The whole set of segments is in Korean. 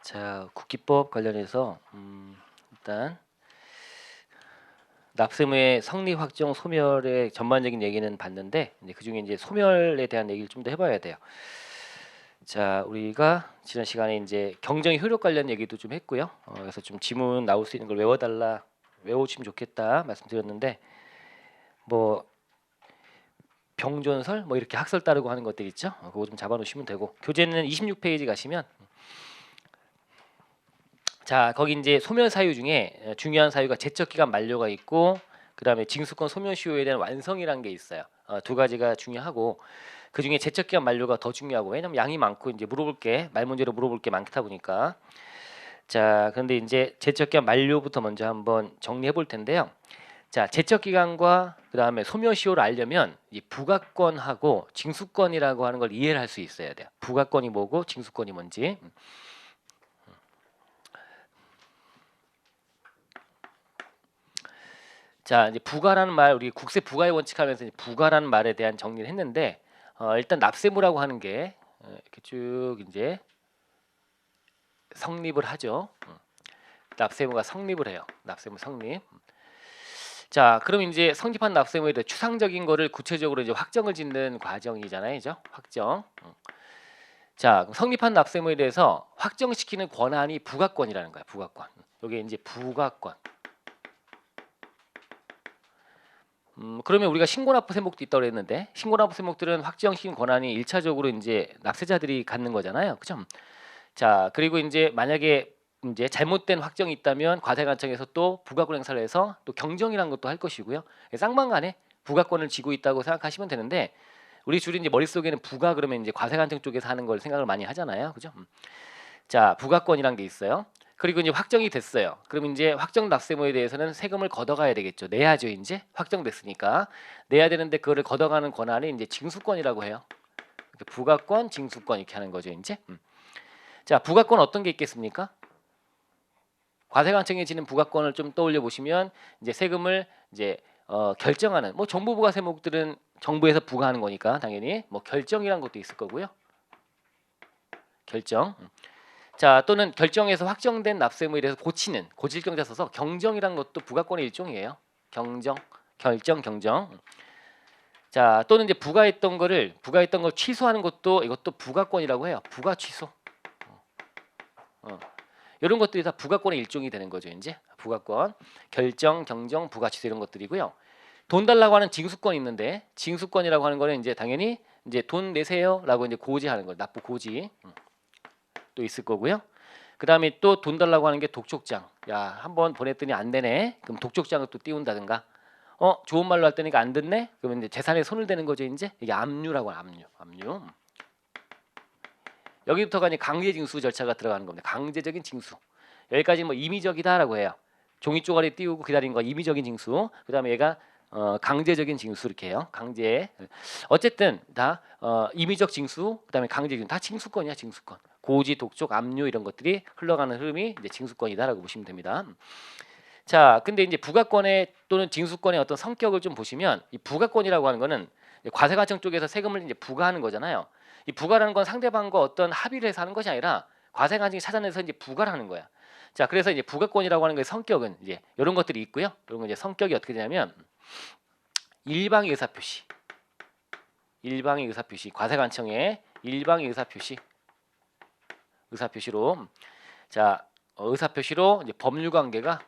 자, 국기법 관련해서 일단 납세무의 성립, 확정, 소멸의 전반적인 얘기는 봤는데 이제 그중에 이제 소멸에 대한 얘기를 좀 더 해봐야 돼요. 자, 우리가 지난 시간에 이제 경정의 효력 관련 얘기도 좀 했고요. 그래서 좀 지문 나올 수 있는 걸 외워달라, 외워주시면 좋겠다 말씀드렸는데 뭐 병존설 뭐 이렇게 학설 따르고 하는 것들 있죠. 그거 좀 잡아놓으시면 되고 교재는 26페이지 가시면 자, 거기 이제 소멸 사유 중에 중요한 사유가 제척 기간 만료가 있고 그다음에 징수권 소멸 시효에 대한 완성이라는 게 있어요. 두 가지가 중요하고 그 중에 제척 기간 만료가 더 중요하고 왜냐면 양이 많고 이제 물어볼 게 말 문제로 물어볼 게 많다 보니까 자, 그런데 이제 제척 기간 만료부터 먼저 한번 정리해 볼 텐데요. 자, 제척 기간과 그다음에 소멸 시효를 알려면 이 부가권하고 징수권이라고 하는 걸 이해를 할 수 있어야 돼요. 부가권이 뭐고 징수권이 뭔지. 자, 이제 부가라는 말 우리 국세 부가의 원칙 하면서 이제 부가라는 말에 대한 정리를 했는데 일단 납세무라고 하는 게 이렇게 쭉 이제 성립을 하죠. 납세무가 성립을 해요. 납세무 성립. 자, 그럼 이제 성립한 납세무에 대해 추상적인 거를 구체적으로 이제 확정을 짓는 과정이잖아요, 그죠? 확정. 자, 그럼 성립한 납세무에 대해서 확정시키는 권한이 부가권이라는 거야. 부가권. 이게 이제 부가권. 그러면 우리가 신고납부 세목도 있다고 그랬는데 신고납부 세목들은 확정시킨 권한이 일차적으로 이제 납세자들이 갖는 거잖아요. 그죠? 자, 그리고 이제 만약에 이제 잘못된 확정이 있다면 과세관청에서 또 부가권 행사를 해서 또 경정이라는 것도 할 것이고요. 쌍방간에 부가권을 쥐고 있다고 생각하시면 되는데 우리 주로 이제 머릿속에는 부가 그러면 이제 과세관청 쪽에서 하는 걸 생각을 많이 하잖아요. 그죠? 자, 부가권이란 게 있어요. 그리고 이제 확정이 됐어요. 그럼 이제 확정 납세무에 대해서는 세금을 걷어가야 되겠죠. 내야죠, 이제 확정됐으니까 내야 되는데 그거를 걷어가는 권한이 이제 징수권이라고 해요. 부가권, 징수권 이렇게 하는 거죠, 이제. 자, 부가권 어떤 게 있겠습니까? 과세관청에 지는 부가권을 좀 떠올려 보시면 이제 세금을 이제 결정하는 뭐 정부 부가 세목들은 정부에서 부과하는 거니까 당연히 뭐 결정이란 것도 있을 거고요. 결정. 자, 또는 결정에서 확정된 납세무에 대해서 고치는 고질경자 써서 경정이란 것도 부가권의 일종이에요. 경정, 결정, 경정. 자, 또는 이제 부과했던 걸 취소하는 것도 이것도 부가권이라고 해요. 부가 취소. 이런 것들이 다 부가권의 일종이 되는 거죠. 이제 부가권, 결정, 경정, 부가 취소 이런 것들이고요. 돈 달라고 하는 징수권이 있는데 징수권이라고 하는 거는 이제 당연히 이제 돈 내세요라고 이제 고지하는 거, 납부 고지. 또 있을 거고요. 그 다음에 또 돈 달라고 하는 게 독촉장. 야, 한번 보냈더니 안 되네. 그럼 독촉장을 또 띄운다든가. 좋은 말로 할 때니까 안 듣네. 그러면 이제 재산에 손을 대는 거죠. 이제 이게 압류라고 하는 압류. 여기부터가 이제 강제징수 절차가 들어가는 겁니다. 강제적인 징수. 여기까지 뭐 임의적이다라고 해요. 종이 쪼가리 띄우고 기다린 거 임의적인 징수. 그 다음에 얘가 강제적인 징수 이렇게 해요. 강제. 어쨌든 다 임의적 징수, 그다음에 강제 징수 다 징수권이야, 징수권. 고지, 독촉, 압류 이런 것들이 흘러가는 흐름이 이제 징수권이다라고 보시면 됩니다. 자, 근데 이제 부가권의 또는 징수권의 어떤 성격을 좀 보시면 이 부가권이라고 하는 거는 과세관청 쪽에서 세금을 이제 부과하는 거잖아요. 이 부과라는 건 상대방과 어떤 합의를 해서 하는 것이 아니라 과세관청이 찾아내서 이제 부과를 하는 거야. 자, 그래서 이제 부가권이라고 하는 게 성격은 이제 이런 것들이 있고요. 이런 거 이제 성격이 어떻게 되냐면 일방의 의사표시, 일방의 의사표시, 과세관청의 일방의 의사표시로 자 의사표시로 이제 법률관계가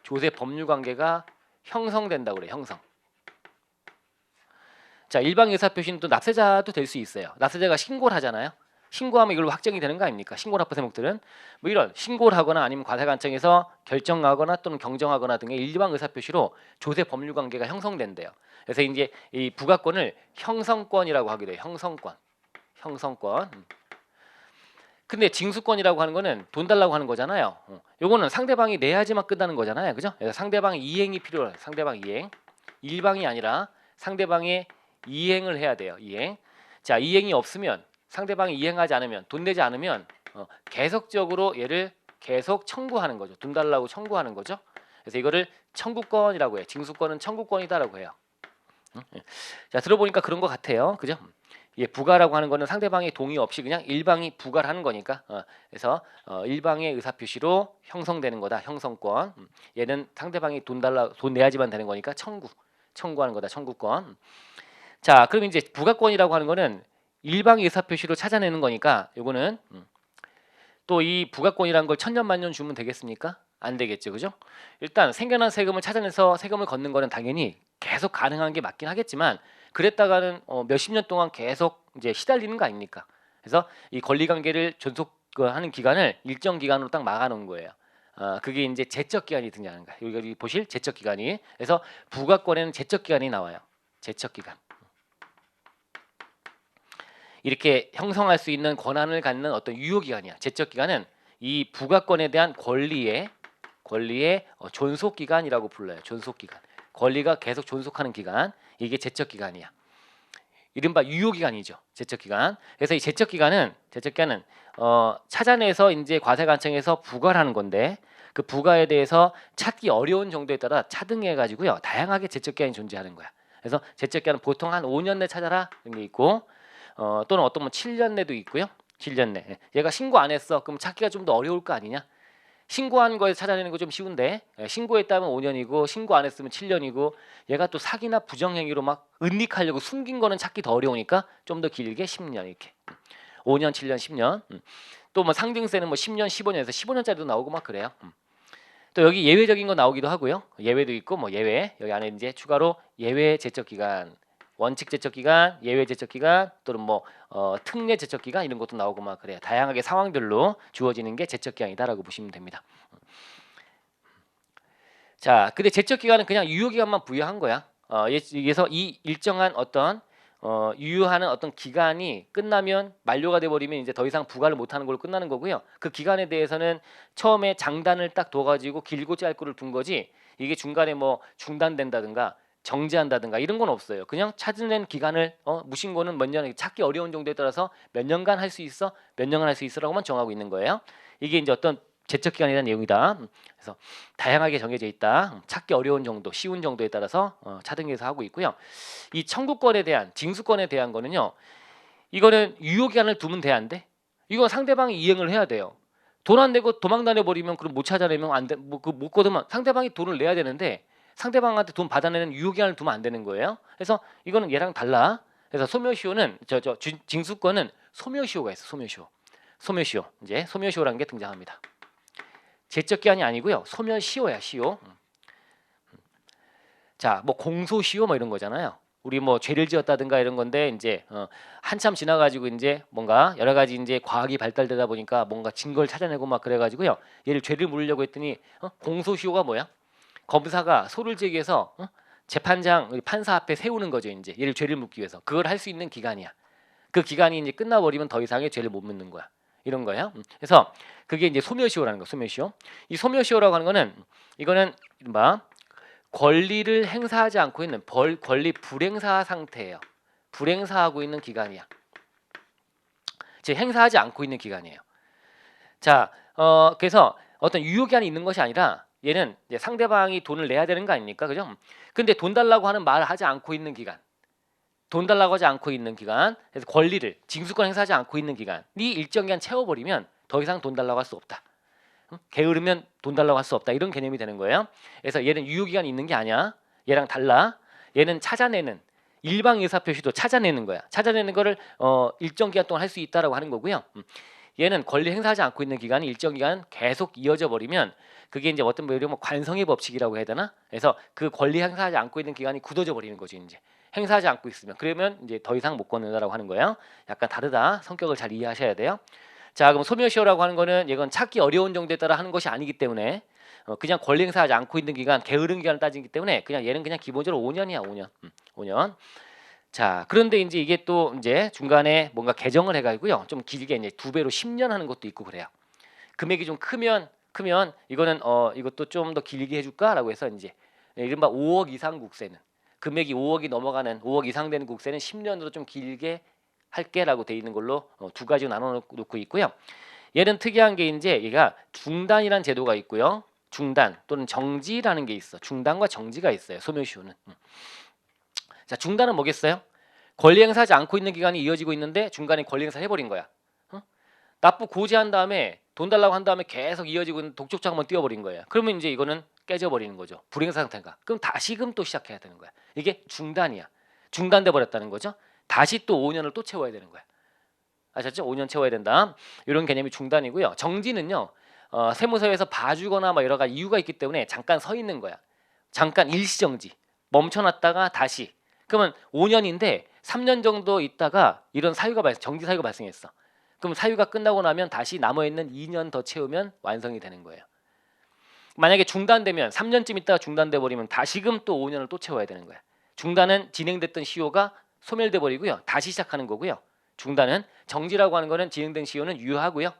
조세 법률관계가 형성된다고 그래. 형성. 자, 일방의 의사표시는 또 납세자도 될 수 있어요. 납세자가 신고를 하잖아요. 신고하면 이걸로 확정이 되는 거 아닙니까? 신고납부 세목들은 뭐 이런 신고를 하거나 아니면 과세관청에서 결정하거나 또는 경정하거나 등의 일방 의사표시로 조세 법률관계가 형성된대요. 그래서 이제 이 부가권을 형성권이라고 하기도 해요. 형성권. 근데 징수권이라고 하는 거는 돈 달라고 하는 거잖아요. 요거는 상대방이 내야지만 끝나는 거잖아요. 그죠? 그래서 상대방의 이행이 필요해요. 상대방 이행. 일방이 아니라 상대방의 이행을 해야 돼요. 이행. 자, 이행이 없으면 상대방이 이행하지 않으면 돈 내지 않으면 계속적으로 얘를 계속 청구하는 거죠. 돈 달라고 청구하는 거죠. 그래서 이거를 청구권이라고 해요. 징수권은 청구권이다라고 해요. 자, 들어보니까 그런 것 같아요. 그죠? 예, 부가라고 하는 거는 상대방의 동의 없이 그냥 일방이 부가를 하는 거니까 그래서 일방의 의사 표시로 형성되는 거다. 형성권. 얘는 상대방이 돈 내야지만 되는 거니까 청구하는 거다. 청구권. 자, 그럼 이제 부가권이라고 하는 거는 일방의 의사 표시로 찾아내는 거니까 요거는 또 이 부가권이라는 걸 천년만년 주면 되겠습니까? 안 되겠죠, 그죠? 일단 생겨난 세금을 찾아내서 세금을 걷는 거는 당연히 계속 가능한 게 맞긴 하겠지만 그랬다가는 몇십 년 동안 계속 이제 시달리는 거 아닙니까? 그래서 이 권리관계를 존속하는 기간을 일정 기간으로 딱 막아놓은 거예요. 그게 이제 제적 기간이 등장하는 거야. 여기 보실 제적 기간이. 그래서 부가권에는 제적 기간이 나와요. 제적 기간. 이렇게 형성할 수 있는 권한을 갖는 어떤 유효기간이야. 제척기간은 이 부가권에 대한 권리의 존속기간이라고 불러요. 존속기간. 권리가 계속 존속하는 기간. 이게 제척기간이야. 이른바 유효기간이죠. 제척기간. 그래서 이 제척기간은 찾아내서 이제 과세관청에서 부과를 하는 건데 그 부과에 대해서 찾기 어려운 정도에 따라 차등해 가지고요. 다양하게 제척기간이 존재하는 거야. 그래서 제척기간은 보통 한 5년 내 찾아라 이런 게 있고 또는 어떤 뭐 7년 내도 있고요. 7년 내. 얘가 신고 안 했어. 그럼 찾기가 좀 더 어려울 거 아니냐? 신고한 거에 찾아내는 거 좀 쉬운데 신고했다면 5년이고 신고 안 했으면 7년이고 얘가 또 사기나 부정행위로 막 은닉하려고 숨긴 거는 찾기 더 어려우니까 좀 더 길게 10년 이렇게. 5년, 7년, 10년. 또 뭐 상등세는 뭐 10년, 15년에서 15년짜리도 나오고 막 그래요. 또 여기 예외적인 거 나오기도 하고요. 예외도 있고 뭐 예외. 여기 안에 이제 추가로 예외 제척 기간 원칙 제척 기간, 예외 제척 기간 또는 뭐 특례 제척 기간 이런 것도 나오고 막 그래요. 다양하게 상황별로 주어지는 게 제척 기간이다라고 보시면 됩니다. 자, 근데 제척 기간은 그냥 유효 기간만 부여한 거야. 그래서 이 일정한 어떤 유효하는 어떤 기간이 끝나면 만료가 돼 버리면 이제 더 이상 부과를 못 하는 걸로 끝나는 거고요. 그 기간에 대해서는 처음에 장단을 딱 둬 가지고 길고 짧고를 둔 거지. 이게 중간에 뭐 중단된다든가 정지한다든가 이런 건 없어요. 그냥 찾아낸 기간을 무신고는 몇 년, 찾기 어려운 정도에 따라서 몇 년간 할 수 있어, 몇 년간 할 수 있어라고만 정하고 있는 거예요. 이게 이제 어떤 제척 기간에 대한 내용이다. 그래서 다양하게 정해져 있다. 찾기 어려운 정도, 쉬운 정도에 따라서 차등해서 하고 있고요. 이 청구권에 대한 징수권에 대한 거는요. 이거는 유효 기간을 두면 돼 안 돼? 이건 상대방이 이행을 해야 돼요. 돈 안 내고 도망 다녀 버리면 그럼 못 찾아내면 안 돼. 못 거두면 상대방이 돈을 내야 되는데 상대방한테 돈 받아내는 유효기한을 두면 안 되는 거예요. 그래서 이거는 얘랑 달라. 그래서 소묘시효는 징수권은 소묘시효가 있어. 소묘시효. 이제 소묘시효라는 게 등장합니다. 제적기한이 아니고요. 소묘시효야. 시효. 자, 뭐 공소시효 뭐 이런 거잖아요. 우리 뭐 죄를 지었다든가 이런 건데 이제 한참 지나가지고 이제 뭔가 여러 가지 이제 과학이 발달되다 보니까 뭔가 증거를 찾아내고 막 그래가지고요. 얘를 죄를 물으려고 했더니 공소시효가 뭐야? 검사가 소를 제기해서 재판장 판사 앞에 세우는 거죠. 이제 얘를 죄를 묻기 위해서 그걸 할 수 있는 기간이야. 그 기간이 이제 끝나버리면 더 이상의 죄를 못 묻는 거야. 이런 거예요. 그래서 그게 이제 소묘시효라는 거. 소묘시효. 이 소묘시효라고 하는 거는 이거는 막 권리를 행사하지 않고 있는 권리 불행사 상태예요. 불행사하고 있는 기간이야. 즉 행사하지 않고 있는 기간이에요. 자, 그래서 어떤 유효기한이 있는 것이 아니라 얘는 이제 상대방이 돈을 내야 되는 거 아닙니까? 그죠? 근데 돈 달라고 하는 말을 하지 않고 있는 기간. 돈 달라고 하지 않고 있는 기간. 그래서 권리를 징수권 행사하지 않고 있는 기간이 일정 기간 채워버리면 더 이상 돈 달라고 할 수 없다. 게으르면 돈 달라고 할 수 없다. 이런 개념이 되는 거예요. 그래서 얘는 유효기간이 있는 게 아니야. 얘랑 달라. 얘는 찾아내는 일방 의사표시도 찾아내는 거야. 찾아내는 거를 일정 기간 동안 할 수 있다라고 하는 거고요. 얘는 권리 행사하지 않고 있는 기간이 일정 기간 계속 이어져 버리면 그게 이제 어떤 뭐 관성의 법칙이라고 해야 되나? 그래서 그 권리 행사하지 않고 있는 기간이 굳어져 버리는 거죠. 이제 행사하지 않고 있으면 그러면 이제 더 이상 못 걷는다라고 하는 거예요. 약간 다르다. 성격을 잘 이해하셔야 돼요. 자, 그럼 소멸시효라고 하는 거는 이건 찾기 어려운 정도에 따라 하는 것이 아니기 때문에 그냥 권리 행사하지 않고 있는 기간, 게으른 기간을 따지기 때문에 그냥 얘는 그냥 기본적으로 5년이야. 5년. 5년. 자, 그런데 이제 이게 또 이제 중간에 뭔가 개정을 해가지고요. 좀 길게 이제 2배로 10년 하는 것도 있고 그래요. 금액이 좀 크면 이거는 이것도 좀 더 길게 해줄까라고 해서 이제 이른바 5억 이상 국세는 금액이 5억이 넘어가는 5억 이상 되는 국세는 10년으로 좀 길게 할게라고 돼 있는 걸로 두 가지로 나눠 놓고 있고요. 얘는 특이한 게 이제 얘가 중단이라는 제도가 있고요. 중단 또는 정지라는 게 있어. 중단과 정지가 있어요. 소멸시효는. 자, 중단은 뭐겠어요? 권리 행사하지 않고 있는 기간이 이어지고 있는데 중간에 권리 행사 해버린 거야. 어? 납부 고지한 다음에 돈 달라고 한 다음에 계속 이어지고 있는 독촉장 한번 띄워버린 거예요. 그러면 이제 이거는 깨져버리는 거죠. 불행사 상태가. 그럼 다시금 또 시작해야 되는 거야. 이게 중단이야. 중단돼 버렸다는 거죠. 다시 또 5년을 또 채워야 되는 거야. 아셨죠? 5년 채워야 된다. 이런 개념이 중단이고요. 정지는요. 세무서에서 봐주거나 뭐 여러 가지 이유가 있기 때문에 잠깐 서 있는 거야. 잠깐 일시정지. 멈춰놨다가 다시. 그러면 5년인데 3년 정도 있다가 이런 사유가 정지 사유가 발생했어. 그럼 사유가 끝나고 나면 다시 남아있는 2년 더 채우면 완성이 되는 거예요. 만약에 중단되면 3년쯤 있다가 중단돼 버리면 다시금 또 5년을 또 채워야 되는 거야. 중단은 진행됐던 시효가 소멸돼 버리고요. 다시 시작하는 거고요. 중단은 정지라고 하는 거는 진행된 시효는 유효하고요.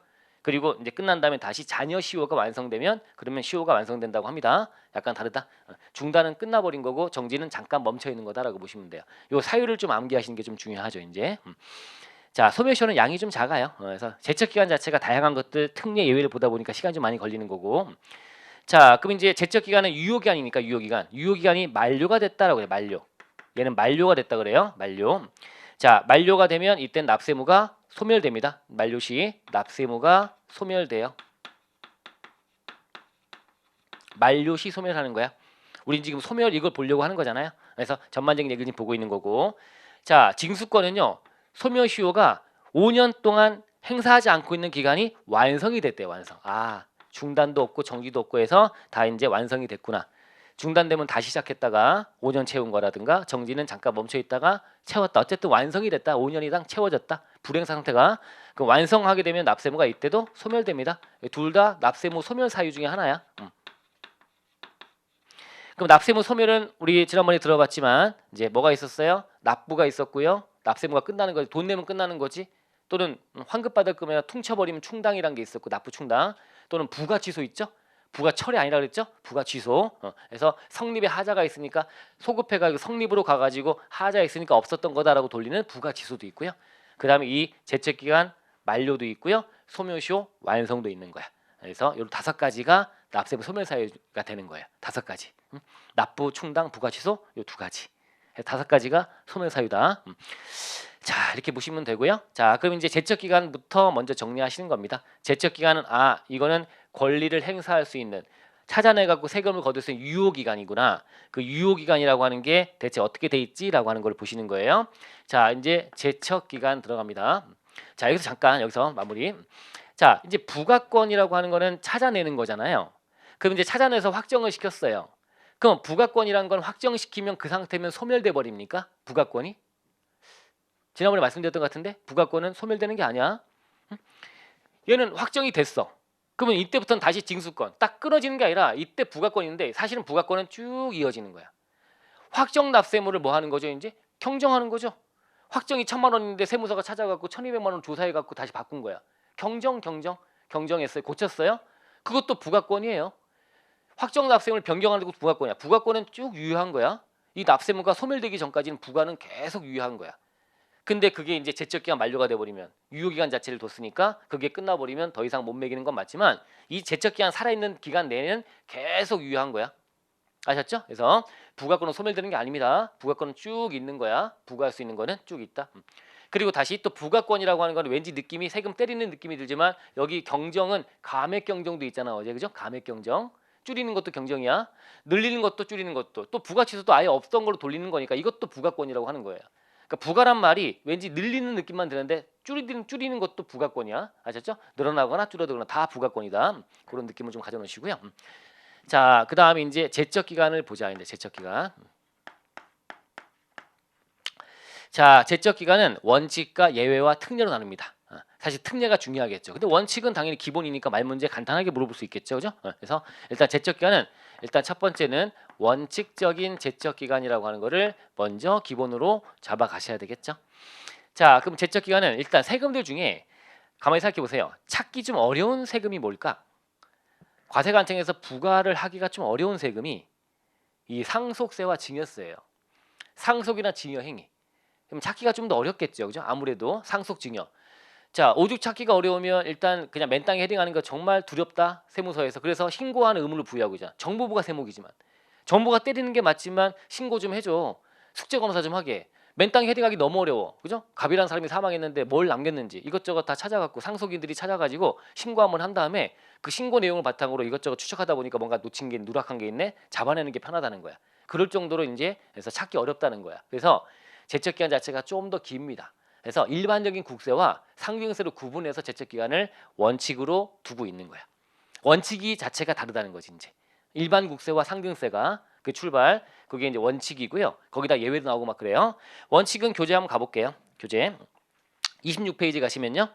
그리고 이제 끝난 다음에 다시 잔여 시효가 완성되면 그러면 시효가 완성된다고 합니다. 약간 다르다. 중단은 끝나버린 거고 정지는 잠깐 멈춰 있는 거다라고 보시면 돼요. 요 사유를 좀 암기하시는 게 좀 중요하죠. 이제 자 소멸시효는 양이 좀 작아요. 그래서 제척기간 자체가 다양한 것들 특례 예외를 보다 보니까 시간이 좀 많이 걸리는 거고. 자 그럼 이제 제척기간은 유효기간이니까 유효기간이 만료가 됐다라고 해요. 만료. 얘는 만료가 됐다 그래요. 만료. 자 만료가 되면 이때 납세무가 소멸됩니다. 만료시 납세무가 소멸돼요. 만료시 소멸하는 거야. 우린 지금 소멸 이걸 보려고 하는 거잖아요. 그래서 전반적인 얘기를 지금 보고 있는 거고. 자 징수권은요. 소멸시효가 5년 동안 행사하지 않고 있는 기간이 완성이 됐대요. 완성. 아 중단도 없고 정지도 없고 해서 다 이제 완성이 됐구나. 중단되면 다시 시작했다가 5년 채운 거라든가 정지는 잠깐 멈춰 있다가 채웠다. 어쨌든 완성이 됐다. 5년이당 채워졌다. 불행사 상태가. 그 완성하게 되면 납세무가 이때도 소멸됩니다. 둘 다 납세무 소멸 사유 중에 하나야. 그럼 납세무 소멸은 우리 지난번에 들어봤지만 이제 뭐가 있었어요? 납부가 있었고요. 납세무가 끝나는 거지. 돈 내면 끝나는 거지. 또는 환급받을 거면 퉁쳐버리면 충당이란 게 있었고 납부 충당. 또는 부가 취소 있죠? 부가 철이 아니라 그랬죠? 부가 취소. 그래서 성립에 하자가 있으니까 소급해가지고 성립으로 가가지고 하자가 있으니까 없었던 거다라고 돌리는 부가 취소도 있고요. 그 다음에 이 제척기간 만료도 있고요. 소멸시효 완성도 있는 거야. 그래서 이 5가지가 납세무 소멸 사유가 되는 거예요. 5가지. 납부, 충당, 부가 취소 이 2가지. 5가지가 소멸 사유다. 자 이렇게 보시면 되고요. 자 그럼 이제 제척기간부터 먼저 정리하시는 겁니다. 제척기간은 이거는 권리를 행사할 수 있는 찾아내 갖고 세금을 거둘 수 있는 유효기간이구나. 그 유효기간이라고 하는 게 대체 어떻게 돼 있지라고 하는 걸 보시는 거예요. 자 이제 제척기간 들어갑니다. 자 여기서 잠깐 여기서 마무리. 자 이제 부가권이라고 하는 거는 찾아내는 거잖아요. 그럼 이제 찾아내서 확정을 시켰어요. 그럼 부가권이란 건 확정시키면 그 상태면 소멸돼 버립니까? 부가권이? 지난번에 말씀드렸던 것 같은데 부가권은 소멸되는 게 아니야. 얘는 확정이 됐어. 그러면 이때부터는 다시 징수권 딱 끊어지는 게 아니라 이때 부가권인데 사실은 부가권은 쭉 이어지는 거야. 확정 납세무를 뭐 하는 거죠? 이제 경정하는 거죠. 확정이 1,000만 원인데 세무서가 찾아갖고 1,200만 원 조사해갖고 다시 바꾼 거야. 경정했어요. 고쳤어요. 그것도 부가권이에요. 확정 납세무를 변경하는 것도 부가권이야. 부가권은 쭉 유효한 거야. 이 납세무가 소멸되기 전까지는 부가는 계속 유효한 거야. 근데 그게 이제 제척기간 만료가 돼버리면 유효기간 자체를 뒀으니까 그게 끝나버리면 더 이상 못 매기는 건 맞지만 이 제척기간 살아있는 기간 내에는 계속 유효한 거야. 아셨죠? 그래서 부가권은 소멸되는 게 아닙니다. 부가권은 쭉 있는 거야. 부과할 수 있는 거는 쭉 있다. 그리고 다시 또 부가권이라고 하는 건 왠지 느낌이 세금 때리는 느낌이 들지만 여기 경정은 감액 경정도 있잖아. 어제 그죠? 감액 경정. 줄이는 것도 경정이야. 늘리는 것도 줄이는 것도. 또 부가 취소도 아예 없던 걸로 돌리는 거니까 이것도 부가권이라고 하는 거예요. 그러니까 부가란 말이 왠지 늘리는 느낌만 드는데 줄이는 것도 부가권이야. 아셨죠? 늘어나거나 줄어들거나 다 부가권이다. 그런 느낌을 좀 가져놓으시고요. 자, 그 다음에 이제 제척 기간을 보자. 이제 제척 기간. 자, 제척 기간은 원칙과 예외와 특례로 나눕니다. 사실 특례가 중요하겠죠. 근데 원칙은 당연히 기본이니까 말 문제 간단하게 물어볼 수 있겠죠, 그죠? 그래서 일단 제척 기간은 일단 첫 번째는 원칙적인 제척 기간이라고 하는 거를 먼저 기본으로 잡아 가셔야 되겠죠. 자, 그럼 제척 기간은 일단 세금들 중에 가만히 생각해 보세요. 찾기 좀 어려운 세금이 뭘까? 과세관청에서 부과를 하기가 좀 어려운 세금이 이 상속세와 증여세예요. 상속이나 증여 행위. 그럼 찾기가 좀 더 어렵겠죠, 그죠? 아무래도 상속 증여. 자, 오죽 찾기가 어려우면 일단 그냥 맨 땅에 헤딩하는 거 정말 두렵다 세무서에서. 그래서 신고하는 의무를 부여하고 있잖아. 정보부가 세목이지만 정보가 때리는 게 맞지만 신고 좀 해줘. 숙제검사 좀 하게. 맨땅 헤딩하기 너무 어려워. 그죠? 갑이라는 사람이 사망했는데 뭘 남겼는지 이것저것 다 찾아갖고 상속인들이 찾아가지고 신고 한번 한 다음에 그 신고 내용을 바탕으로 이것저것 추적하다 보니까 뭔가 놓친 게 누락한 게 있네. 잡아내는 게 편하다는 거야. 그럴 정도로 이제 그래서 찾기 어렵다는 거야. 그래서 제척 기간 자체가 좀 더 깁니다. 그래서 일반적인 국세와 상증세로 구분해서 제척 기간을 원칙으로 두고 있는 거야. 원칙이 자체가 다르다는 거지 이제. 일반 국세와 상증세가 그 출발 그게 이제 원칙이고요. 거기다 예외도 나오고 막 그래요. 원칙은 교재 한번 가볼게요. 교재 26페이지 가시면요.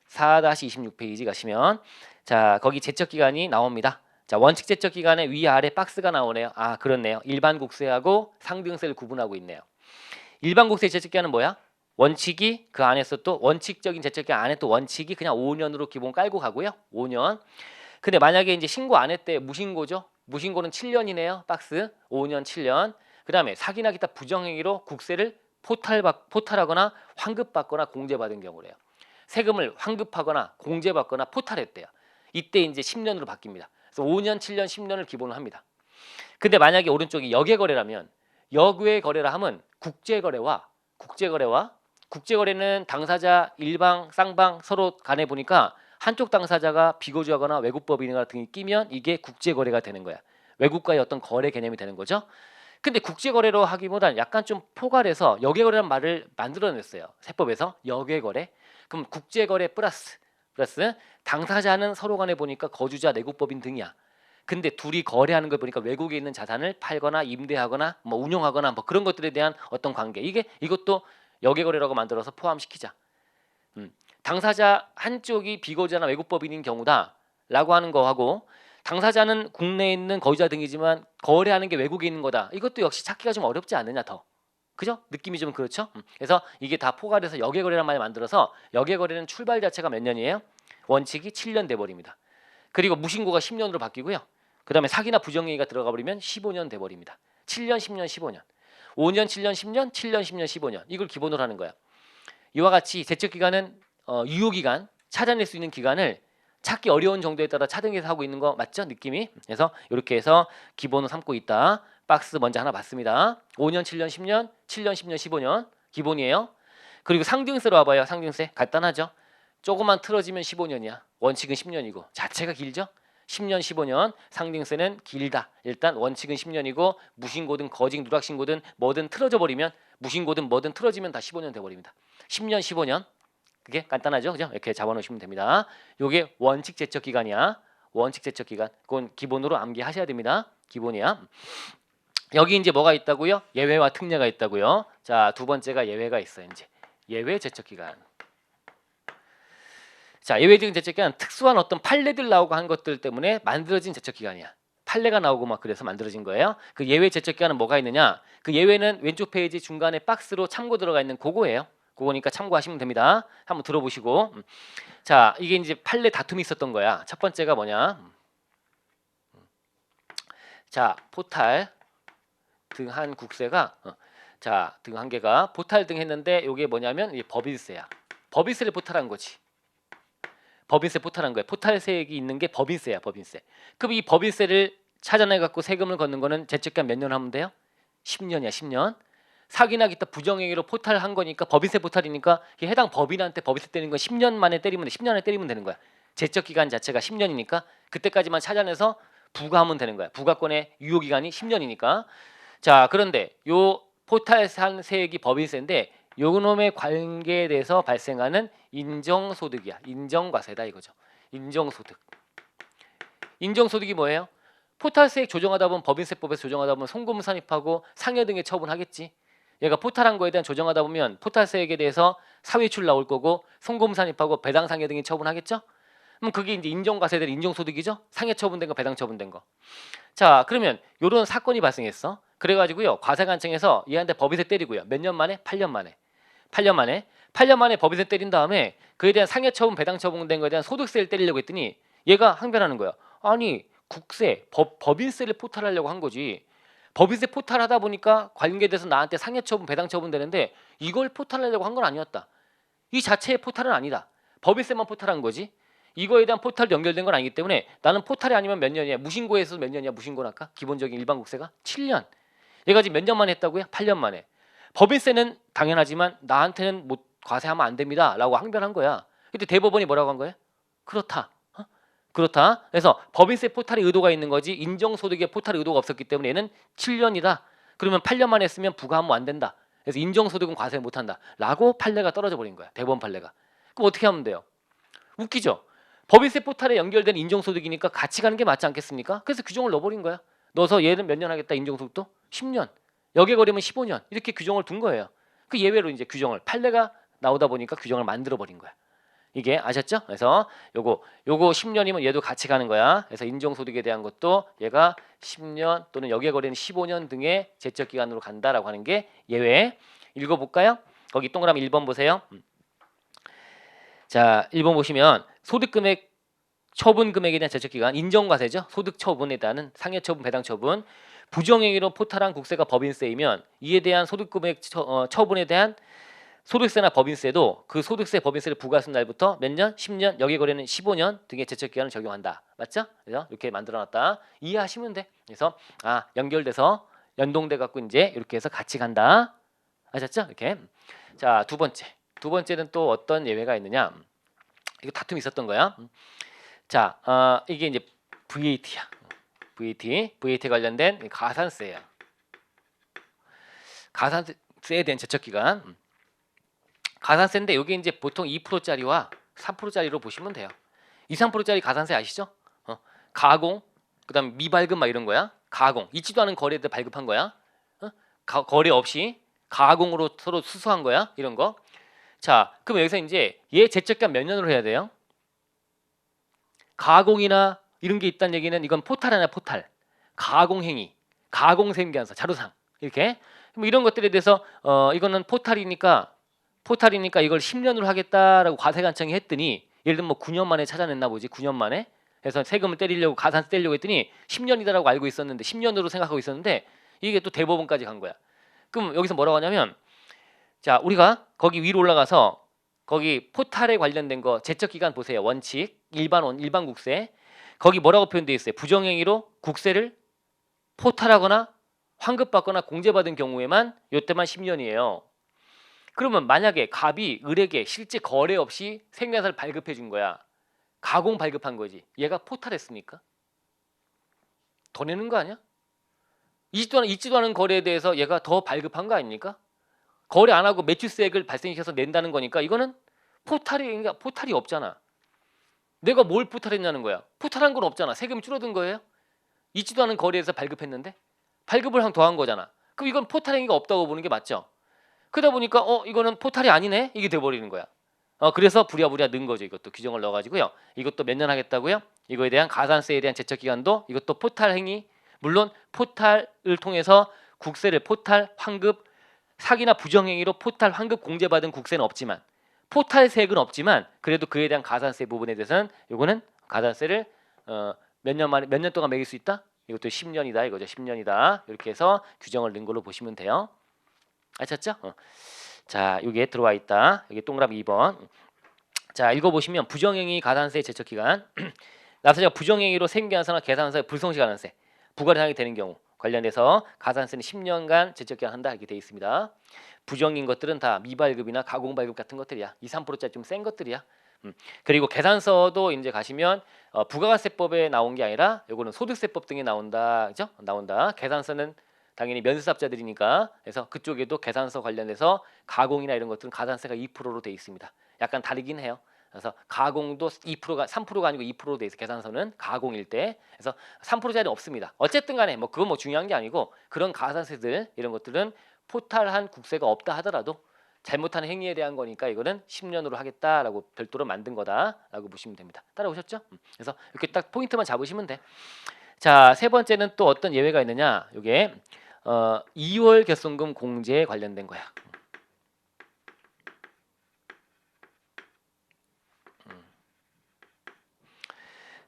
4-26페이지 가시면 자 거기 제척 기간이 나옵니다. 자 원칙 제척 기간에 위아래 박스가 나오네요. 아 그렇네요. 일반 국세하고 상증세를 구분하고 있네요. 일반 국세 제척 기간은 뭐야? 원칙이 그 안에서 또 원칙적인 제척 기간 안에 또 원칙이 그냥 5년으로 기본 깔고 가고요. 5년. 근데 만약에 이제 신고 안 했대 무신고죠. 무신고는 7년이네요. 박스 5년 7년. 그다음에 사기나 기타 부정행위로 국세를 포탈하거나 환급받거나 공제받은 경우래요. 세금을 환급하거나 공제받거나 포탈했대요. 이때 이제 10년으로 바뀝니다. 그래서 5년, 7년, 10년을 기본으로 합니다. 근데 만약에 오른쪽이 역외거래라면 역외거래라 하면 국제거래는 당사자 일방 쌍방 서로 간에 보니까 한쪽 당사자가 비거주하거나 외국법인이나 등이 끼면 이게 국제거래가 되는 거야. 외국과의 어떤 거래 개념이 되는 거죠. 근데 국제거래로 하기보다는 약간 좀 포괄해서 역외거래라는 말을 만들어냈어요. 세법에서 역외거래. 그럼 국제거래 플러스 당사자는 서로 간에 보니까 거주자 내국법인 등이야. 근데 둘이 거래하는 걸 보니까 외국에 있는 자산을 팔거나 임대하거나 뭐 운용하거나 뭐 그런 것들에 대한 어떤 관계. 이것도 역외거래라고 만들어서 포함시키자. 당사자 한쪽이 비거주자나 외국법인인 경우다라고 하는 거하고 당사자는 국내에 있는 거주자 등이지만 거래하는 게 외국에 있는 거다. 이것도 역시 찾기가 좀 어렵지 않느냐 더. 그죠? 느낌이 좀 그렇죠? 그래서 이게 다 포괄해서 역외거래란 말을 만들어서 역외거래는 출발 자체가 몇 년이에요? 원칙이 7년 돼버립니다. 그리고 무신고가 10년으로 바뀌고요. 그 다음에 사기나 부정행위가 들어가 버리면 15년 돼버립니다. 7년, 10년, 15년. 5년, 7년, 10년, 7년, 10년, 15년. 이걸 기본으로 하는 거야. 이와 같이 제척기간은 유효기간, 찾아낼 수 있는 기간을 찾기 어려운 정도에 따라 차등해서 하고 있는 거 맞죠? 느낌이? 그래서 이렇게 해서 기본으로 삼고 있다. 박스 먼저 하나 봤습니다. 5년, 7년, 10년, 7년, 10년, 15년 기본이에요. 그리고 상증세로 와봐요. 상증세 간단하죠? 조금만 틀어지면 15년이야. 원칙은 10년이고 자체가 길죠? 10년, 15년 상증세는 길다. 일단 원칙은 10년이고 무신고든 거직 누락신고든 뭐든 틀어져 버리면 무신고든 뭐든 틀어지면 다 15년 돼버립니다. 10년, 15년 그게 간단하죠, 그죠? 이렇게 잡아놓으시면 됩니다. 요게 원칙 제척 기간이야. 원칙 제척 기간. 그건 기본으로 암기하셔야 됩니다. 기본이야. 여기 이제 뭐가 있다고요? 예외와 특례가 있다고요. 자, 두 번째가 예외가 있어요. 이제 예외 제척 기간. 자, 예외적인 제척 기간은 특수한 어떤 판례들 나오고 한 것들 때문에 만들어진 제척 기간이야. 판례가 나오고 막 그래서 만들어진 거예요. 그 예외 제척 기간은 뭐가 있느냐? 그 예외는 왼쪽 페이지 중간에 박스로 참고 들어가 있는 그거예요. 그거니까 참고하시면 됩니다. 한번 들어보시고. 자, 이게 이제 판례 다툼이 있었던 거야. 첫 번째가 뭐냐? 자, 포탈 등 한 국세가 자, 등 한 개가 포탈 등 했는데 이게 뭐냐면 이게 법인세야. 법인세를 포탈한 거지. 법인세 포탈한 거야. 포탈세액이 있는 게 법인세야, 법인세. 그럼 이 법인세를 찾아내 갖고 세금을 걷는 거는 제척기간 몇 년 하면 돼요? 10년이야, 10년. 사기나 기타 부정행위로 포탈한 거니까 법인세 포탈이니까 해당 법인한테 법인세 때리는 건 10년 만에 때리면 돼. 10년 안에 때리면 되는 거야. 제척 기간 자체가 10년이니까 그때까지만 찾아내서 부과하면 되는 거야. 부과권의 유효 기간이 10년이니까. 자, 그런데 요 포탈한 세액이 법인세인데 요놈의 관계에 대해서 발생하는 인정소득이야. 인정과세다 이거죠. 인정소득. 인정소득이 뭐예요? 포탈세액 조정하다 보면 법인세법에서 조정하다 보면 송금 산입하고 상여 등의 처분하겠지. 얘가 포탈한 거에 대한 조정하다 보면 포탈세액에 대해서 사회출 나올 거고 송금 산입하고 배당 상여 등의 처분하겠죠. 그럼 그게 이제 인정과세될 인정소득이죠. 상해 처분된 거, 배당 처분된 거. 자, 그러면 요런 사건이 발생했어. 그래가지고요 과세관청에서 얘한테 법인세 때리고요. 몇 년 만에? 8년 만에. 8년 만에 법인세 때린 다음에 그에 대한 상해 처분, 배당 처분된 거에 대한 소득세를 때리려고 했더니 얘가 항변하는 거야. 아니 국세, 법인세를 포탈하려고 한 거지. 법인세 포탈하다 보니까 관계돼서 나한테 상해 처분, 배당 처분 되는데 이걸 포탈하려고 한 건 아니었다. 이 자체의 포탈은 아니다. 법인세만 포탈한 거지. 이거에 대한 포탈 연결된 건 아니기 때문에 나는 포탈이 아니면 몇 년이야? 무신고에서 몇 년이야? 무신고는 아까 기본적인 일반 국세가 7년. 얘가 지금 몇 년 만에 했다고요? 8년 만에. 법인세는 당연하지만 나한테는 못 과세하면 안 됩니다라고 항변한 거야. 근데 대법원이 뭐라고 한 거예요? 그렇다. 그렇다. 그래서 법인세 포탈의 의도가 있는 거지 인정소득의 포탈의 의도가 없었기 때문에 얘는 7년이다. 그러면 8년만 했으면 부과하면 안 된다. 그래서 인정소득은 과세 못한다. 라고 판례가 떨어져 버린 거야. 대법원 판례가. 그럼 어떻게 하면 돼요? 웃기죠? 법인세 포탈에 연결된 인정소득이니까 같이 가는 게 맞지 않겠습니까? 그래서 규정을 넣어버린 거야. 넣어서 얘는 몇 년 하겠다 인정소득도? 10년. 여기에 걸리면 15년. 이렇게 규정을 둔 거예요. 그 예외로 이제 규정을 판례가 나오다 보니까 규정을 만들어 버린 거야. 이게 아셨죠? 그래서 요거 10년이면 얘도 같이 가는 거야. 그래서 인정소득에 대한 것도 얘가 10년 또는 여기에 거리는 15년 등의 제적 기간으로 간다라고 하는 게 예외. 읽어볼까요? 거기 동그라미 1번 보세요. 자, 1번 보시면 소득금액 처분 금액에 대한 제적 기간 인정과세죠. 소득 처분에 대한 상해 처분, 배당 처분. 부정행위로 포탈한 국세가 법인세이면 이에 대한 소득 금액 처분에 대한 소득세나 법인세도 그 소득세 법인세를 부과하는 날부터 몇 년? 10년, 여기에 거래는 15년 등의 제적 기간을 적용한다. 맞죠? 그래서 이렇게 만들어놨다. 이해하시면 돼. 그래서 연결돼서 연동돼 갖고 이제 이렇게 해서 같이 간다. 아셨죠? 이렇게. 자, 두 번째는 또 어떤 예외가 있느냐? 이거 다툼이 있었던 거야. 자, 이게 이제 VAT야. VAT 관련된 가산세야. 가산세에 대한 제적 기간. 가산세인데 여기 이제 보통 2%짜리와 3%짜리로 보시면 돼요. 2, 3%짜리 가산세 아시죠? 가공, 그다음 미발급 막 이런 거야. 가공, 있지도 않은 거래에 발급한 거야. 거래 없이 가공으로 서로 수수한 거야. 이런 거. 자, 그럼 여기서 이제 얘 제적기간 몇 년으로 해야 돼요? 가공이나 이런 게 있다는 얘기는 이건 포탈 아니야, 포탈. 가공행위, 가공생계한서, 자료상 이렇게. 뭐 이런 것들에 대해서 이거는 포탈이니까 이걸 10년으로 하겠다라고 과세관청이 했더니 예를 들면 뭐 9년 만에 찾아냈나 보지. 9년 만에 해서 세금을 때리려고 가산세 때리려고 했더니 10년이다라고 알고 있었는데 10년으로 생각하고 있었는데 이게 또 대법원까지 간 거야. 그럼 여기서 뭐라고 하냐면 자, 우리가 거기 위로 올라가서 거기 포탈에 관련된 거 제적 기간 보세요. 원칙 일반 국세 거기 뭐라고 표현되어 있어요? 부정행위로 국세를 포탈하거나 환급받거나 공제받은 경우에만 요때만 10년이에요. 그러면 만약에 갑이 을에게 실제 거래 없이 생명사를 발급해 준 거야. 가공 발급한 거지. 얘가 포탈했습니까? 더 내는 거 아니야? 있지도 않은 거래에 대해서 얘가 더 발급한 거 아닙니까? 거래 안 하고 매출세액을 발생시켜서 낸다는 거니까 이거는 포탈이 없잖아. 내가 뭘 포탈했냐는 거야. 포탈한 건 없잖아. 세금이 줄어든 거예요. 있지도 않은 거래에서 발급했는데 발급을 더한 거잖아. 그럼 이건 포탈 행위가 없다고 보는 게 맞죠? 그러다 보니까 이거는 포탈이 아니네 이게 돼버리는 거야. 그래서 부랴부랴 넣은 거죠. 이것도 규정을 넣어가지고요. 이것도 몇 년 하겠다고요? 이거에 대한 가산세에 대한 제적 기간도 이것도 포탈 행위 물론 포탈을 통해서 국세를 포탈 환급 사기나 부정행위로 포탈 환급 공제받은 국세는 없지만 포탈세액은 없지만 그래도 그에 대한 가산세 부분에 대해서는 요거는 가산세를 몇 년 동안 매길 수 있다. 이것도 10년이다 이거죠. 10년이다. 이렇게 해서 규정을 넣은 걸로 보시면 돼요. 아셨죠? 자, 여기에 들어와 있다. 여기 동그라미 2번. 자, 읽어보시면 부정행위 가산세 제적 기간 나서자가 부정행위로 생계한사나 계산사 불성시 가산세 부과량이 되는 경우 관련해서 가산세는 10년간 제적 기간 한다 이렇게 돼 있습니다. 부정인 것들은 다 미발급이나 가공발급 같은 것들이야. 2, 3%짜리 좀 센 것들이야. 그리고 계산서도 이제 가시면 부가가세법에 나온 게 아니라 요거는 소득세법 등에 나온다. 그죠? 나온다. 계산서는 당연히 면세납자들이니까 그래서 그쪽에도 계산서 관련해서 가공이나 이런 것들은 가산세가 2%로 돼 있습니다. 약간 다르긴 해요. 그래서 가공도 2%가 3%가 아니고 2%로 돼 있어. 계산서는 가공일 때. 그래서 3%짜리 없습니다. 어쨌든 간에 뭐 그건 뭐 중요한 게 아니고 그런 가산세들 이런 것들은 포탈한 국세가 없다 하더라도 잘못한 행위에 대한 거니까 이거는 10년으로 하겠다라고 별도로 만든 거다라고 보시면 됩니다. 따라오셨죠? 그래서 이렇게 딱 포인트만 잡으시면 돼. 자, 세 번째는 또 어떤 예외가 있느냐? 이게 2월 결손금 공제에 관련된 거야.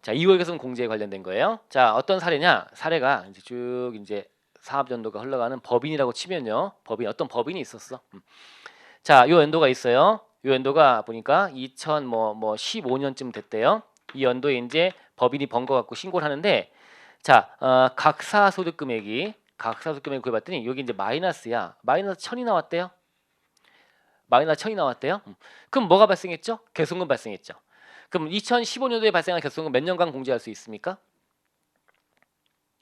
자, 2월 결손 공제에 관련된 거예요. 자, 어떤 사례냐? 사례가 이제 쭉 이제 사업 연도가 흘러가는 법인이라고 치면요. 어떤 법인이 있었어. 자, 요 연도가 있어요. 요 연도가 보니까 2015년쯤 됐대요. 이 연도에 이제 법인이 번 거 갖고 신고를 하는데 자, 각사 소득 금액이 각사소득 금액을 구해봤더니 여기 이제 마이너스야. 마이너스 1000이 나왔대요. 마이너스 1000이 나왔대요. 그럼 뭐가 발생했죠? 개손금 발생했죠. 그럼 2015년도에 발생한 개손금 몇 년간 공제할 수 있습니까?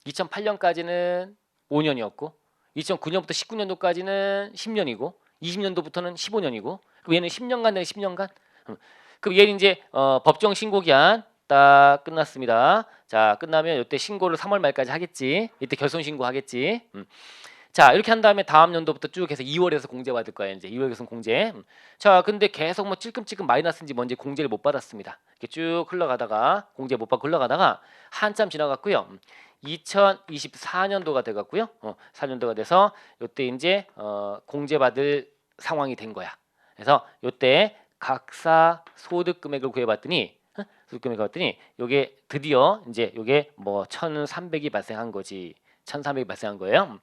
2008년까지는 5년이었고 2009년부터 19년도까지는 10년이고 20년도부터는 15년이고 그럼 얘는 10년간 되는 10년간? 그럼 얘는 이제 법정 신고 기한 딱 끝났습니다. 자, 끝나면 이때 신고를 3월 말까지 하겠지. 이때 결손 신고 하겠지. 자, 이렇게 한 다음에 다음 연도부터 쭉 해서 2월에서 공제 받을 거야. 이제 2월 결손 공제. 자, 근데 계속 뭐 찔끔찔끔 마이너스인지 뭔지 공제를 못 받았습니다. 이렇게 쭉 흘러가다가 공제 못 받고 흘러가다가 한참 지나갔고요. 2024년도가 돼갔고요. 4년도가 돼서 이때 이제 공제 받을 상황이 된 거야. 그래서 이때 각사 소득 금액을 구해봤더니 소득 금액을 봤더니 요게 드디어 이제 요게 뭐 1,300이 발생한 거지. 1,300이 발생한 거예요.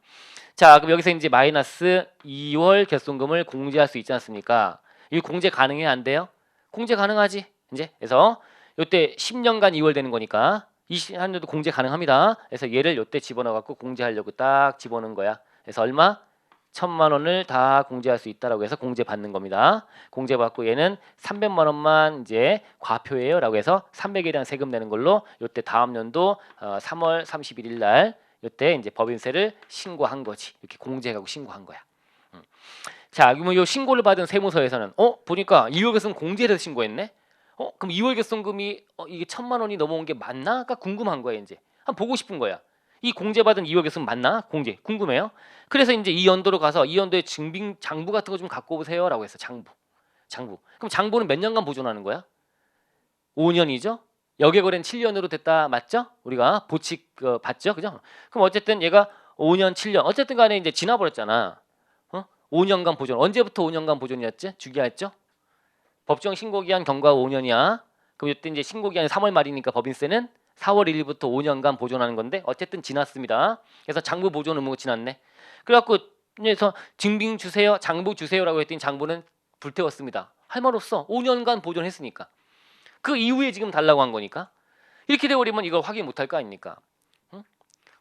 자, 그럼 여기서 이제 마이너스 2월 결손금을 공제할 수 있지 않습니까? 이 공제 가능해 안 돼요? 공제 가능하지. 이제 그래서 요때 10년간 2월 되는 거니까 20년도 공제 가능합니다. 그래서 얘를 요때 집어넣어 갖고 공제하려고 딱 집어넣은 거야. 그래서 얼마? 1,000만 원을 다 공제할 수 있다라고 해서 공제 받는 겁니다. 공제 받고 얘는 300만 원만 이제 과표예요라고 해서 300에 대한 세금 내는 걸로 요때 다음 연도 3월 31일 날 요때 이제 법인세를 신고한 거지. 이렇게 공제하고 신고한 거야. 자, 그러면 요 신고를 받은 세무서에서는 보니까 2월 결손 공제를 신고했네. 그럼 2월 결손금이 이게 1,000만 원이 넘어온 게 맞나?가 궁금한 거야 이제. 한번 보고 싶은 거야. 이 공제받은 2월 결손 맞나? 공제 궁금해요. 그래서 이제 이 연도로 가서 이 연도에 증빙 장부 같은 거 좀 갖고 오세요라고 했어. 장부. 그럼 장부는 몇 년간 보존하는 거야? 5년이죠. 역외거래는 7년으로 됐다 맞죠? 우리가 보칙 봤죠, 그죠? 그럼 어쨌든 얘가 5년, 7년 어쨌든 간에 이제 지나버렸잖아. 5년간 보존. 언제부터 5년간 보존이었지? 주기했죠? 법정 신고기한 경과 5년이야. 그럼 이때 이제 신고기한이 3월 말이니까 법인세는 4월 1일부터 5년간 보존하는 건데 어쨌든 지났습니다. 그래서 장부 보존 의무가 지났네. 그래갖고 그래서 증빙 주세요, 장부 주세요라고 했더니 장부는 불태웠습니다. 할 말 없어. 5년간 보존했으니까. 그 이후에 지금 달라고 한 거니까. 이렇게 되어버리면 이걸 확인 못할 거 아닙니까? 응?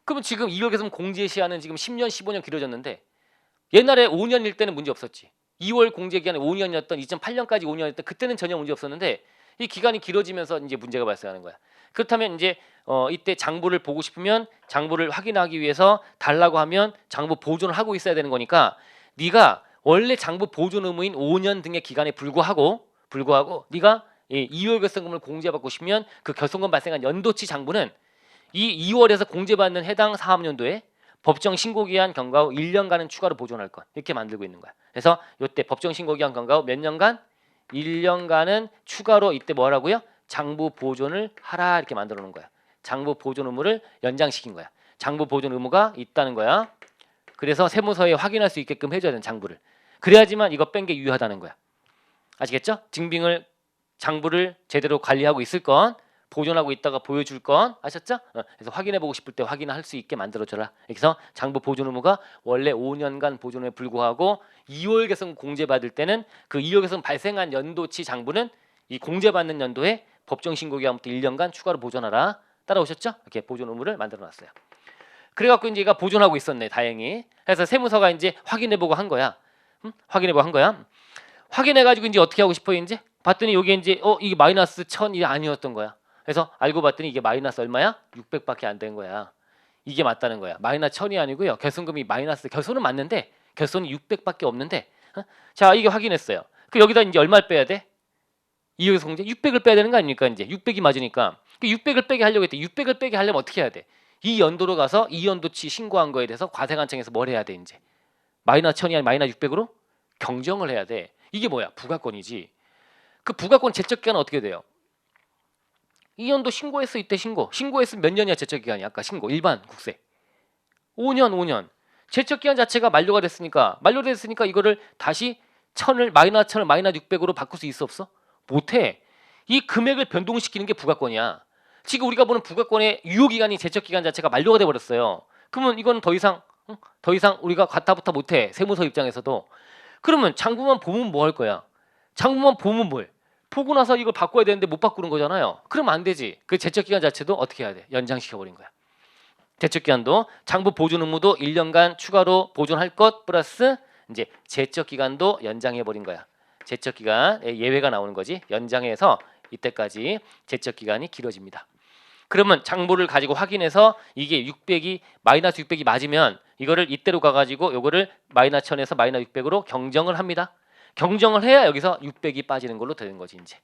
그러면 지금 2월 결손 공제 시한은 지금 10년, 15년 길어졌는데 옛날에 5년일 때는 문제 없었지. 2월 공제 기간이 5년이었던 2008년까지 5년이었던 그때는 전혀 문제 없었는데 이 기간이 길어지면서 이제 문제가 발생하는 거야. 그렇다면 이제 이때 장부를 보고 싶으면 장부를 확인하기 위해서 달라고 하면 장부 보존을 하고 있어야 되는 거니까 네가 원래 장부 보존 의무인 5년 등의 기간에 불구하고 네가 2월 결손금을 공제받고 싶으면 그 결손금 발생한 연도치 장부는 이 2월에서 공제받는 해당 사업연도에 법정 신고기한 경과 후 1년간은 추가로 보존할 것 이렇게 만들고 있는 거야. 그래서 이때 법정 신고기한 경과 후 몇 년간? 1년간은 추가로 이때 뭐라고요? 장부 보존을 하라 이렇게 만들어 놓은 거야. 장부 보존 의무를 연장시킨 거야. 장부 보존 의무가 있다는 거야. 그래서 세무서에 확인할 수 있게끔 해줘야 되는 장부를. 그래야지만 이거 뺀 게 유효하다는 거야. 아시겠죠? 증빙을 장부를 제대로 관리하고 있을 건 보존하고 있다가 보여줄 건 아셨죠? 그래서 확인해보고 싶을 때 확인할 수 있게 만들어줘라. 그래서 장부 보존 의무가 원래 5년간 보존에 불구하고 2월 결손 공제받을 때는 그 2월 결손 발생한 연도치 장부는 이 공제받는 연도에 법정 신고기간부터 1년간 추가로 보존하라. 따라오셨죠? 이렇게 보존 의무를 만들어놨어요. 그래갖고 이제 얘가 보존하고 있었네. 다행히. 그래서 세무서가 이제 확인해보고 한 거야. 확인해보고 한 거야. 확인해가지고 이제 어떻게 하고 싶어요? 이제 봤더니 여기 이제 이게 마이너스 1000이 아니었던 거야. 그래서 알고 봤더니 이게 마이너스 얼마야? 600밖에 안 된 거야. 이게 맞다는 거야. 마이너스 1000이 아니고요. 결손금이 마이너스 결손은 맞는데 결손이 600밖에 없는데 자 이게 확인했어요. 그 여기다 이제 얼마를 빼야 돼? 이율 성제 600을 빼야 되는 거 아닙니까? 이제 600이 맞으니까 그 600을 빼게 하려고 했대. 600을 빼게 하려면 어떻게 해야 돼? 이 연도로 가서 이 연도치 신고한 거에 대해서 과세관청에서 뭘 해야 돼 이제? 마이너스 1000이 아니라 마이너스 600으로 경정을 해야 돼. 이게 뭐야? 부가권이지. 그 부가권 제척기간은 어떻게 돼요? 이 연도 신고했어. 이때 신고했으면 몇 년이야 제척기간이? 아까 신고 일반 국세 5년 제척기간 자체가 만료가 됐으니까 이거를 다시 1000을 마이너스 1000을 마이너스 600으로 바꿀 수 있어 없어? 못해. 이 금액을 변동시키는 게 부가권이야. 지금 우리가 보는 부가권의 유효기간이 제척기간 자체가 만료가 돼버렸어요. 그러면 이건 더 이상 우리가 가타부타 못해. 세무서 입장에서도. 그러면 장부만 보면 뭐 할 거야? 장부만 보면 뭘? 보고 나서 이걸 바꿔야 되는데 못 바꾸는 거잖아요. 그러면 안 되지. 그 제척기간 자체도 어떻게 해야 돼? 연장시켜버린 거야. 제척기간도 장부 보존 의무도 1년간 추가로 보존할 것 플러스 이제 제척기간도 연장해 버린 거야. 제척기간 예외가 나오는 거지. 연장해서 이때까지 제척기간이 길어집니다. 그러면 장부를 가지고 확인해서 이게 600이 마이너스 600이 맞으면 이거를 이때로 가가지고 요거를 마이너스 1000에서 마이너스 600으로 경정을 합니다. 경정을 해야 여기서 600이 빠지는 걸로 되는 거지 이제.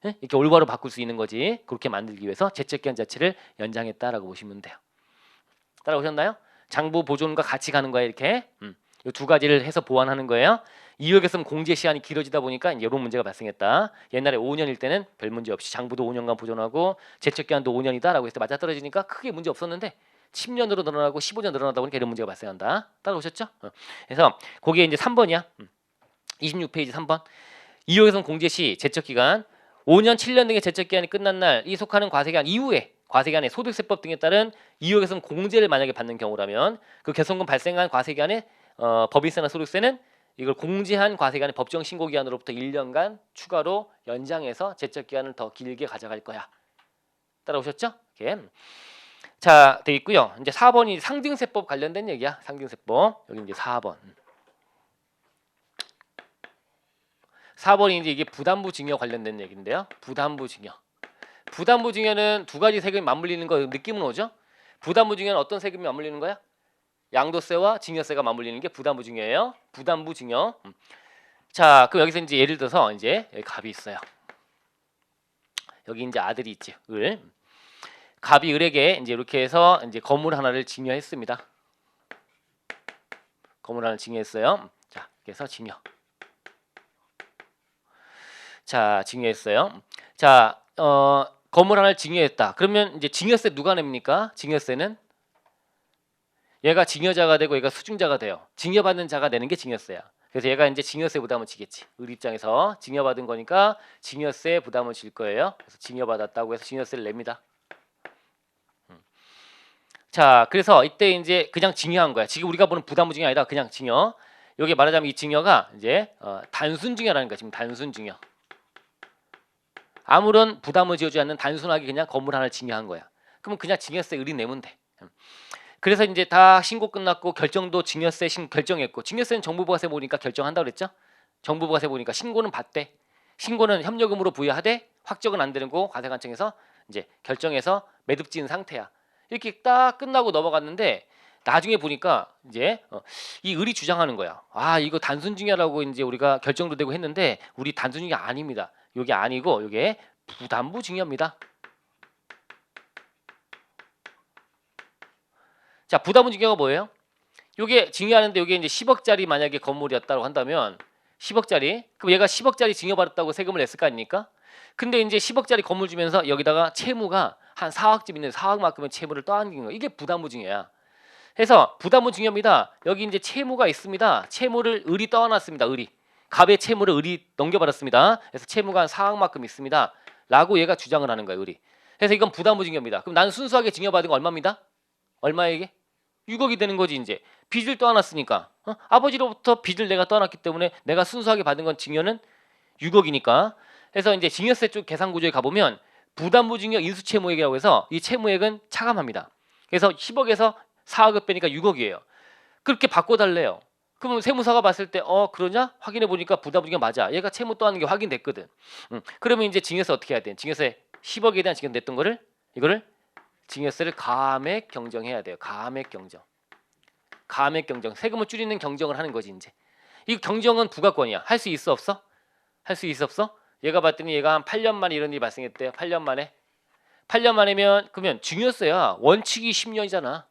이렇게 올바로 바꿀 수 있는 거지. 그렇게 만들기 위해서 제척기간 자체를 연장했다라고 보시면 돼요. 따라오셨나요? 장부 보존과 같이 가는 거예요. 이렇게 이 두 가지를 해서 보완하는 거예요. 이역에서는 공제 시한이 길어지다 보니까 이런 문제가 발생했다. 옛날에 5년일 때는 별 문제 없이 장부도 5년간 보존하고 제척기간도 5년이다라고 해서 맞아떨어지니까 크게 문제 없었는데 10년으로 늘어나고 15년 늘어나다 보니까 이런 문제가 발생한다. 따라오셨죠? 그래서 거기에 이제 3번이야. 26페이지 3번. 이역에서는 공제 시 제척기간 5년, 7년 등의 제척기간이 끝난 날 이 속하는 과세기간 이후에 과세기간에 소득세법 등에 따른 이역에서는 공제를 만약에 받는 경우라면 그 개선금 발생한 과세기간에 법인세나 소득세는 이걸 공제한 과세기간의 법정 신고 기간으로부터 1년간 추가로 연장해서 제척 기간을 더 길게 가져갈 거야. 따라오셨죠? 이렇게. 자, 돼 있고요. 이제 4번이 상증세법 관련된 얘기야. 상증세법. 여기 이제 4번. 4번이 이제 이게 부담부 증여 관련된 얘기인데요. 부담부 증여. 부담부 증여는 두 가지 세금이 맞물리는 거 느낌은 오죠? 부담부 증여는 어떤 세금이 맞물리는 거야? 양도세와 증여세가 맞물리는 게 부담부 증여예요. 부담부 증여. 자, 그럼 여기서 이제 예를 들어서 이제 여기 갑이 있어요. 여기 이제 아들이 있지. 을. 갑이 을에게 이제 이렇게 해서 이제 건물 하나를 증여했습니다. 건물 하나를 증여했어요. 자, 그래서 증여. 자, 증여했어요. 자, 건물 하나를 증여했다. 그러면 이제 증여세 누가 냅니까? 증여세는 얘가 증여자가 되고 얘가 수증자가 돼요. 증여받는 자가 내는 게 증여세야. 그래서 얘가 이제 증여세 부담을 지겠지. 을 입장에서 증여받은 거니까 증여세 부담을 질 거예요. 그래서 증여받았다고 해서 증여세를 냅니다. 자, 그래서 이때 이제 그냥 증여한 거야. 지금 우리가 보는 부담부 증여 아니라 그냥 증여. 여기 말하자면 이 증여가 이제 단순 증여라는 거야. 지금 단순 증여. 아무런 부담을 지어주지 않는 단순하게 그냥 건물 하나를 증여한 거야. 그러면 그냥 증여세 을이 내면 돼. 그래서 이제 다 신고 끝났고 결정도 증여세 결정했고 증여세는 정부부가세 보니까 결정한다고 그랬죠. 정부부가세 보니까 신고는 받되 신고는 협력금으로 부여하되 확정은 안 되는 거 과세관청에서 이제 결정해서 매듭 지은 상태야. 이렇게 딱 끝나고 넘어갔는데 나중에 보니까 이제 이 을이 주장하는 거야. 아, 이거 단순 증여라고 이제 우리가 결정도 되고 했는데 우리 단순 증여 아닙니다. 이게 아니고 이게 부담부 증여입니다. 자, 부담부 증여가 뭐예요? 요게 증여하는데 요게 이제 10억짜리 만약에 건물이었다고 한다면 10억짜리 그럼 얘가 10억짜리 증여받았다고 세금을 냈을 거 아닙니까? 근데 이제 10억짜리 건물 주면서 여기다가 채무가 한 4억쯤 있는데 4억만큼의 채무를 떠안긴 거. 이게 부담부 증여야. 해서 부담부 증여입니다. 여기 이제 채무가 있습니다. 채무를 을이 떠안았습니다. 을이. 갑의 채무를 을이 넘겨받았습니다. 그래서 채무가 한 4억만큼 있습니다. 라고 얘가 주장을 하는 거예요. 을이. 그래서 이건 부담부 증여입니다. 그럼 나는 순수하게 증여받은 거 얼마입니다? 얼마에게? 6억이 되는 거지 이제. 빚을 떠안았으니까. 아버지로부터 빚을 내가 떠안았기 때문에 내가 순수하게 받은 건 증여는 6억이니까. 그래서 이제 증여세 쪽 계산 구조에 가보면 부담부 증여 인수채무액이라고 해서 이 채무액은 차감합니다. 그래서 10억에서 4억을 빼니까 6억이에요. 그렇게 바꿔달래요. 그러면 세무사가 봤을 때 그러냐? 확인해 보니까 부담부 증여 맞아. 얘가 채무 떠안는 게 확인됐거든. 그러면 이제 증여세 어떻게 해야 돼? 증여세 10억에 대한 증여 냈던 거를 이거를 증여세를 감액 경정해야 돼요. 감액 경정. 감액 경정. 세금을 줄이는 경정을 하는 거지 이제. 이 경정은 부가권이야. 할 수 있어 없어? 할 수 있어 없어? 얘가 봤더니 얘가 한 8년 만에 이런 일이 발생했대요. 8년 만에. 8년 만이면 그러면 증여세야. 원칙이 10년이잖아.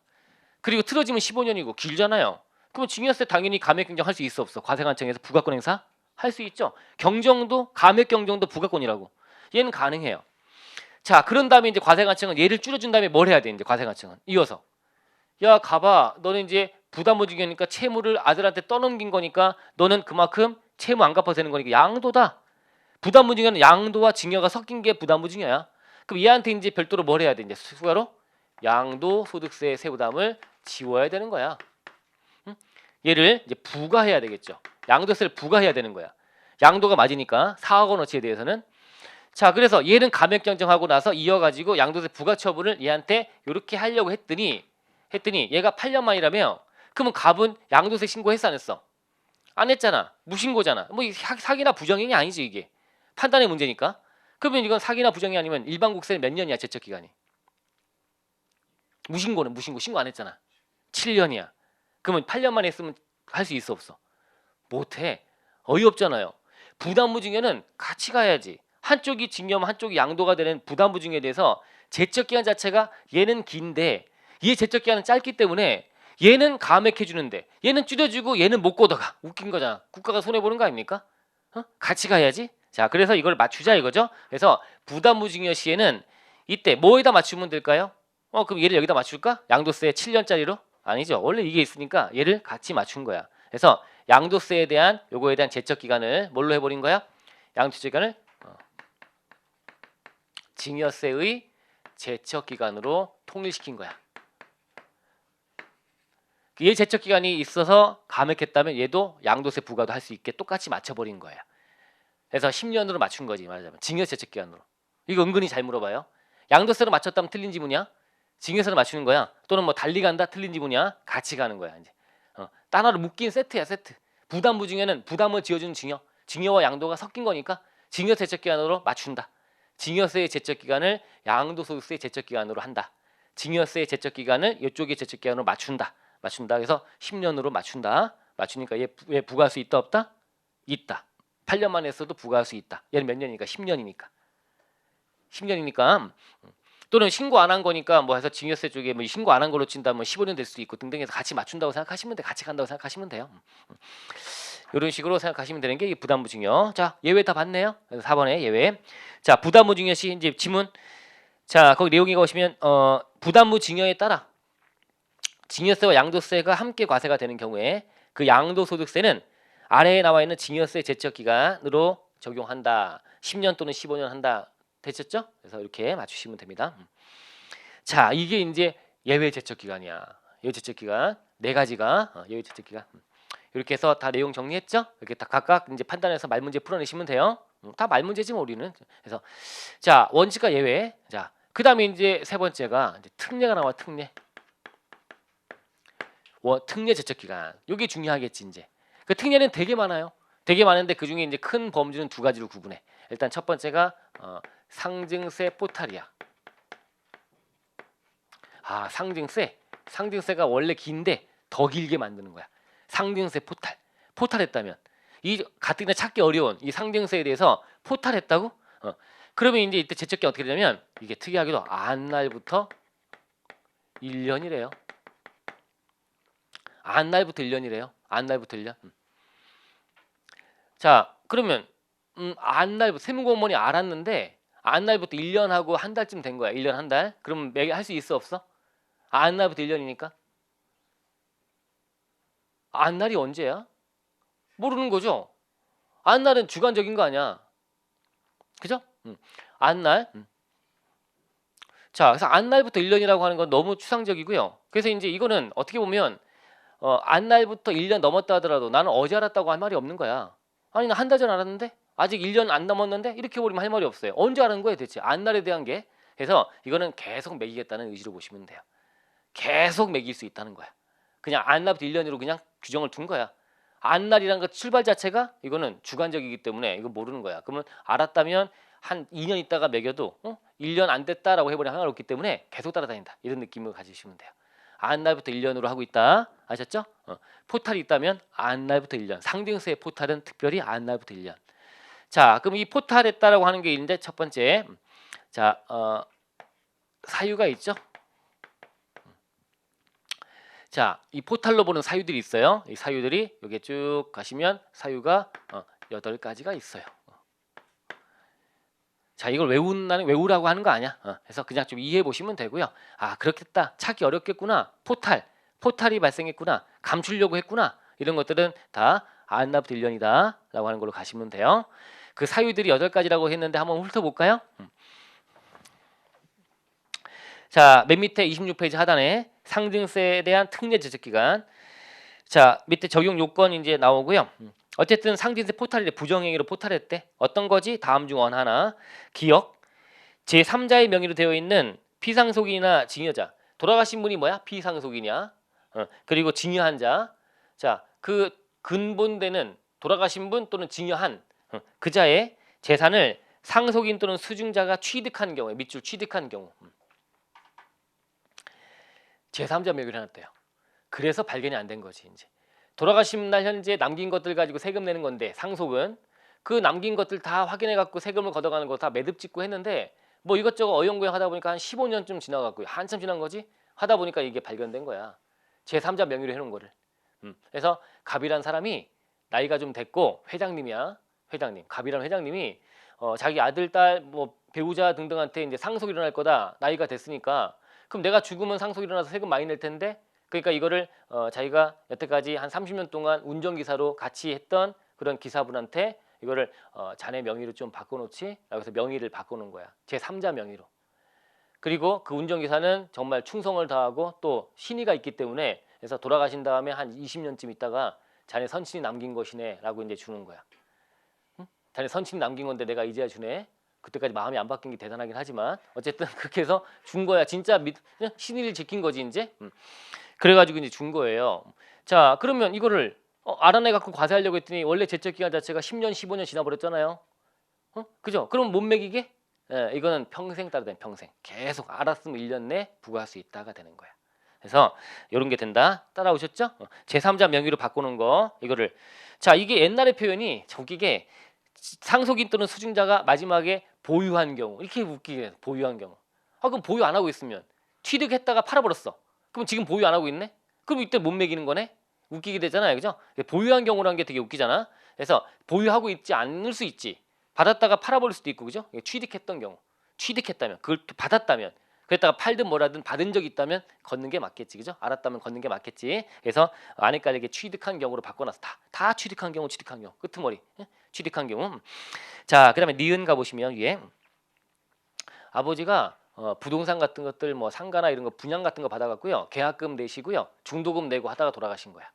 그리고 틀어지면 15년이고 길잖아요. 그럼 증여세 당연히 감액 경정할 수 있어 없어? 과세관청에서 부가권 행사 할 수 있죠. 경정도 감액 경정도 부가권이라고. 얘는 가능해요. 자, 그런 다음에 이제 과세관청은 얘를 줄여준 다음에 뭘 해야 돼? 이제 과세관청은 이어서 야, 가봐. 너는 이제 부담부 증여니까 채무를 아들한테 떠넘긴 거니까 너는 그만큼 채무 안 갚아도 되는 거니까 양도다. 부담부 증여는 양도와 증여가 섞인 게 부담부 증여야. 그럼 얘한테 이제 별도로 뭘 해야 돼? 이제 추가로 양도 소득세 세부담을 지워야 되는 거야. 얘를 이제 부과해야 되겠죠. 양도세를 부과해야 되는 거야. 양도가 맞으니까 4억 원어치에 대해서는. 자, 그래서 얘는 감액 경정하고 나서 이어가지고 양도세 부과 처분을 얘한테 이렇게 하려고 했더니 했더니 얘가 8년 만이라며. 그러면 갑은 양도세 신고했어 안 했어? 안 했잖아. 무신고잖아. 뭐 사기나 부정행위 아니지 이게. 판단의 문제니까. 그러면 이건 사기나 부정행위 아니면 일반 국세는 몇 년이야 제척 기간이? 무신고는 무신고 신고 안 했잖아. 7년이야. 그러면 8년 만에 했으면 할 수 있어 없어? 못해. 어이없잖아요. 부담부증에는 같이 가야지. 한쪽이 징여면 한쪽이 양도가 되는 부담부증에 대해서 제척기간 자체가 얘는 긴데 얘 제척기간은 짧기 때문에 얘는 감액해 주는데 얘는 줄여주고 얘는 못 걷어가. 웃긴 거잖아. 국가가 손해보는 거 아닙니까? 같이 가야지. 자, 그래서 이걸 맞추자 이거죠. 그래서 부담부증여 시에는 이때 뭐에다 맞추면 될까요? 그럼 얘를 여기다 맞출까? 양도세 7년짜리로? 아니죠. 원래 이게 있으니까 얘를 같이 맞춘 거야. 그래서 양도세에 대한 요거에 대한 제척 기간을 뭘로 해버린 거야? 양도세 기간을 증여세의 제척 기간으로 통일시킨 거야. 얘 제척 기간이 있어서 감액했다면 얘도 양도세 부과도 할 수 있게 똑같이 맞춰버린 거야. 그래서 10년으로 맞춘 거지 말하자면 증여 제척 기간으로. 이거 은근히 잘 물어봐요. 양도세로 맞췄다면 틀린 지문이야? 증여세로 맞추는 거야? 또는 뭐 달리 간다 틀린 지문이야? 같이 가는 거야 이제. 단어로 묶인 세트야 세트. 부담부증에는 부담을 지어주는 증여, 증여와 양도가 섞인 거니까 증여 제척 기간으로 맞춘다. 증여세의 제척 기간을 양도소득세의 제척 기간으로 한다. 증여세의 제척 기간을 이쪽의 제척 기간으로 맞춘다. 그래서 10년으로 맞춘다. 맞추니까 얘 부과할 수 있다 없다? 있다. 8년 만에 했어도 부과할 수 있다. 얘는 몇 년이니까? 10년이니까. 10년이니까 또는 신고 안 한 거니까 뭐 해서 증여세 쪽에 뭐 신고 안 한 걸로 친다면 15년 될 수도 있고 등등해서 같이 맞춘다고 생각하시면 돼. 같이 간다고 생각하시면 돼요. 이런 식으로 생각하시면 되는 게 부담부증여. 자, 예외 다 봤네요. 그래서 4번에 예외. 자, 부담부증여 시 이제 지문. 자, 거기 내용이 보시면 부담부증여에 따라 증여세와 양도세가 함께 과세가 되는 경우에 그 양도소득세는 아래에 나와 있는 증여세 제척 기간으로 적용한다. 10년 또는 15년 한다. 되셨죠? 그래서 이렇게 맞추시면 됩니다. 자, 이게 이제 예외 제척 기간이야. 예외 제척 기간 네 가지가 예외 제척 기간. 이렇게 해서 다 내용 정리했죠? 이렇게 다 각각 이제 판단해서 말 문제 풀어내시면 돼요. 다 말 문제지 뭐 우리는. 그래서 자, 원칙과 예외. 자, 그다음에 이제 세 번째가 이제 특례가 나와. 특례. 특례 제척 기간. 이게 중요하겠지 이제. 그 특례는 되게 많아요. 되게 많은데 그 중에 이제 큰 범주는 두 가지로 구분해. 일단 첫 번째가 상증세 포탈이야. 상증세가 원래 긴데 더 길게 만드는 거야. 상증세 포탈했다면 이 가뜩이나 찾기 어려운 이 상증세에 대해서 포탈했다고? 그러면 이제 이때 제척기 어떻게 되냐면 이게 특이하게도 안날부터 1년이래요. 안날부터 1년이래요. 안날부터 1년. 자, 그러면 안날부터 세무공무원이 알았는데 안날부터 1년하고 한 달쯤 된 거야. 1년 한 달. 그럼 매일 할 수 있어 없어? 안날부터 1년이니까. 안날이 언제야? 모르는 거죠. 안날은 주관적인 거 아니야. 그죠? 안날. 자, 그래서 안날부터 1년이라고 하는 건 너무 추상적이고요. 그래서 이제 이거는 어떻게 보면 안날부터 1년 넘었다 하더라도 나는 어제 알았다고 할 말이 없는 거야. 아니 나 한 달 전 알았는데 아직 1년 안 넘었는데 이렇게 버리면 할 말이 없어요. 언제 아는 거예요 대체? 안날에 대한 게. 그래서 이거는 계속 매기겠다는 의지로 보시면 돼요. 계속 매길 수 있다는 거야. 그냥 안날부터 1년으로 그냥 규정을 둔 거야. 안날이라는 것 출발 자체가 이거는 주관적이기 때문에 이거 모르는 거야. 그러면 알았다면 한 2년 있다가 매겨도 1년 안 됐다라고 해버리면 상관없기 때문에 계속 따라다닌다. 이런 느낌을 가지시면 돼요. 안날부터 1년으로 하고 있다. 아셨죠? 포탈이 있다면 안날부터 1년. 상증세 포탈은 특별히 안날부터 1년. 자, 그럼 이 포탈했다라고 하는 게 있는데 첫 번째, 자, 사유가 있죠. 자, 이 포탈로 보는 사유들이 있어요. 이 사유들이 여기 쭉 가시면 사유가 8가지가 있어요. 자, 이걸 외우라고 하는 거 아니야. 그래서 그냥 좀 이해해 보시면 되고요. 아, 그렇겠다. 찾기 어렵겠구나. 포탈이 발생했구나. 감추려고 했구나. 이런 것들은 다 안날부터 1년이다 라고 하는 걸로 가시면 돼요. 그 사유들이 8가지라고 했는데 한번 훑어볼까요? 자, 맨 밑에 26페이지 하단에 상증세에 대한 특례 제척 기간. 자, 밑에 적용 요건 이제 나오고요. 어쨌든 상증세 포탈이래. 부정행위로 포탈했대. 어떤 거지? 다음 중 하나. 기억. 제3자의 명의로 되어 있는 피상속인이나 증여자. 돌아가신 분이 뭐야? 비상속이냐? 그리고 증여한 자. 자, 그 근본되는 돌아가신 분 또는 증여한 그자의 재산을 상속인 또는 수증자가 취득한 경우에 밑줄 취득한 경우 제3자 명의로 해놨대요. 그래서 발견이 안 된 거지. 이제 돌아가신 날 현재 남긴 것들 가지고 세금 내는 건데 상속은 그 남긴 것들 다 확인해 갖고 세금을 걷어가는 거 다 매듭 짓고 했는데 뭐 이것저것 어영부영 하다 보니까 한 15년쯤 지나갔고요. 한참 지난 거지. 하다 보니까 이게 발견된 거야. 제3자 명의로 해놓은 거를. 그래서 갑이란 사람이 나이가 좀 됐고 회장님이야. 회장님. 갑이란 회장님이 자기 아들, 딸, 뭐 배우자 등등한테 이제 상속 일어날 거다. 나이가 됐으니까. 그럼 내가 죽으면 상속 일어나서 세금 많이 낼 텐데. 그러니까 이거를 자기가 여태까지 한 30년 동안 운전기사로 같이 했던 그런 기사분한테 이거를 자네 명의로 좀 바꿔놓지. 라고 해서 명의를 바꿔놓은 거야. 제3자 명의로. 그리고 그 운전기사는 정말 충성을 다하고 또 신의가 있기 때문에 그래서 돌아가신 다음에 한 20년쯤 있다가 자네 선친이 남긴 것이네 라고 이제 주는 거야. 응? 자네 선친이 남긴 건데 내가 이제야 주네. 그때까지 마음이 안 바뀐 게 대단하긴 하지만 어쨌든 그렇게 해서 준 거야. 진짜 그냥 신의를 지킨 거지 이제. 그래가지고 이제 준 거예요. 자, 그러면 이거를 알아내 갖고 과세하려고 했더니 원래 제적 기간 자체가 10년, 15년 지나버렸잖아요. 그죠? 그럼 못 매기게? 예, 이거는 평생 따라 되는 평생. 계속 알았으면 1년 내 부과할 수 있다가 되는 거야. 그래서 이런 게 된다. 따라오셨죠? 제3자 명의로 바꾸는 거 이거를 자 이게 옛날의 표현이 저기게 상속인 또는 수증자가 마지막에 보유한 경우 이렇게 웃기게 해요. 보유한 경우. 그럼 보유 안 하고 있으면 취득했다가 팔아버렸어. 그럼 지금 보유 안 하고 있네? 그럼 이때 못 매기는 거네? 웃기게 되잖아요. 그죠? 보유한 경우라는 게 되게 웃기잖아. 그래서 보유하고 있지 않을 수 있지. 받았다가 팔아버릴 수도 있고 그죠? 취득했던 경우. 취득했다면 그걸 또 받았다면 그랬다가 팔든 뭐라든 받은 적이 있다면 걷는 게 맞겠지. 그죠? 알았다면 걷는 게 맞겠지. 그래서 안 헷갈리게 취득한 경우로 바꿔놔서 다 취득한 경우 취득한 경우 끄트머리 취득한 경우. 자 그다음에 니은 가보시면 위에 아버지가 부동산 같은 것들 뭐 상가나 이런 거 분양 같은 거 받아갖고요 계약금 내시고요 중도금 내고 하다가 돌아가신 거야.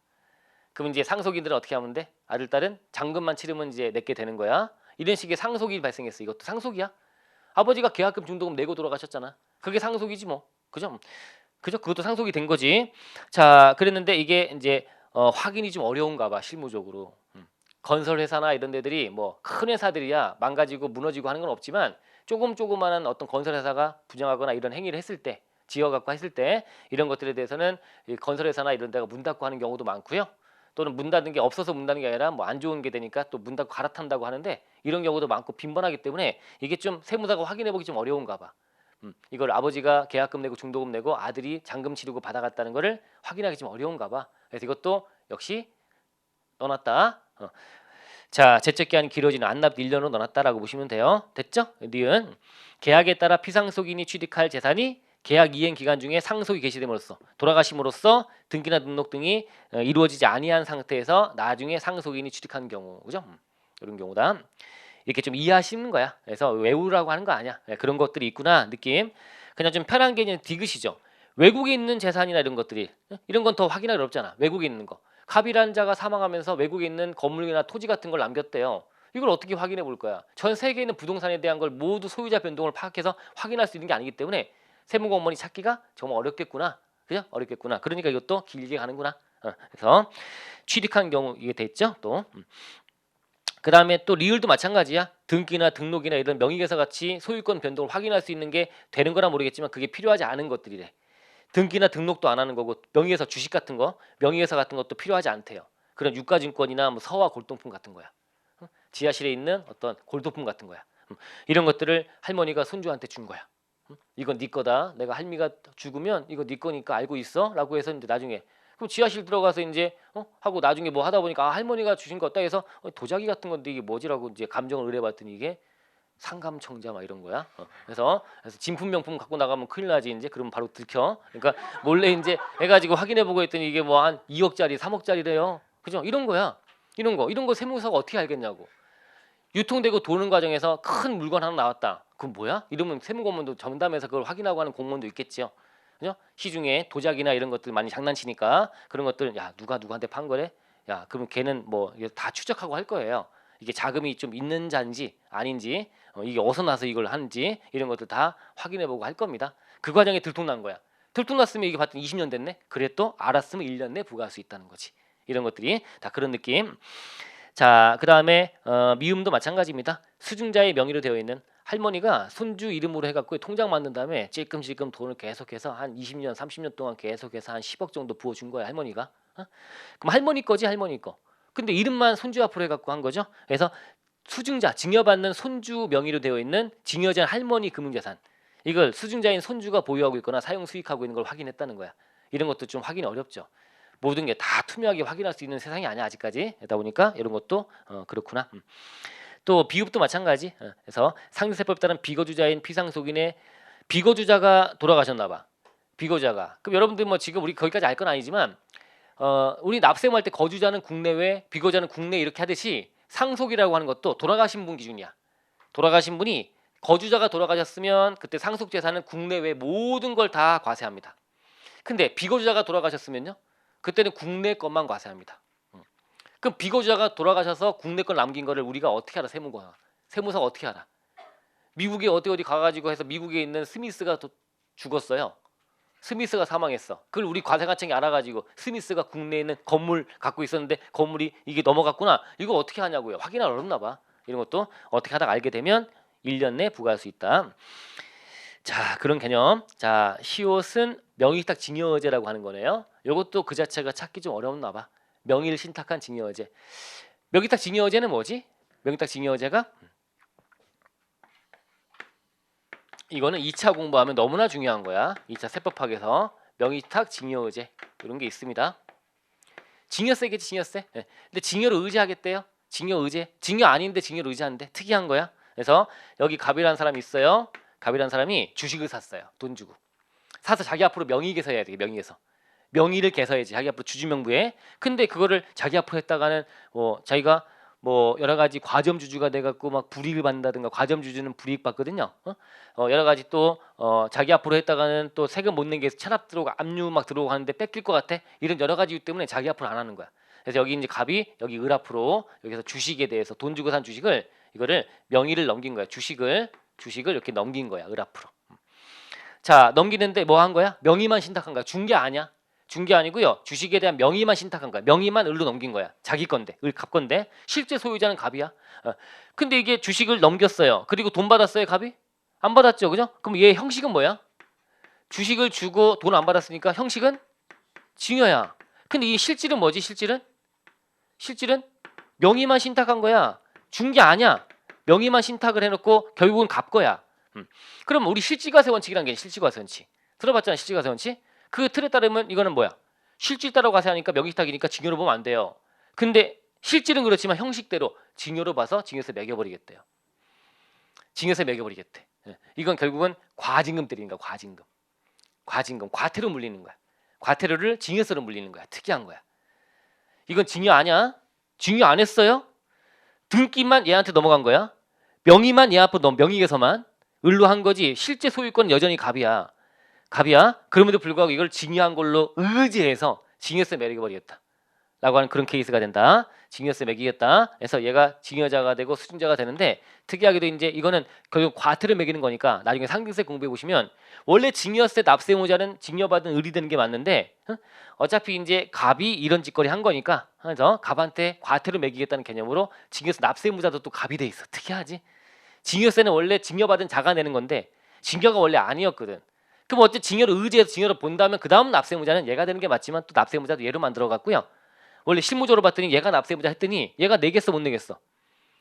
그럼 이제 상속인들은 어떻게 하면 돼? 아들 딸은 잔금만 치르면 이제 내게 되는 거야. 이런 식의 상속이 발생했어. 이것도 상속이야. 아버지가 계약금 중도금 내고 돌아가셨잖아. 그게 상속이지 뭐. 그죠? 그죠? 그것도 상속이 된 거지. 자, 그랬는데 이게 이제 확인이 좀 어려운가 봐. 실무적으로. 건설 회사나 이런 데들이 뭐 큰 회사들이야 망가지고 무너지고 하는 건 없지만 조그만한 어떤 건설 회사가 부정하거나 이런 행위를 했을 때 지어 갖고 했을 때 이런 것들에 대해서는 이 건설 회사나 이런 데가 문 닫고 하는 경우도 많고요. 또는 문 닫는 게 없어서 문 닫는 게 아니라 뭐 안 좋은 게 되니까 또 문 닫고 갈아탄다고 하는데 이런 경우도 많고 빈번하기 때문에 이게 좀 세무사가 확인해 보기 좀 어려운가 봐. 이걸 아버지가 계약금 내고 중도금 내고 아들이 잔금 치르고 받아갔다는 거를 확인하기 좀 어려운가 봐. 그래서 이것도 역시 넣어놨다. 자, 제적기한이 길어지는 안납 1년으로 넣어놨다라고 보시면 돼요. 됐죠? 니은 계약에 따라 피상속인이 취득할 재산이 계약 이행 기간 중에 상속이 개시됨으로써 돌아가심으로써 등기나 등록 등이 이루어지지 아니한 상태에서 나중에 상속인이 취득한 경우, 그죠? 이런 경우다. 이렇게 좀 이해하시는 거야. 그래서 외우라고 하는 거 아니야. 그런 것들이 있구나 느낌. 그냥 좀 편한 개념 디귿이죠. 외국에 있는 재산이나 이런 것들이 이런 건 더 확인하기 어렵잖아. 외국에 있는 거. 갑이라는 자가 사망하면서 외국에 있는 건물이나 토지 같은 걸 남겼대요. 이걸 어떻게 확인해 볼 거야? 전 세계에 있는 부동산에 대한 걸 모두 소유자 변동을 파악해서 확인할 수 있는 게 아니기 때문에 세무공무원이 찾기가 정말 어렵겠구나. 그죠? 어렵겠구나. 그러니까 이것도 길게 가는구나. 그래서 취득한 경우 이게 됐죠? 또 그 다음에 또 리을도 마찬가지야. 등기나 등록이나 이런 명의계사 같이 소유권 변동을 확인할 수 있는 게 되는 거라 모르겠지만 그게 필요하지 않은 것들이래. 등기나 등록도 안 하는 거고 명의회사 주식 같은 거, 명의회사 같은 것도 필요하지 않대요. 그런 유가증권이나 뭐 서화 골동품 같은 거야. 지하실에 있는 어떤 골동품 같은 거야. 이런 것들을 할머니가 손주한테 준 거야. 이건 네 거다. 내가 할미가 죽으면 이거 네 거니까 알고 있어라고 해서 이제 나중에 그럼 지하실 들어가서 이제 하고 나중에 뭐 하다 보니까 할머니가 주신 거 없다 해서 도자기 같은 건데 이게 뭐지라고 이제 감정을 의뢰봤더니 이게 상감청자 막 이런 거야. 그래서 진품 명품 갖고 나가면 큰일 나지 이제 그러면 바로 들켜. 그러니까 몰래 이제 해가지고 확인해보고 했더니 이게 뭐 한 2억짜리, 3억짜리래요. 그죠? 이런 거야. 이런 거 세무사가 어떻게 알겠냐고. 유통되고 도는 과정에서 큰 물건 하나 나왔다. 그건 뭐야? 이러면 세무공무원도 전담해서 그걸 확인하고 하는 공무원도 있겠죠. 그죠? 시중에 도자기나 이런 것들 많이 장난치니까 그런 것들 야 누가 누구한테 판 거래? 야 그러면 걔는 뭐 다 추적하고 할 거예요. 이게 자금이 좀 있는 자인지 아닌지 이게 어디서 나서 이걸 하는지 이런 것들 다 확인해보고 할 겁니다. 그 과정에 들통난 거야. 들통났으면 이게 봤더니 20년 됐네. 그래 또 알았으면 1년 내에 부과할 수 있다는 거지. 이런 것들이 다 그런 느낌. 자, 그다음에 미음도 마찬가지입니다. 수증자의 명의로 되어 있는 할머니가 손주 이름으로 해갖고 통장 만든 다음에 찔끔찔끔 돈을 계속해서 한 20년, 30년 동안 계속해서 한 10억 정도 부어준 거야 할머니가. 어? 그럼 할머니 거지 할머니 거. 근데 이름만 손주 앞으로 해갖고 한 거죠. 그래서 수증자, 증여받는 손주 명의로 되어 있는 증여자는 할머니 금융자산. 이걸 수증자인 손주가 보유하고 있거나 사용 수익하고 있는 걸 확인했다는 거야. 이런 것도 좀 확인이 어렵죠. 모든 게 다 투명하게 확인할 수 있는 세상이 아니야 아직까지. 그러다 보니까 이런 것도 그렇구나. 또 비읍도 마찬가지. 그래서 상대세법에 따른 비거주자인 피상속인의 비거주자가 돌아가셨나 봐. 비거주자가. 그럼 여러분들 뭐 지금 우리 거기까지 알 건 아니지만 우리 납세무할 때 거주자는 국내외, 비거주자는 국내 이렇게 하듯이 상속이라고 하는 것도 돌아가신 분 기준이야. 돌아가신 분이 거주자가 돌아가셨으면 그때 상속 재산은 국내외 모든 걸 다 과세합니다. 근데 비거주자가 돌아가셨으면요. 그때는 국내 것만 과세합니다. 그럼 비거주자가 돌아가셔서 국내 걸 남긴 거를 우리가 어떻게 알아? 세무사가 어떻게 알아? 미국에 어디 가가지고 해서 미국에 있는 스미스가 죽었어요. 스미스가 사망했어. 그걸 우리 과세관청이 알아가지고 스미스가 국내에 있는 건물 갖고 있었는데 건물이 이게 넘어갔구나. 이거 어떻게 하냐고요. 확인하기 어렵나 봐. 이런 것도 어떻게 하다가 알게 되면 1년 내에 부과할 수 있다. 자, 그런 개념. 자, 시옷은 명의신탁 증여의제라고 하는 거네요. 이것도 그 자체가 찾기 좀 어렵나 봐. 명의를 신탁한 증여의제. 명의탁 증여의제는 뭐지? 명의탁 증여의제가 이거는 2차 공부하면 너무나 중요한 거야. 2차 세법학에서 명의탁 증여의제 이런 게 있습니다. 증여세겠지 증여세. 네. 근데 증여를 의제하겠대요. 증여의제. 증여 아닌데 증여를 의제하는데 특이한 거야. 그래서 여기 갑이라는 사람이 있어요. 갑이라는 사람이 주식을 샀어요. 돈 주고. 사서 자기 앞으로 명의 개서해야 돼. 명의에서. 명의를 개서해야지. 자기 앞으로 주주명부에. 근데 그거를 자기 앞으로 했다가는 자기가 뭐 여러 가지 과점주주가 돼갖고 막 불이익을 받는다든가 과점주주는 불이익 받거든요. 여러 가지 또 자기 앞으로 했다가는 또 세금 못 낸 게 체납 들어오고 압류 막 들어오고 하는데 뺏길 것 같아. 이런 여러 가지 이유 때문에 자기 앞으로 안 하는 거야. 그래서 여기 이제 갑이 여기 을 앞으로 여기서 주식에 대해서 돈 주고 산 주식을 이거를 명의를 넘긴 거야. 주식을 이렇게 넘긴 거야. 을 앞으로. 자, 넘기는데 뭐 한 거야? 명의만 신탁한 거야. 준 게 아니야. 준 게 아니고요. 주식에 대한 명의만 신탁한 거야. 명의만 을로 넘긴 거야. 자기 건데, 을 갑 건데 실제 소유자는 갑이야. 근데 이게 주식을 넘겼어요. 그리고 돈 받았어요, 갑이? 안 받았죠, 그죠? 그럼 얘 형식은 뭐야? 주식을 주고 돈 안 받았으니까 형식은 증여야. 근데 이 실질은 뭐지? 실질은 명의만 신탁한 거야. 준 게 아니야. 명의만 신탁을 해놓고 결국은 갑 거야. 그럼 우리 실질과세 원칙이라는 게 실질과세 원칙. 들어봤잖아, 실질과세 원칙. 그 틀에 따르면 이거는 뭐야? 실질 따라 과세하니까 명의신탁이니까 증여로 보면 안 돼요. 근데 실질은 그렇지만 형식대로 증여로 봐서 증여세 매겨버리겠대요. 증여세 매겨버리겠대. 이건 결국은 과징금 때리는 거야. 과징금. 과태료 물리는 거야. 과태료를 증여세로 물리는 거야. 특이한 거야. 이건 증여 아니야? 증여 안 했어요? 등기만 얘한테 넘어간 거야. 명의만 얘 앞으로 명의에서만 을로 한 거지. 실제 소유권은 여전히 갑이야. 그럼에도 불구하고 이걸 증여한 걸로 의지해서 증여세 매겨버리겠다. 라고 하는 그런 케이스가 된다. 증여세 매기겠다. 그래서 얘가 증여자가 되고 수증자가 되는데 특이하게도 이제 이거는 결국 과태료 매기는 거니까 나중에 상등세 공부해 보시면 원래 증여세 납세의무자는 증여받은 을이 되는 게 맞는데 어차피 이제 갑이 이런 짓거리 한 거니까 그래서 갑한테 과태료 매기겠다는 개념으로 증여세 납세의무자도 또 갑이 돼 있어. 특이하지? 증여세는 원래 증여받은 자가 내는 건데 증여가 원래 아니었거든. 그럼 어째 증여를 의지해서 증여를 본다면 그 다음 납세의무자는 얘가 되는 게 맞지만 또 납세의무자도 얘로 만들어갔고요. 원래 실무적으로 봤더니 얘가 납세의무자 했더니 얘가 내겠어 못 내겠어?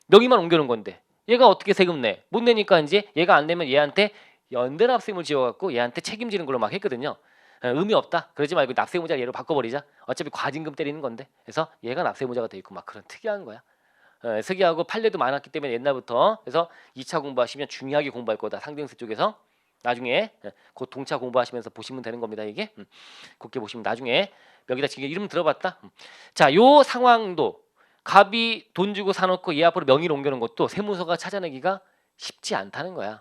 명의만 옮겨놓은 건데 얘가 어떻게 세금 내? 못 내니까 이제 얘가 안 내면 얘한테 연대 납세의무를 지어갖고 얘한테 책임지는 걸로 막 했거든요. 의미 없다. 그러지 말고 납세의무자 얘로 바꿔버리자. 어차피 과징금 때리는 건데. 그래서 얘가 납세의무자가 돼 있고 막 그런 특이한 거야. 특이하고 판례도 많았기 때문에 옛날부터 그래서 2차 공부하시면 중요하게 공부할 거다. 상등세 쪽에서 나중에 곧 동차 공부하시면서 보시면 되는 겁니다. 이게 곱게 보시면 나중에 여기다 지금 이름 들어봤다. 자, 요 상황도 갑이 돈 주고 사놓고 얘 앞으로 명의를 옮겨놓은 것도 세무서가 찾아내기가 쉽지 않다는 거야.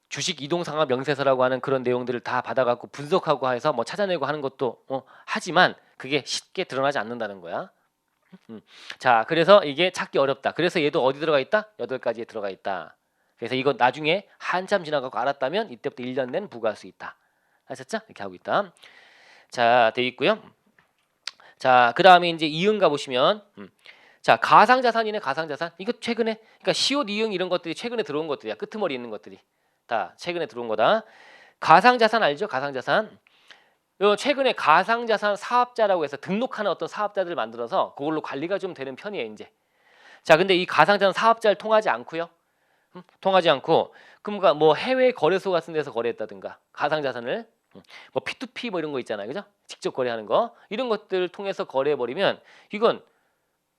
주식 이동상환 명세서라고 하는 그런 내용들을 다 받아갖고 분석하고 해서 뭐 찾아내고 하는 것도 하지만 그게 쉽게 드러나지 않는다는 거야. 자, 그래서 이게 찾기 어렵다. 그래서 얘도 어디 들어가 있다? 8가지에 들어가 있다. 그래서 이거 나중에 한참 지나가고 알았다면 이때부터 1년 내는 부과할 수 있다. 아셨죠? 이렇게 하고 있다. 자, 돼 있고요. 자, 그다음에 이제 이응 가 보시면 자, 가상자산이네. 가상자산. 이거 최근에 그러니까 시옷 이응 이런 것들이 최근에 들어온 것들이야. 끄트머리 있는 것들이 다 최근에 들어온 거다. 가상자산 알죠? 가상자산. 요 최근에 가상자산 사업자라고 해서 등록하는 어떤 사업자들을 만들어서 그걸로 관리가 좀 되는 편이에요, 이제. 자, 근데 이 가상자산 사업자를 통하지 않고요. 통하지 않고 그러니까 뭐 해외 거래소 같은 데서 거래했다든가 가상자산을 뭐 P2P 뭐 이런 거 있잖아요. 그죠? 직접 거래하는 거. 이런 것들을 통해서 거래해 버리면 이건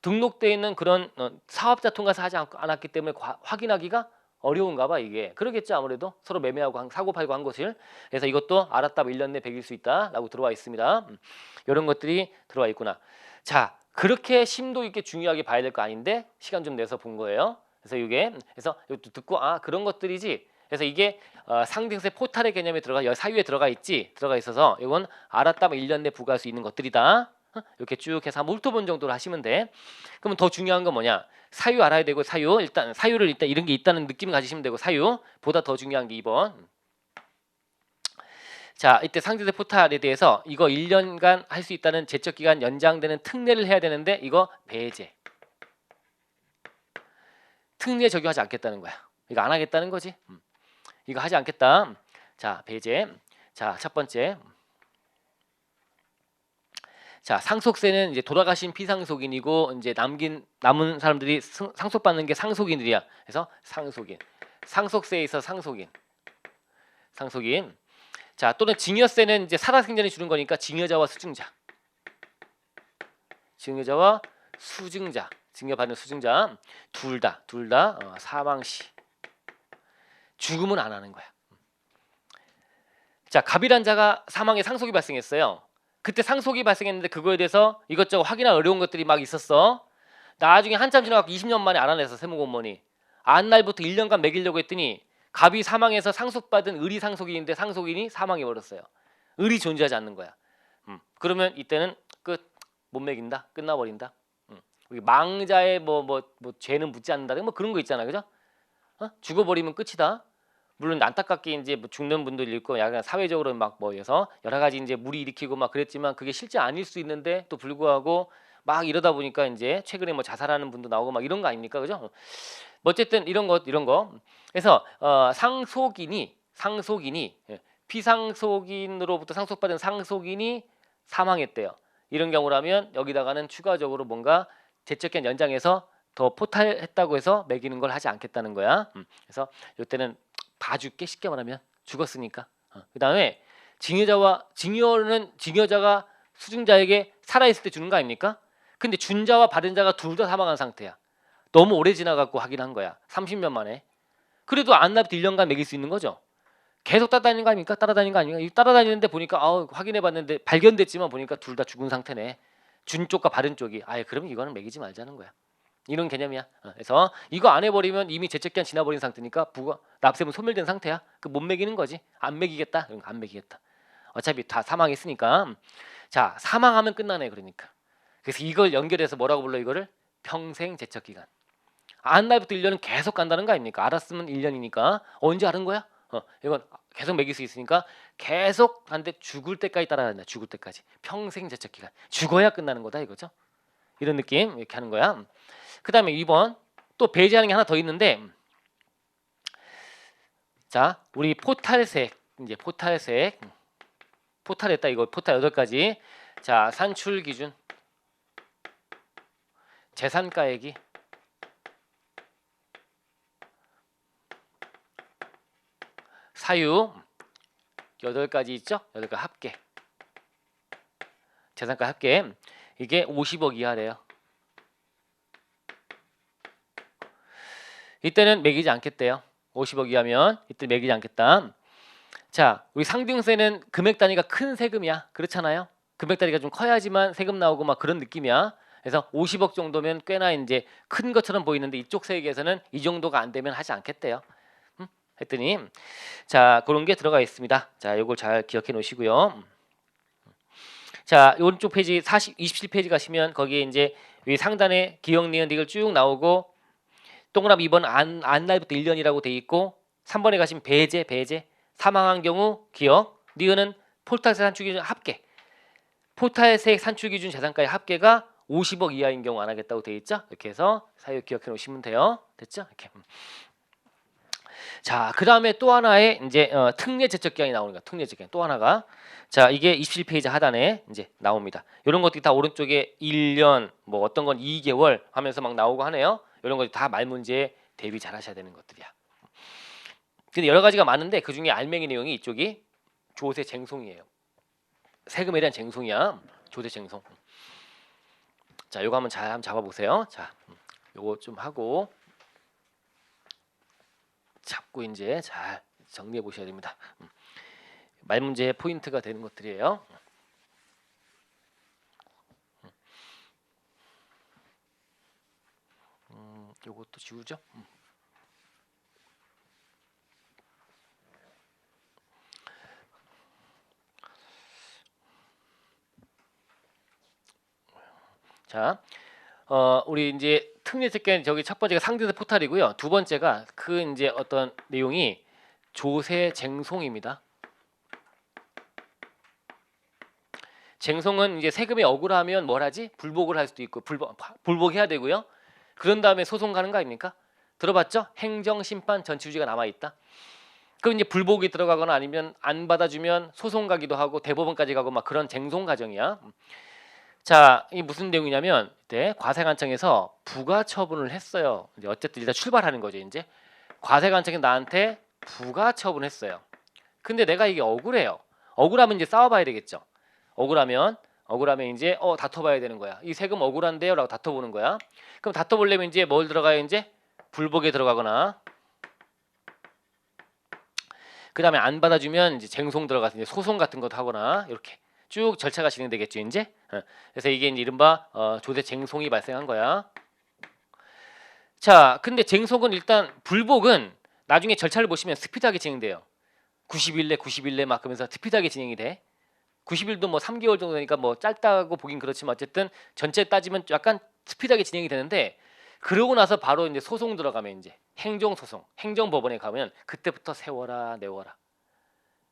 등록되어 있는 그런 사업자 통해서 하지 않았기 때문에 확인하기가 어려운가 봐 이게. 그러겠죠 아무래도 서로 매매하고 사고 팔고 한 것을. 그래서 이것도 알았다 1년 내 100일 수 있다라고 들어와 있습니다. 이런 것들이 들어와 있구나. 자, 그렇게 심도 있게 중요하게 봐야 될 거 아닌데 시간 좀 내서 본 거예요. 그래서 이게 그래서 이것도 듣고 아 그런 것들이지. 그래서 이게 상등세 포탈의 개념에 사유에 들어가 있어서 이건 알았다 1년 내 부과할 수 있는 것들이다. 이렇게 쭉 해서 한 몰토본 정도로 하시면 돼. 그러면 더 중요한 건 뭐냐? 사유 알아야 되고 사유를 일단 이런 게 있다는 느낌 가지시면 되고 사유보다 더 중요한 게 2번. 자, 이때 상대세 포탈에 대해서 이거 1년간 할 수 있다는 제적 기간 연장되는 특례를 해야 되는데 이거 배제. 특례 적용하지 않겠다는 거야. 이거 안 하겠다는 거지. 이거 하지 않겠다. 자, 배제. 자, 첫 번째. 자, 상속세는 이제 돌아가신 피상속인이고 이제 남은 사람들이 상속받는 게 상속인들이야. 그래서 상속인. 상속세에 있어 상속인. 자, 또는 증여세는 이제 살아생전에 주는 거니까 증여자와 수증자. 증여받는 수증자 둘 다 사망 시 죽으면 안 하는 거야. 자, 갑이란 자가 사망에 상속이 발생했어요. 그때 상속이 발생했는데 그거에 대해서 이것저것 확인하기 어려운 것들이 막 있었어. 나중에 한참 지나고 20년 만에 알아내서 세무공무원이 안날부터 1년간 매기려고 했더니 갑이 사망해서 상속받은 을이 상속인인데 상속인이 사망해 버렸어요. 을이 존재하지 않는 거야. 그러면 이때는 끝. 못 매긴다. 끝나버린다. 망자의 뭐 죄는 묻지 않는다. 뭐 그런 거 있잖아, 그죠? 죽어버리면 끝이다. 물론 안타깝게 이제 뭐 죽는 분들 있고 약간 사회적으로 막 뭐여서 여러 가지 이제 물이 일으키고 막 그랬지만 그게 실제 아닐 수 있는데 또 불구하고 막 이러다 보니까 이제 최근에 뭐 자살하는 분도 나오고 막 이런 거 아닙니까, 그죠? 어쨌든 이런 거. 그래서 상속인이 피상속인으로부터 상속받은 상속인이 사망했대요. 이런 경우라면 여기다가는 추가적으로 뭔가 제적기간 연장해서 더 포탈했다고 해서 매기는 걸 하지 않겠다는 거야. 그래서 이때는 봐줄게 쉽게 말하면 죽었으니까. 그다음에 증여자가 수증자에게 살아있을 때 주는 거 아닙니까? 근데 준자와 받은 자가 둘 다 사망한 상태야. 너무 오래 지나갖고 확인한 거야. 30년 만에. 그래도 안나부터 1년간 매길 수 있는 거죠. 계속 따라다니는 거 아닙니까? 따라다니는 거 아닙니까? 따라다니는데 보니까 확인해봤는데 발견됐지만 보니까 둘 다 죽은 상태네. 준 쪽과 받은 쪽이. 그러면 이거는 매기지 말자는 거야. 이런 개념이야. 그래서 이거 안 해버리면 이미 제척기한 지나버린 상태니까 납세분 소멸된 상태야. 그 못 매기는 거지. 안 매기겠다. 그럼 안 매기겠다. 어차피 다 사망했으니까. 자, 사망하면 끝나네. 그러니까. 그래서 이걸 연결해서 뭐라고 불러 이거를? 평생 제척기간. 안 날부터 1년은 계속 간다는 거 아닙니까? 알았으면 1년이니까. 언제 알은 거야? 이건 계속 매길 수 있으니까 계속 한데 죽을 때까지 따라간다. 죽을 때까지. 평생 제척기간. 죽어야 끝나는 거다 이거죠. 이런 느낌 이렇게 하는 거야. 그 다음에 2번 또 배제하는 게 하나 더 있는데 자 우리 포탈색 포탈했다 이거 포탈 8가지 자 산출 기준 재산가액이 사유 8가지 있죠? 8가지 합계 재산가 합계 이게 50억 이하래요. 이때는 매기지 않겠대요. 50억 이하면 이때 매기지 않겠다. 자, 우리 상등세는 금액 단위가 큰 세금이야. 그렇잖아요. 금액 단위가 좀 커야지만 세금 나오고 막 그런 느낌이야. 그래서 50억 정도면 꽤나 이제 큰 것처럼 보이는데 이쪽 세액에서는 이 정도가 안 되면 하지 않겠대요. 했더니 자, 그런 게 들어가 있습니다. 자, 이걸 잘 기억해 놓으시고요. 자, 오른쪽 페이지 27페이지 가시면 거기에 이제 위 상단에 기억 니은 이걸 쭉 나오고 동그라미 2번 안날부터 1년이라고 돼 있고 3번에 가시면 배제 사망한 경우 기억 니은은 포탈세 산출 기준 합계. 포탈세 산출 기준 재산가의 합계가 50억 이하인 경우 안 하겠다고 돼 있죠. 이렇게 해서 사유 기억해 놓으시면 돼요. 됐죠? 이렇게. 자, 그다음에 또 하나의 이제 특례 제척 기한이 나오는 거야. 특례 제척 기한 또 하나가 자, 이게 27페이지 하단에 이제 나옵니다. 이런 것들이 다 오른쪽에 1년 뭐 어떤 건 2개월 하면서 막 나오고 하네요. 이런 것들 다 말 문제에 대비 잘 하셔야 되는 것들이야. 근데 여러 가지가 많은데 그중에 알맹이 내용이 이쪽이 조세 쟁송이에요. 세금에 대한 쟁송이야. 조세 쟁송. 자, 요거 한번 잡아 보세요. 자, 요거 좀 하고 잡고 이제 잘 정리해 보셔야 됩니다. 말 문제의 포인트가 되는 것들이에요. 요것도 지우죠. 자, 우리 이제 특례 특권 저기 첫 번째가 상대세 포탈이고요. 두 번째가 그 이제 어떤 내용이 조세 쟁송입니다. 쟁송은 이제 세금이 억울하면 뭘 하지? 불복을 할 수도 있고 불복해야 되고요. 그런 다음에 소송 가는 거 아닙니까? 들어봤죠? 행정 심판 전치유지가 남아 있다. 그럼 이제 불복이 들어가거나 아니면 안 받아주면 소송 가기도 하고 대법원까지 가고 막 그런 쟁송 과정이야. 자, 이 무슨 내용이냐면 이때 과세관청에서 부가 처분을 했어요. 이제 어쨌든 일단 출발하는 거죠. 이제 과세관청이 나한테 부가 처분했어요. 근데 내가 이게 억울해요. 억울하면 이제 싸워봐야 되겠죠. 억울하면 이제 다퉈봐야 되는 거야. 이 세금 억울한데요라고 다퉈보는 거야. 그럼 다퉈보려면 이제 뭘 들어가요? 이제 불복에 들어가거나 그 다음에 안 받아주면 이제 쟁송 들어가서 이제 소송 같은 것도 하거나 이렇게 쭉 절차가 진행되겠죠. 이제 그래서 이게 이제 이른바 조세 쟁송이 발생한 거야. 자, 근데 쟁송은 일단 불복은 나중에 절차를 보시면 스피드하게 진행돼요. 90일 내 막 그러면서 스피드하게 진행이 돼. 90일도 뭐 3개월 정도 되니까 뭐 짧다고 보긴 그렇지만 어쨌든 전체 따지면 약간 스피드하게 진행이 되는데 그러고 나서 바로 이제 소송 들어가면 이제 행정소송, 행정법원에 가면 그때부터 세워라 내워라.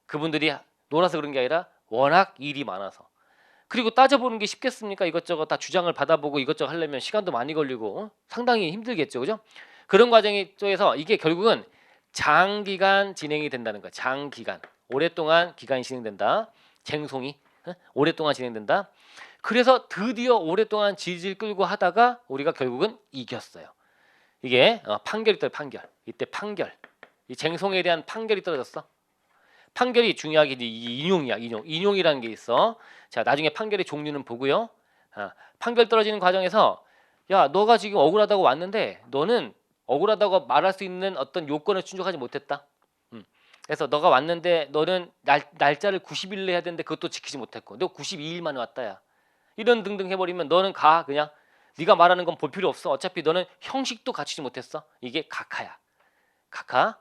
그분들이 놀아서 그런 게 아니라 워낙 일이 많아서. 그리고 따져보는 게 쉽겠습니까? 이것저것 다 주장을 받아보고 이것저것 하려면 시간도 많이 걸리고 상당히 힘들겠죠. 그죠? 그런 과정이 쪽에서 이게 결국은 장기간 진행이 된다는 거야. 장기간. 오랫동안 기간이 진행된다. 쟁송이 오랫동안 진행된다. 그래서 드디어 오랫동안 질질 끌고 하다가 우리가 결국은 이겼어요. 이게 판결이 떨어져. 판결. 이때 판결. 이 쟁송에 대한 판결이 떨어졌어. 판결이 중요하게 이 인용이야. 인용이라는 게 있어. 자, 나중에 판결의 종류는 보고요. 판결 떨어지는 과정에서 야, 너가 지금 억울하다고 왔는데 너는 억울하다고 말할 수 있는 어떤 요건을 충족하지 못했다. 그래서 너가 왔는데 너는 날짜를 90일 내야 되는데 그것도 지키지 못했고 너 92일만에 왔다야. 이런 등등 해버리면 너는 가 그냥 네가 말하는 건 볼 필요 없어. 어차피 너는 형식도 갖추지 못했어. 이게 각하야. 각하.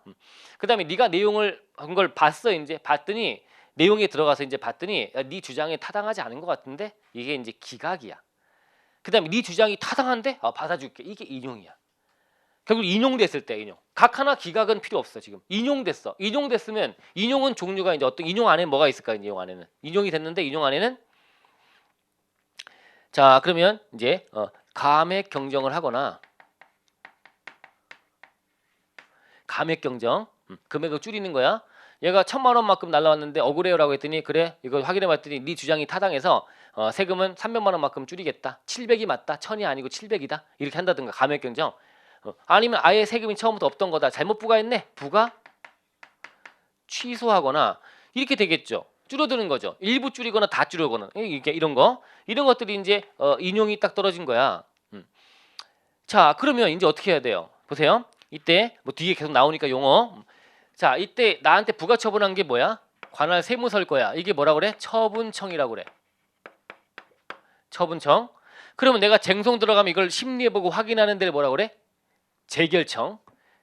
그다음에 네가 내용을 한 걸 봤어. 이제 봤더니 내용에 들어가서 이제 봤더니 네 주장에 타당하지 않은 것 같은데 이게 이제 기각이야. 그다음에 네 주장이 타당한데 받아줄게. 이게 인용이야. 결국 인용됐을 때 인용. 각하나 기각은 필요 없어. 지금 인용됐어. 인용됐으면 인용은 종류가 이제 어떤 인용 안에 뭐가 있을까? 인용 안에는 인용이 됐는데 인용 안에는 자 그러면 이제 감액 경정을 하거나 감액 경정 금액을 줄이는 거야. 얘가 1,000만 원만큼 날라왔는데 억울해요라고 했더니 그래 이거 확인해봤더니 네 주장이 타당해서 세금은 300만 원만큼 줄이겠다. 700이 맞다. 1000이 아니고 700이다. 이렇게 한다든가 감액 경정. 아니면 아예 세금이 처음부터 없던 거다. 잘못 부과했네. 부과 취소하거나 이렇게 되겠죠. 줄어드는 거죠. 일부 줄이거나 다 줄이거나 이게 이런 것들이 이제 인용이 딱 떨어진 거야. 자 그러면 이제 어떻게 해야 돼요? 보세요. 이때 뭐 뒤에 계속 나오니까 용어. 자 이때 나한테 부가 처분한 게 뭐야? 관할 세무서일 거야. 이게 뭐라 그래? 처분청이라고 그래. 처분청. 그러면 내가 쟁송 들어가면 이걸 심리해보고 확인하는 데를 뭐라 그래? 재결청.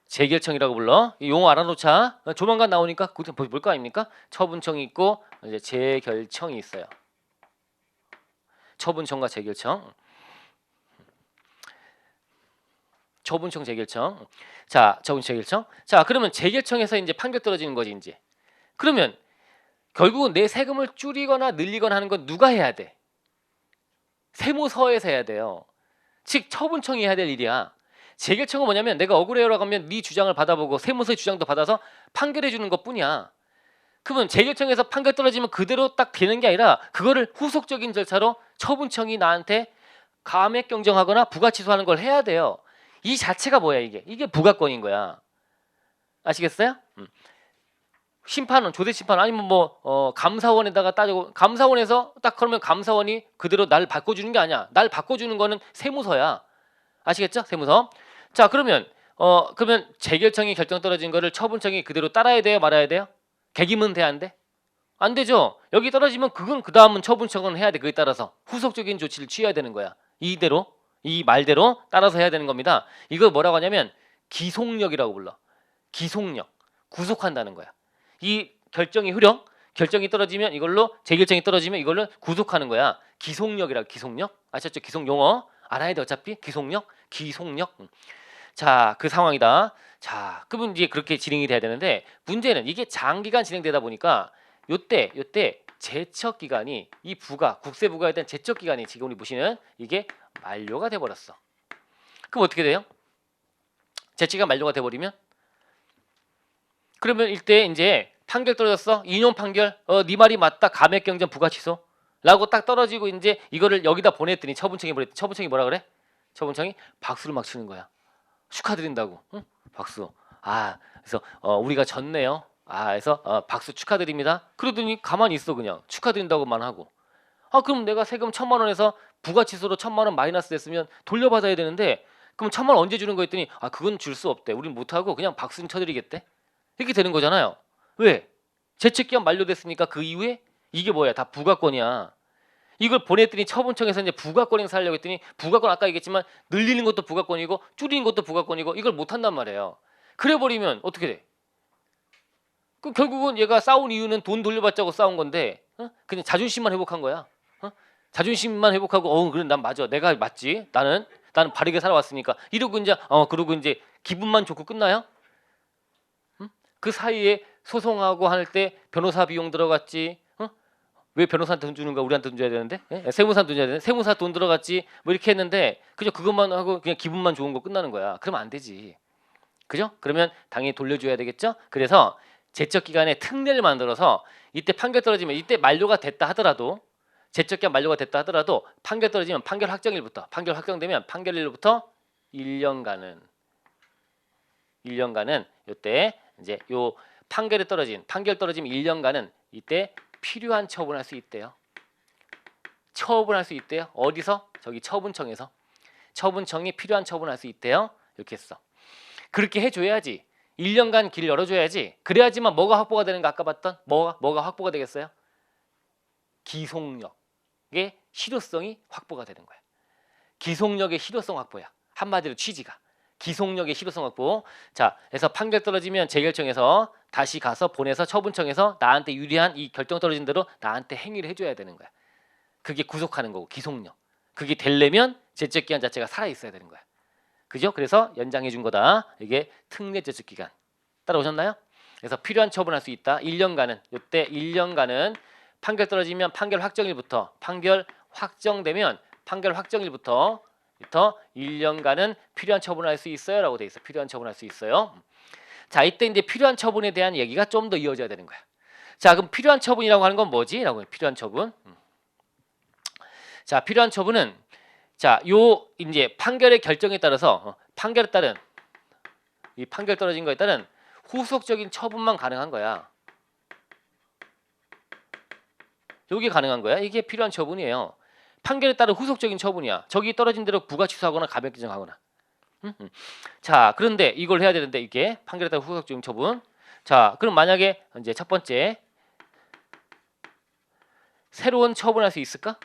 재결청이라고 불러. 이 용어 알아놓자. 조만간 나오니까 볼 거 아닙니까? 처분청이 있고 이제 재결청이 있어요. 처분청과 재결청. 처분청 재결청. 자, 처분 재결청. 자, 그러면 재결청에서 이제 판결 떨어지는 거지 이제. 그러면 결국은 내 세금을 줄이거나 늘리거나 하는 건 누가 해야 돼? 세무서에서 해야 돼요. 즉 처분청이 해야 될 일이야. 재결청은 뭐냐면 내가 억울해요라고 하면 네 주장을 받아보고 세무서의 주장도 받아서 판결해 주는 것뿐이야. 그러면 재결청에서 판결 떨어지면 그대로 딱 되는 게 아니라 그거를 후속적인 절차로 처분청이 나한테 감액 경정하거나 부가치소하는 걸 해야 돼요. 이 자체가 뭐야 이게? 이게 부가권인 거야. 아시겠어요? 심판원, 조세 심판 아니면 뭐 감사원에다가 따지고 감사원에서 딱 그러면 감사원이 그대로 날 바꿔주는 게 아니야. 날 바꿔주는 거는 세무서야. 아시겠죠? 세무서. 자 그러면 재결청이 결정 떨어진 거를 처분청이 그대로 따라야 돼요, 말아야 돼요? 개기면 돼, 안 돼? 안 되죠. 여기 떨어지면 그건 그 다음은 처분청은 해야 돼. 그에 따라서 후속적인 조치를 취해야 되는 거야. 이대로 이 말대로 따라서 해야 되는 겁니다. 이걸 뭐라고 하냐면 기속력이라고 불러. 기속력. 구속한다는 거야. 이 결정이 흐려. 결정이 떨어지면 이걸로 재결정이 떨어지면 이걸로 구속하는 거야. 기속력이라고. 기속력. 아셨죠? 기속 용어 알아야 돼. 어차피 기속력. 기속력. 자, 그 상황이다. 자, 그러면 이제 그렇게 진행이 돼야 되는데 문제는 이게 장기간 진행되다 보니까 요때 제척 기간이 이 국세 부과에 대한 제척 기간이 지금 우리 보시는 이게 만료가 돼 버렸어. 그럼 어떻게 돼요? 제척 기간 만료가 돼 버리면 그러면 이때 이제 판결 떨어졌어. 인용 판결. 네 말이 맞다. 감액 경정 부가 취소라고 딱 떨어지고 이제 이거를 여기다 보냈더니 처분청이 뭐라 그래? 처분청이 박수를 막 치는 거야. 축하드린다고. 응? 박수. 그래서 우리가 졌네요. 그래서 박수 축하드립니다. 그러더니 가만히 있어 그냥 축하드린다고만 하고. 그럼 내가 세금 1,000만 원에서 부가치소로 1,000만 원 마이너스 됐으면 돌려받아야 되는데 그럼 1,000만 원 언제 주는 거 했더니 그건 줄 수 없대. 우린 못하고 그냥 박수는 쳐드리겠대. 이렇게 되는 거잖아요. 왜? 제척기한 만료됐으니까 그 이후에 이게 뭐야? 다 부가권이야. 이걸 보냈더니 처분청에서 이제 부가권 행사하려고 했더니 부가권 아까 얘기했지만 늘리는 것도 부가권이고 줄이는 것도 부가권이고 이걸 못 한단 말이에요. 그래 버리면 어떻게 돼? 그 결국은 얘가 싸운 이유는 돈 돌려받자고 싸운 건데 그냥 자존심만 회복한 거야. 자존심만 회복하고 그래 난 맞아. 내가 맞지. 나는 바르게 살아왔으니까 이러고 이제 그러고 이제 기분만 좋고 끝나요? 그 사이에 소송하고 할 때 변호사 비용 들어갔지. 왜 변호사한테 돈 주는 거야? 우리한테 돈 줘야 되는데? 세무사한테 돈 줘야 되는데? 세무사 돈 들어갔지. 뭐 이렇게 했는데 그저 그것만 하고 그냥 기분만 좋은 거 끝나는 거야. 그러면 안 되지. 그죠? 그러면 당연히 돌려줘야 되겠죠? 그래서 제척 기간에 특례를 만들어서 이때 판결 떨어지면 이때 만료가 됐다 하더라도 제척 기간 만료가 됐다 하더라도 판결 떨어지면 판결 확정일부터 판결 확정되면 판결일로부터 1년간은 이때 이제 요 판결 떨어지면 1년간은 이때 필요한 처분할 수 있대요. 처분할 수 있대요. 어디서? 저기 처분청에서. 처분청이 필요한 처분할 수 있대요. 이렇게 했어. 그렇게 해줘야지. 1년간 길 열어줘야지. 그래야지만 뭐가 확보가 되는 거 아까 봤던 뭐가 확보가 되겠어요? 기속력의 실효성이 확보가 되는 거야. 기속력의 실효성 확보야. 한마디로 취지가. 기속력의 실효성 확보. 자, 그래서 판결 떨어지면 재결청에서 다시 가서 보내서 처분청에서 나한테 유리한 이 결정 떨어진 대로 나한테 행위를 해줘야 되는 거야. 그게 구속하는 거고 기속력. 그게 되려면 제척 기간 자체가 살아 있어야 되는 거야. 그죠? 그래서 연장해 준 거다. 이게 특례 제척 기간. 따라오셨나요? 그래서 필요한 처분할 수 있다. 1년간은 이때 1년간은 판결 떨어지면 판결 확정일부터 판결 확정되면 판결 확정일부터 1년간은 필요한 처분을 할 수 있어요라고 돼 있어. 필요한 처분할 수 있어요. 자, 이때 이제 필요한 처분에 대한 얘기가 좀 더 이어져야 되는 거야. 자, 그럼 필요한 처분이라고 하는 건 뭐지? 라고 해요. 필요한 처분. 자, 필요한 처분은 요 이제 판결의 결정에 따라서 판결에 따른 이 판결 떨어진 거에 따른 후속적인 처분만 가능한 거야. 요게 가능한 거야. 이게 필요한 처분이에요. 판결에 따른 후속적인 처분이야. 저기 떨어진 대로 부가 취소하거나 감액 규정하거나. 자, 그런데 이걸 해야 되는데 이게 판결에 따른 후속적인 처분. 자, 그럼 만약에 이제 첫 번째 새로운 처분할 수 있을까?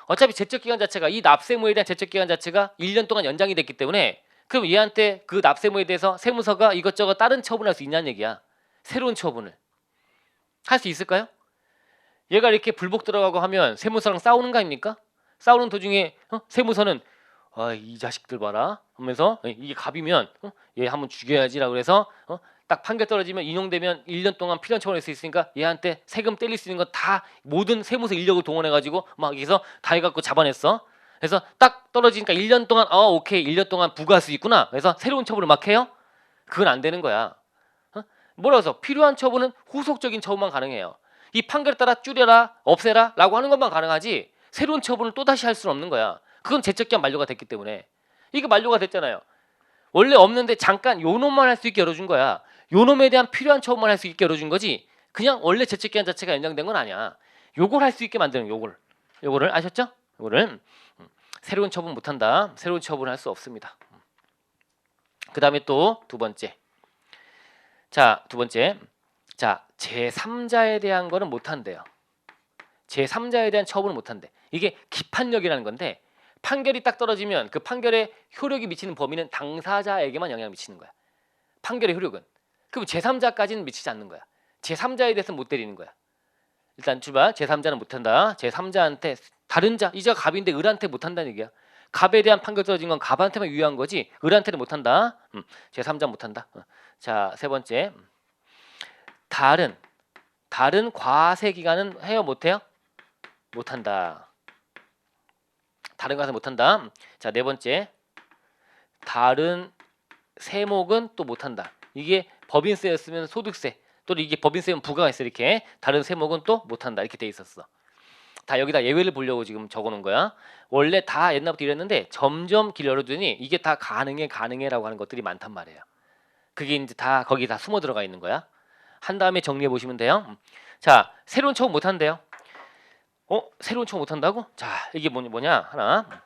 어차피 제척 기간 자체가 이 납세무에 대한 제척 기간 자체가 1년 동안 연장이 됐기 때문에 그럼 얘한테 그 납세무에 대해서 세무서가 이것저것 다른 처분할 수 있냐는 얘기야. 새로운 처분을 할 수 있을까요? 얘가 이렇게 불복 들어가고 하면 세무서랑 싸우는 거 아닙니까? 싸우는 도중에 세무서는 이 자식들 봐라 하면서 이게 갑이면 얘 한번 죽여야지라고 해서 딱 판결 떨어지면 인용되면 1년 동안 필요한 처분할 수 있으니까 얘한테 세금 떼릴 수 있는 건 다 모든 세무서 인력을 동원해 가지고 막 여기서 다 해갖고 잡아냈어. 그래서 딱 떨어지니까 1년 동안 오케이 1년 동안 부과할 수 있구나. 그래서 새로운 처분을 막 해요. 그건 안 되는 거야. 뭐라고 해서 필요한 처분은 후속적인 처분만 가능해요. 이 판결에 따라 줄여라 없애라 라고 하는 것만 가능하지 새로운 처분을 또다시 할 수는 없는 거야. 그건 제적기한 만료가 됐기 때문에. 이게 만료가 됐잖아요. 원래 없는데 잠깐 요 놈만 할 수 있게 열어준 거야. 요 놈에 대한 필요한 처분만 할 수 있게 열어준 거지 그냥 원래 제적기한 자체가 연장된 건 아니야. 요걸 할 수 있게 만드는 요거를 아셨죠? 요거를 새로운 처분 못한다. 새로운 처분을 할 수 없습니다. 그 다음에 또 두 번째. 자, 두 번째. 자, 제3자에 대한 거는 못한대요. 제3자에 대한 처분은 못한대. 이게 기판력이라는 건데 판결이 딱 떨어지면 그 판결에 효력이 미치는 범위는 당사자에게만 영향을 미치는 거야. 판결의 효력은. 그럼 제3자까지는 미치지 않는 거야. 제3자에 대해서는 못 때리는 거야. 일단 출발. 제3자는 못한다. 제3자한테 다른 자, 이자가 갑인데 을한테 못한다는 얘기야. 갑에 대한 판결 떨어진 건 갑한테만 유효한 거지 을한테는 못한다. 제3자 못한다. 자, 세 번째. 다른 과세 기간은 해요 못해요? 못한다. 다른 과세 못한다. 자, 네 번째. 다른 세목은 또 못한다. 이게 법인세였으면 소득세 또는 이게 법인세면 부가가 있어 이렇게 다른 세목은 또 못한다 이렇게 돼 있었어. 다 여기다 예외를 보려고 지금 적어놓은 거야. 원래 다 옛날부터 이랬는데 점점 길 열어두니 이게 다 가능해라고 하는 것들이 많단 말이에요. 그게 이제 다 거기 다 숨어 들어가 있는 거야. 한 다음에 정리해 보시면 돼요. 자, 새로운 처분 못한대요. 새로운 처분 못한다고? 자, 이게 뭐냐 하나.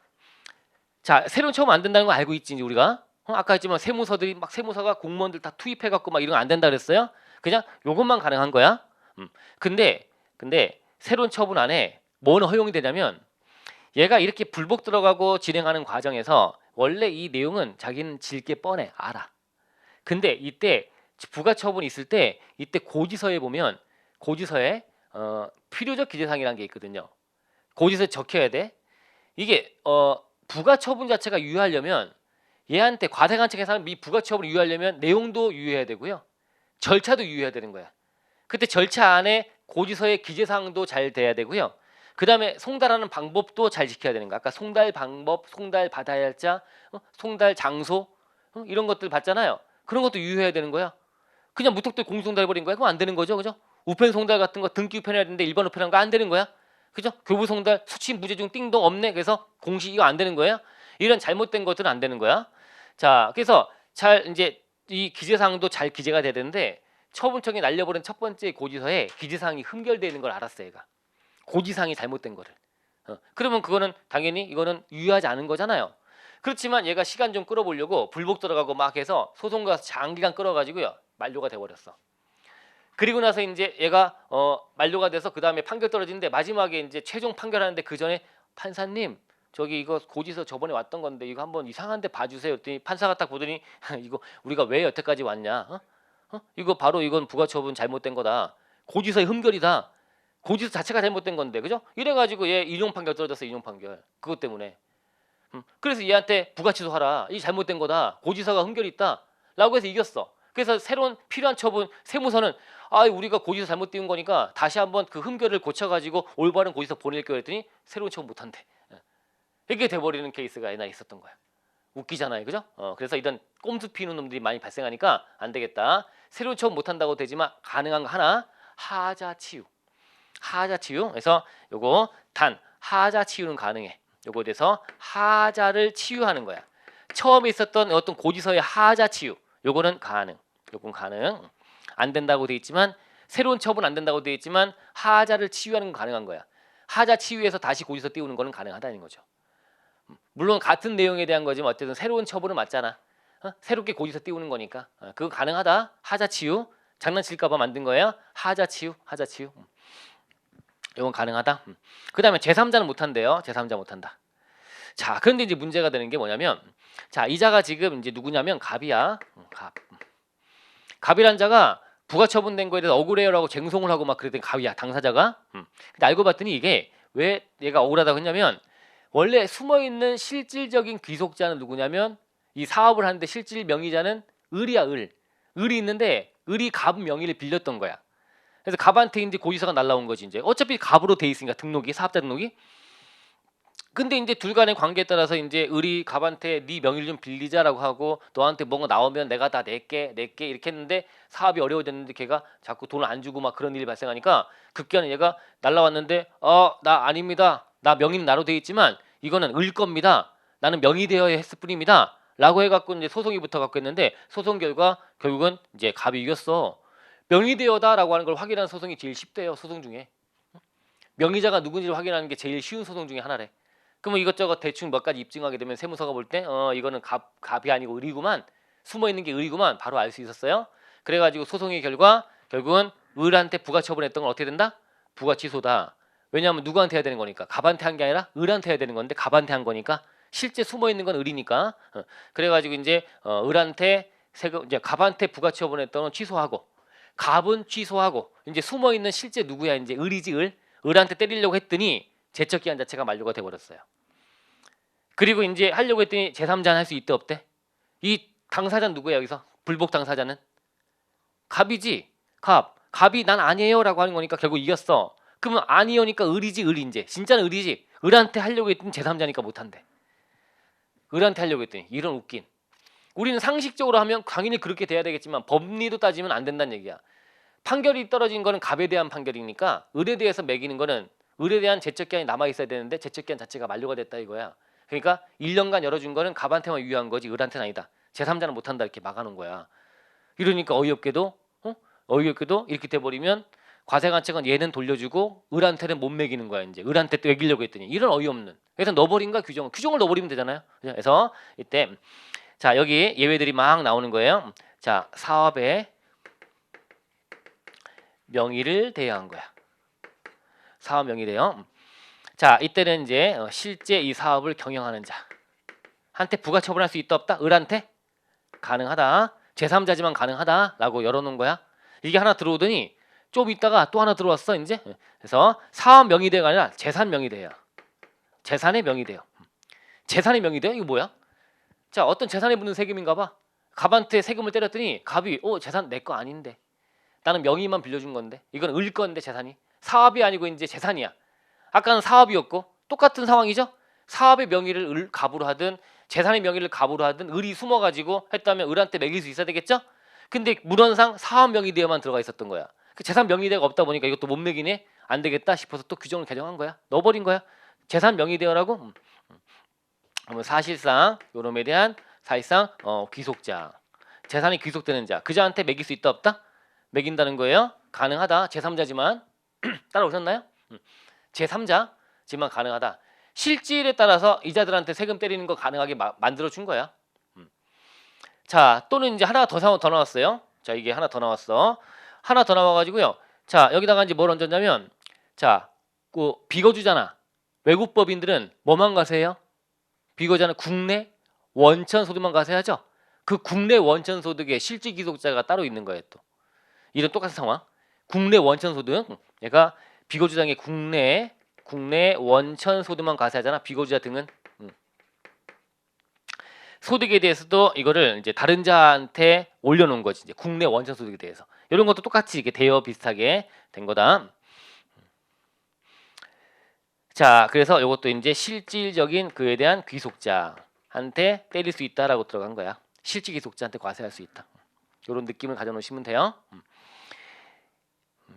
자, 새로운 처분 안 된다는 거 알고 있지 이제 우리가. 아까 했지만 세무서들이 막 세무서가 공무원들 다 투입해 갖고 막 이런 거 안 된다 그랬어요. 그냥 요것만 가능한 거야. 근데 새로운 처분 안에 뭐는 허용이 되냐면 얘가 이렇게 불복 들어가고 진행하는 과정에서 원래 이 내용은 자기는 질게 뻔해 알아. 근데 이때 부가처분이 있을 때 이때 고지서에 보면 고지서에 필요적 기재사항이라는 게 있거든요. 고지서에 적혀야 돼. 이게 부가처분 자체가 유효하려면 얘한테 과세관청에서 이 부가처분을 유효하려면 내용도 유효해야 되고요. 절차도 유효해야 되는 거야. 그때 절차 안에 고지서의 기재사항도 잘 돼야 되고요. 그 다음에 송달하는 방법도 잘 지켜야 되는 거야. 아까 송달 방법, 송달 받아야 할 자, 송달 장소 이런 것들 봤잖아요. 그런 것도 유효해야 되는 거야. 그냥 무턱대고 공송달 해버린 거야. 그럼 안 되는 거죠, 그죠? 우편 송달 같은 거 등기 우편해야 되는데 일반 우편한 거 안 되는 거야, 그죠? 교부 송달 수취 무죄 중 띵동 없네. 그래서 공식 이거 안 되는 거야. 이런 잘못된 것들은 안 되는 거야. 자, 그래서 잘 이제 이 기재사항도 잘 기재가 돼야 되는데 처분청이 날려버린 첫 번째 고지서에 기재사항이 흠결되어 있는 걸 알았어 얘가. 고지사항이 잘못된 거를. 그러면 그거는 당연히 이거는 유효하지 않은 거잖아요. 그렇지만 얘가 시간 좀 끌어보려고 불복 들어가고 막 해서 소송 가서 장기간 끌어가지고요 만료가 돼버렸어. 그리고 나서 이제 얘가 만료가 돼서 그 다음에 판결 떨어지는데 마지막에 이제 최종 판결하는데 그 전에 판사님 저기 이거 고지서 저번에 왔던 건데 이거 한번 이상한데 봐주세요. 그랬더니 판사가 딱 보더니 이거 우리가 왜 여태까지 왔냐? 이거 바로 이건 부가처분 잘못된 거다. 고지서의 흠결이다. 고지서 자체가 잘못된 건데, 그죠? 이래가지고 얘 인용 판결 떨어졌어. 인용 판결. 그것 때문에. 그래서 얘한테 부가치소하라. 이 잘못된 거다. 고지서가 흠결이 있다. 라고 해서 이겼어. 그래서 새로운 필요한 처분 세무서는 우리가 고지서 잘못 띄운 거니까 다시 한번 그 흠결을 고쳐가지고 올바른 고지서 보낼게요 했더니 새로운 처분 못한대. 이렇게 돼버리는 케이스가 옛날에 있었던 거야. 웃기잖아요, 그죠? 그래서 이런 꼼수 피우는 놈들이 많이 발생하니까 안 되겠다. 새로운 처분 못한다고 되지만 가능한 거 하나, 하자치유. 하자치유. 그래서 요거 단 하자치유는 가능해. 요거에 대해서 하자를 치유하는 거야. 처음에 있었던 어떤 고지서의 하자치유. 요거는 가능. 요건 가능. 안 된다고 돼 있지만 새로운 처분 안 된다고 돼 있지만 하자를 치유하는 건 가능한 거야. 하자 치유해서 다시 고지서 띄우는 거는 가능하다는 거죠. 물론 같은 내용에 대한 거지만 어쨌든 새로운 처분은 맞잖아. 새롭게 고지서 띄우는 거니까 그거 가능하다. 하자 치유. 장난칠까 봐 만든 거예요. 하자 치유. 하자 치유. 이건 가능하다. 그 다음에 제3자는 못한대요. 제3자 못한다. 자, 그런데 이제 문제가 되는 게 뭐냐면 자, 이자가 지금 이제 누구냐면 갑이야. 갑. 갑이란 자가 부가처분된 거에 대해서 억울해요라고 쟁송을 하고 막 그랬더니 갑이야. 당사자가. 근데 알고 봤더니 이게 왜 얘가 억울하다고 했냐면 원래 숨어있는 실질적인 귀속자는 누구냐면 이 사업을 하는데 실질 명의자는 을이야. 을. 을이 있는데 을이 갑 명의를 빌렸던 거야. 그래서 갑한테 이제 고지서가 날라온 거지 이제. 어차피 갑으로 돼 있으니까 등록이 사업자 등록이. 근데 이제 둘 간의 관계에 따라서 이제 을이 갑한테 네 명의를 좀 빌리자라고 하고 너한테 뭔가 나오면 내가 다 낼게 이렇게 했는데 사업이 어려워졌는데 걔가 자꾸 돈을 안 주고 막 그런 일이 발생하니까 급기야는 얘가 날라왔는데 나 아닙니다. 나 명의는 나로 돼 있지만 이거는 을 겁니다. 나는 명의되어야 했을 뿐입니다. 라고 해갖고 이제 소송이 붙어갖고 했는데 소송 결과 결국은 이제 갑이 이겼어. 명의되어다라고 하는 걸 확인하는 소송이 제일 쉽대요. 소송 중에. 명의자가 누군지를 확인하는 게 제일 쉬운 소송 중에 하나래. 그러면 이것저것 대충 몇 가지 입증하게 되면 세무서가 볼 때 이거는 갑이 아니고 을이구만, 숨어 있는 게 을이구만 바로 알 수 있었어요. 그래가지고 소송의 결과 결국은 을한테 부가처분했던 건 어떻게 된다? 부가취소다. 왜냐하면 누구한테 해야 되는 거니까. 갑한테 한 게 아니라 을한테 해야 되는 건데 갑한테 한 거니까 실제 숨어 있는 건 을이니까. 그래가지고 이제 을한테 세금 이제 갑한테 부가처분했던 건 취소하고 갑은 취소하고 이제 숨어 있는 실제 누구야 이제 을이지 을. 을한테 때리려고 했더니 제척기한 자체가 만료가 돼버렸어요. 그리고 이제 하려고 했더니 제3자는 할 수 있대 없대? 이 당사자는 누구야 여기서? 불복 당사자는? 갑이지. 갑이 난 아니에요라고 하는 거니까 결국 이겼어. 그러면 아니요니까 을이지 을 이제. 진짜는 을이지. 을한테 하려고 했더니 제3자니까 못한대. 을한테 하려고 했더니 이런 웃긴. 우리는 상식적으로 하면 당연히 그렇게 돼야 되겠지만 법리도 따지면 안 된다는 얘기야. 판결이 떨어진 거는 갑에 대한 판결이니까 을에 대해서 매기는 거는 을에 대한 제척기한이 남아 있어야 되는데 제척기한 자체가 만료가 됐다 이거야. 그러니까 1년간 열어준 거는 갑한테만 유효한 거지 을한테는 아니다. 제3자는 못한다 이렇게 막아놓은 거야. 이러니까 어이없게도 이렇게 돼버리면 과세관청은 얘는 돌려주고 을한테는 못 매기는 거야. 이제 을한테 또 매기려고 했더니 이런 어이없는. 그래서 넣어버린가 규정을 넣어버리면 되잖아요. 그래서 이때 자 여기 예외들이 막 나오는 거예요. 자 사업의 명의를 대여한 거야. 사업 명의래요. 자 이때는 이제 실제 이 사업을 경영하는 자한테 부가처분할 수 있다 없다? 을한테 가능하다. 제3자지만 가능하다라고 열어놓은 거야. 이게 하나 들어오더니 좀 있다가 또 하나 들어왔어 이제. 그래서 사업 명의대가 아니라 재산 명의대야. 재산의 명의대요. 재산의 명의대요? 이거 뭐야? 자 어떤 재산에 붙는 세금인가 봐. 갑한테 세금을 때렸더니 갑이 재산 내 거 아닌데 나는 명의만 빌려준 건데 이건 을 건데 재산이 사업이 아니고 이제 재산이야. 아까는 사업이었고 똑같은 상황이죠. 사업의 명의를 갑으로 하든 재산의 명의를 갑으로 하든 을이 숨어가지고 했다면 을한테 매길 수 있어야 되겠죠. 근데 물원상 사업 명의대에만 들어가 있었던 거야. 그 재산 명의대가 없다 보니까 이것도 못 매기네. 안 되겠다 싶어서 또 규정을 개정한 거야. 넣어버린 거야. 재산 명의대여라고. 그러면 사실상 요놈에 대한 사실상 귀속자. 재산이 귀속되는 자. 그자한테 매길 수 있다 없다? 매긴다는 거예요. 가능하다. 제3자지만 따라오셨나요? 제3자지만 가능하다. 실질에 따라서 이자들한테 세금 때리는 거 가능하게 만들어 준 거야. 자 또는 이제 하나 더 나왔어요. 자 이게 하나 더 나왔어. 하나 더 나와가지고요. 자 여기다가 이제 뭘 얹었냐면 그 비거주잖아. 외국 법인들은 뭐만 과세해요? 비거주자는 국내 원천 소득만 과세하죠. 그 국내 원천 소득에 실질 귀속자가 따로 있는 거예요. 또 이런 똑같은 상황. 국내 원천 소득. 얘가 비거주장의 국내 원천 소득만 과세하잖아. 비거주자 등은 소득에 대해서도 이거를 이제 다른 자한테 올려놓은 거지. 이제 국내 원천 소득에 대해서 이런 것도 똑같이 이렇게 대여 비슷하게 된 거다. 자, 그래서 이것도 이제 실질적인 그에 대한 귀속자한테 때릴 수 있다라고 들어간 거야. 실질 귀속자한테 과세할 수 있다. 이런 느낌을 가져놓으시면 돼요.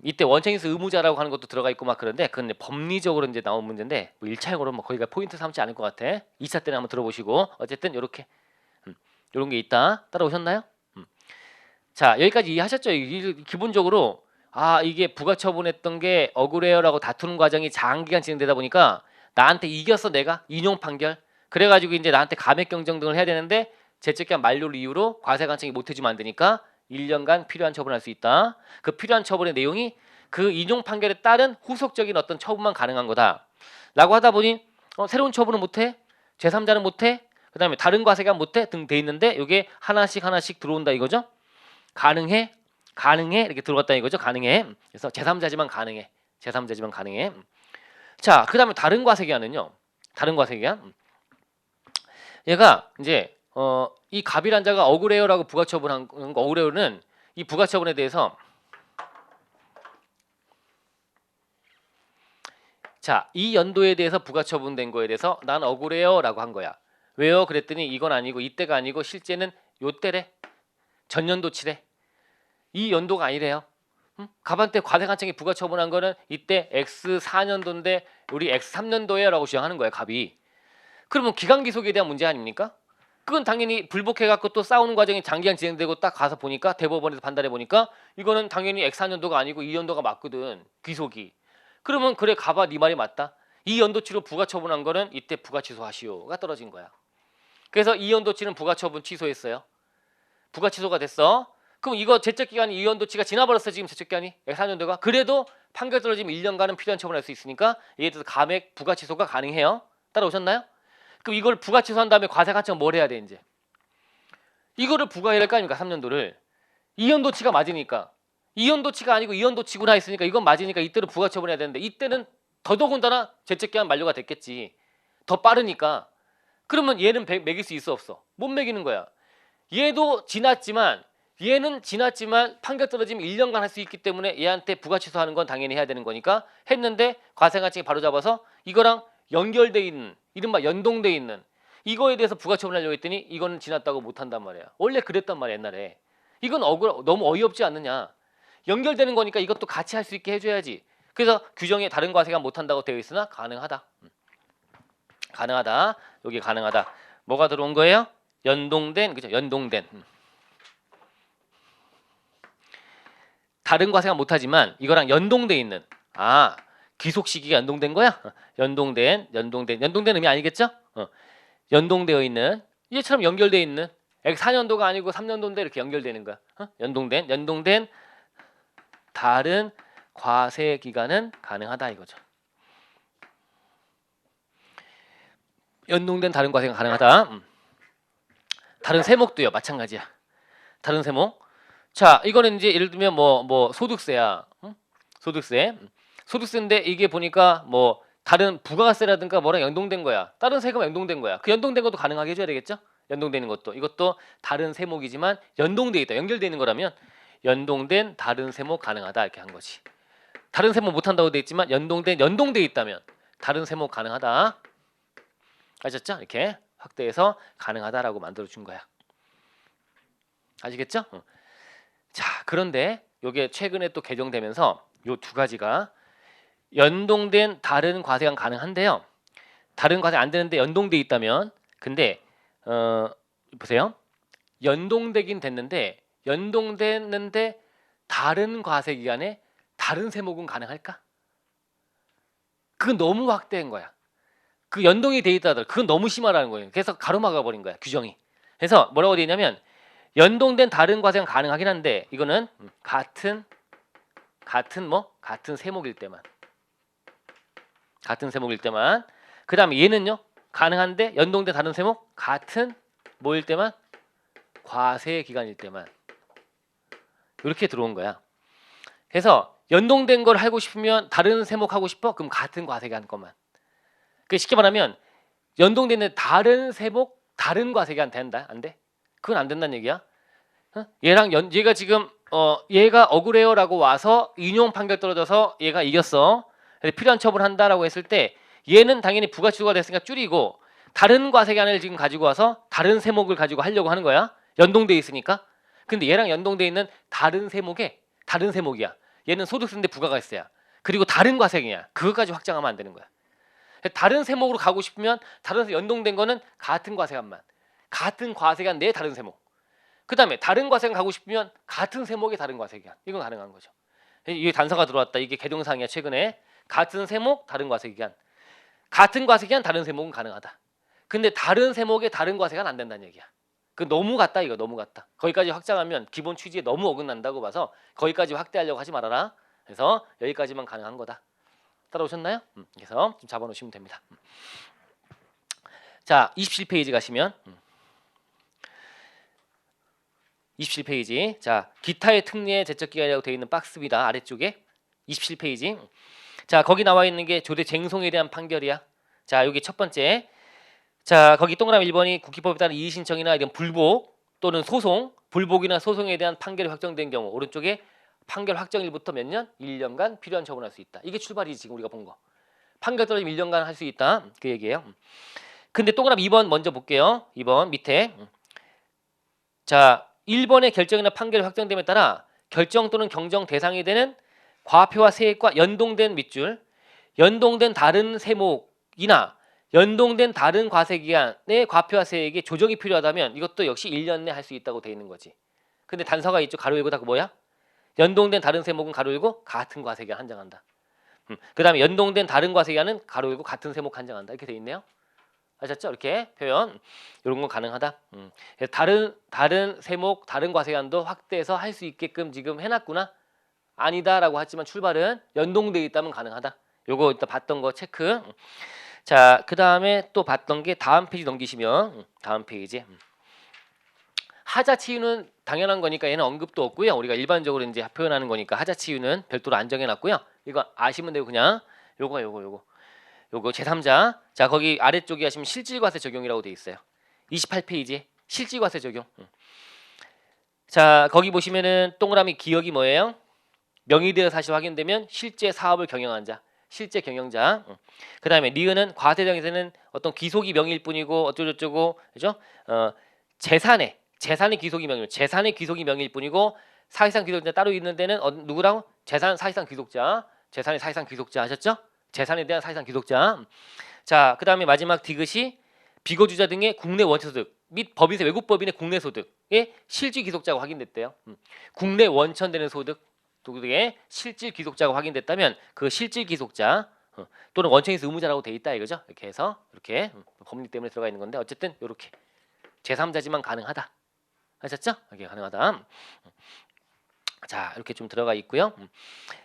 이때 원청에서 의무자라고 하는 것도 들어가 있고 막 그런데 그건 이제 법리적으로 이제 나온 문제인데 뭐 1차적으로 뭐 거기가 포인트 삼지 않을 것 같아. 2차 때는 한번 들어보시고 어쨌든 이렇게 이런 게 있다. 따라오셨나요? 자 여기까지 이해하셨죠? 기본적으로 이게 부가처분했던 게 억울해요라고 다투는 과정이 장기간 진행되다 보니까 나한테 이겼어 내가 인용 판결 그래가지고 이제 나한테 감액 경정 등을 해야 되는데 제척기한 만료를 이유로 과세관청이 못해주면 안 되니까 1년간 필요한 처분할 수 있다. 그 필요한 처분의 내용이 그 인용 판결에 따른 후속적인 어떤 처분만 가능한 거다. 라고 하다 보니 새로운 처분은 못해? 제3자는 못해? 그 다음에 다른 과세관 못해? 등 돼 있는데 이게 하나씩 들어온다 이거죠. 가능해? 이렇게 들어갔다 이거죠. 가능해. 그래서 제3자지만 가능해. 자, 그 다음에 다른 과세기한은요. 다른 과세기한 얘가 이제 이 갑이란 자가 억울해요라고 부가처분한 거 억울해요는 이 부가처분에 대해서 자, 이 연도에 대해서 부가처분된 거에 대해서 난 억울해요라고 한 거야. 왜요? 그랬더니 이건 아니고 이때가 아니고 실제는 요때래. 전년도치래. 이 연도가 아니래요. 가반대 과세관청이 부가처분한 거는 이때 X4년도인데 우리 X3년도에라고 주장하는 거예요. 갑이. 그러면 기간기속에 대한 문제 아닙니까? 그건 당연히 불복해갖고 또 싸우는 과정이 장기간 진행되고 딱 가서 보니까 대법원에서 판단해 보니까 이거는 당연히 X4년도가 아니고 이 연도가 맞거든. 귀속이. 그러면 그래 가봐 네 말이 맞다. 이 연도치로 부가처분한 거는 이때 부가취소하시오가 떨어진 거야. 그래서 이 연도치는 부가처분 취소했어요. 부가취소가 됐어. 그럼 이거 제적기간이 이 연도치가 지나버렸어 지금 제적기간이 X4년도가. 그래도 판결 떨어지면 1년간은 필요한 처분할 수 있으니까 이에 대해서 감액 부가취소가 가능해요. 따라오셨나요? 그럼 이걸 부가취소한 다음에 과세관청은 뭘 해야 돼 이제? 이거를 부과해야 할 거 아닙니까 3년도를. 이 연도치가 맞으니까. 이 연도치가 아니고 이 연도치구나 했으니까 이건 맞으니까 이때로 부가처분해야 되는데 이때는 더더군다나 제적기간 만료가 됐겠지. 더 빠르니까. 그러면 얘는 매길 수 있어 없어? 못 매기는 거야. 얘도 지났지만 얘는 지났지만 판결 떨어지면 1년간 할 수 있기 때문에 얘한테 부가취소하는 건 당연히 해야 되는 거니까 했는데 과세관청이 바로 잡아서 이거랑 연결돼 있는 이른바 연동돼 있는 이거에 대해서 부가처분하려고 했더니 이거는 지났다고 못한단 말이야. 원래 그랬단 말이야 옛날에. 이건 너무 어이없지 않느냐. 연결되는 거니까 이것도 같이 할 수 있게 해줘야지. 그래서 규정에 다른 과세관 못한다고 되어 있으나 가능하다. 가능하다. 여기 가능하다. 뭐가 들어온 거예요? 연동된 그죠? 연동된. 다른 과세관 못하지만 이거랑 연동돼 있는 귀속 시기가 연동된 거야? 연동된 의미 아니겠죠? 연동되어 있는 얘처럼 연결돼 있는 4년도가 아니고 3년도인데 이렇게 연결되는 거야. 연동된 다른 과세 기간은 가능하다 이거죠. 연동된 다른 과세가 가능하다. 다른 세목도요 마찬가지야. 다른 세목. 자 이거는 이제 예를 들면 뭐 소득세야. 소득세인데 이게 보니까 뭐 다른 부가세라든가 뭐랑 연동된 거야. 다른 세금 연동된 거야. 그 연동된 것도 가능하게 해줘야 되겠죠? 연동되는 것도 이것도 다른 세목이지만 연동돼 있다. 연결돼 있는 거라면 연동된 다른 세목 가능하다 이렇게 한 거지. 다른 세목 못한다고 돼 있지만 연동돼 있다면 다른 세목 가능하다. 아셨죠? 이렇게 확대해서 가능하다라고 만들어 준 거야. 아시겠죠? 자 그런데 이게 최근에 또 개정되면서 요 두 가지가 연동된 다른 과세가 가능한데요. 다른 과세 안 되는데 연동돼 있다면 근데 보세요. 연동되긴 됐는데 연동됐는데 다른 과세 기간에 다른 세목은 가능할까? 그건 너무 확대한 거야. 그 연동이 돼 있다 하더라도 그건 너무 심하다는 거예요. 그래서 가로막아 버린 거야 규정이. 그래서 뭐라고 되어 있냐면 연동된 다른 과세는 가능하긴 한데 이거는 같은 세목일 때만. 같은 세목일 때만. 그 다음에 얘는요 가능한데 연동된 다른 세목 같은 뭐일 때만 과세 기간일 때만. 이렇게 들어온 거야. 그래서 연동된 걸 하고 싶으면 다른 세목 하고 싶어? 그럼 같은 과세 기간 것만. 그 쉽게 말하면 연동되는 다른 세목 다른 과세 기간 된다? 안 돼? 그건 안 된다는 얘기야. 얘가 지금 얘가 억울해요라고 와서 인용 판결 떨어져서 얘가 이겼어. 필요한 처분을 한다라고 했을 때 얘는 당연히 부가취소가 됐으니까 줄이고 다른 과세기간을 지금 가지고 와서 다른 세목을 가지고 하려고 하는 거야. 연동돼 있으니까. 근데 얘랑 연동돼 있는 다른 세목이야. 얘는 소득세인데 부가가 있어야. 그리고 다른 과세기야. 그것까지 확장하면 안 되는 거야. 다른 세목으로 가고 싶으면 다른 연동된 거는 같은 과세기간만. 같은 과세기간 내 다른 세목. 그 다음에 다른 과세기간 가고 싶으면 같은 세목의 다른 과세기간. 이건 가능한 거죠. 이게 단서가 들어왔다. 이게 개정사항이야 최근에. 같은 세목 다른 과세기간. 같은 과세기간 다른 세목은 가능하다. 근데 다른 세목의 다른 과세기간 안 된다는 얘기야. 그 너무 같다 이거 너무 같다. 거기까지 확장하면 기본 취지에 너무 어긋난다고 봐서 거기까지 확대하려고 하지 말아라. 그래서 여기까지만 가능한 거다. 따라오셨나요? 그래서 좀 잡아놓으시면 됩니다. 자 27페이지 가시면 27페이지. 자 기타의 특례 제적기간이라고 되어 있는 박스입니다. 아래쪽에 27페이지. 자 거기 나와 있는 게 조대 쟁송에 대한 판결이야. 자 여기 첫 번째. 자 거기 동그라미 1번이 국기법에 따른 이의신청이나 이런 불복 또는 소송, 불복이나 소송에 대한 판결이 확정된 경우 오른쪽에 판결 확정일부터 몇 년? 1년간 필요한 처분할 수 있다. 이게 출발이지 지금 우리가 본 거. 판결 떨어지면 1년간 할 수 있다. 그 얘기예요. 근데 동그라미 2번 먼저 볼게요. 2번 밑에. 자, 1번의 결정이나 판결이 확정됨에 따라 결정 또는 경정 대상이 되는 과표와 세액과 연동된 밑줄, 연동된 다른 세목이나 연동된 다른 과세기간의 과표와 세액의 조정이 필요하다면 이것도 역시 1년 내 할 수 있다고 돼 있는 거지. 근데 단서가 있죠. 가로 열고 닫고 뭐야? 연동된 다른 세목은 가로 열고 같은 과세기간 한정한다. 그 다음에 연동된 다른 과세기간은 가로 열고 같은 세목 한정한다. 이렇게 돼 있네요. 아셨죠? 이렇게 표현 이런 건 가능하다. 다른 세목, 다른 과세기간도 확대해서 할 수 있게끔 지금 해놨구나. 아니다라고 하지만 출발은 연동돼 있다면 가능하다. 요거 이따 봤던 거 체크. 자, 그 다음에 또 봤던 게 다음 페이지 넘기시면 다음 페이지. 하자 치유는 당연한 거니까 얘는 언급도 없고요. 우리가 일반적으로 이제 표현하는 거니까 하자 치유는 별도로 안 정해놨고요. 이거 아시면 되고 그냥 요거 제3자. 자, 거기 아래쪽에 하시면 실질과세 적용이라고 돼 있어요. 28페이지 실질과세 적용. 자, 거기 보시면은 동그라미 기억이 뭐예요? 명의대여 사실 확인되면 실제 사업을 경영한 자, 실제 경영자. 그 다음에 니은은 과세정에서는 어떤 귀속이 명의일 뿐이고 어쩌고저쩌고, 그죠? 재산의 귀속이 명의, 재산의 귀속이 명의일 뿐이고 사실상 귀속자 따로 있는 데는 누구라고? 재산 사실상 귀속자, 재산의 사실상 귀속자 하셨죠? 재산에 대한 사실상 귀속자. 자, 그 다음에 마지막 디귿이 비거주자 등의 국내 원천소득 및 법인세 외국법인의 국내 소득의 실질 귀속자가 확인됐대요. 국내 원천되는 소득 등의 실질 귀속자가 확인됐다면 그 실질 귀속자 또는 원천에서 의무자라고 돼 있다 이거죠. 이렇게 해서 이렇게 법리 때문에 들어가 있는 건데 어쨌든 이렇게 제3자지만 가능하다. 아셨죠? 이게 가능하다. 자, 이렇게 좀 들어가 있고요.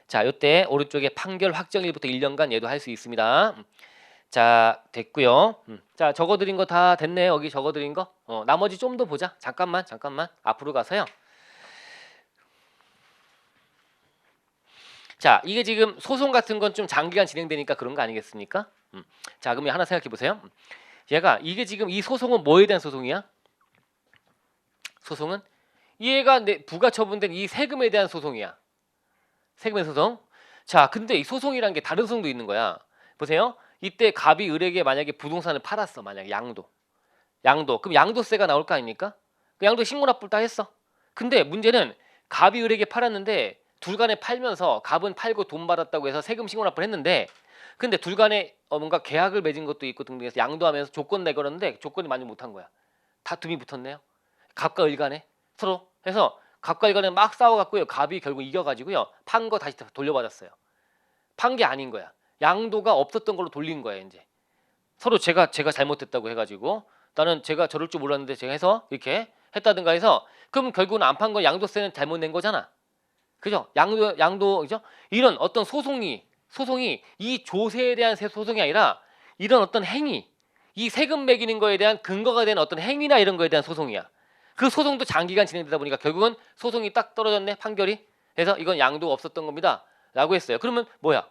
자, 이때 오른쪽에 판결 확정일부터 1년간 얘도 할 수 있습니다. 자, 됐고요. 자, 적어드린 거 다 됐네. 여기 적어드린 거. 나머지 좀 더 보자. 잠깐만 앞으로 가서요. 자, 이게 지금 소송 같은 건 좀 장기간 진행되니까 그런 거 아니겠습니까? 자, 그럼 하나 생각해 보세요. 얘가 이게 지금 이 소송은 뭐에 대한 소송이야? 소송은 얘가 부가 처분된 이 세금에 대한 소송이야. 세금의 소송. 자, 근데 이 소송이란 게 다른 소송도 있는 거야. 보세요. 이때 갑이 을에게 만약에 부동산을 팔았어. 만약에 양도. 그럼 양도세가 나올 거 아닙니까? 그 양도 신고납부를 다 했어. 근데 문제는 갑이 을에게 팔았는데 둘 간에 팔면서 갑은 팔고 돈 받았다고 해서 세금 신고납부를 했는데 근데 둘 간에 뭔가 계약을 맺은 것도 있고 등등해서 양도하면서 조건 내걸었는데 조건이 만족 못한 거야. 다툼이 붙었네요. 갑과 을 간에 서로 해서 갑과 을 간에 막 싸워갖고요. 갑이 결국 이겨가지고요. 판 거 다시 돌려받았어요. 판 게 아닌 거야. 양도가 없었던 걸로 돌린 거야. 이제 서로 제가 잘못했다고 해가지고 나는 제가 저럴 줄 몰랐는데 제가 해서 이렇게 했다든가 해서 그럼 결국은 안 판 거 양도세는 잘못 낸 거잖아. 그죠? 양도 그죠? 이런 어떤 소송이 이 조세에 대한 소송이 아니라 이런 어떤 행위, 이 세금 매기는 거에 대한 근거가 되는 어떤 행위나 이런 거에 대한 소송이야. 그 소송도 장기간 진행되다 보니까 결국은 소송이 딱 떨어졌네 판결이. 해서 이건 양도가 없었던 겁니다. 라고 했어요. 그러면 뭐야?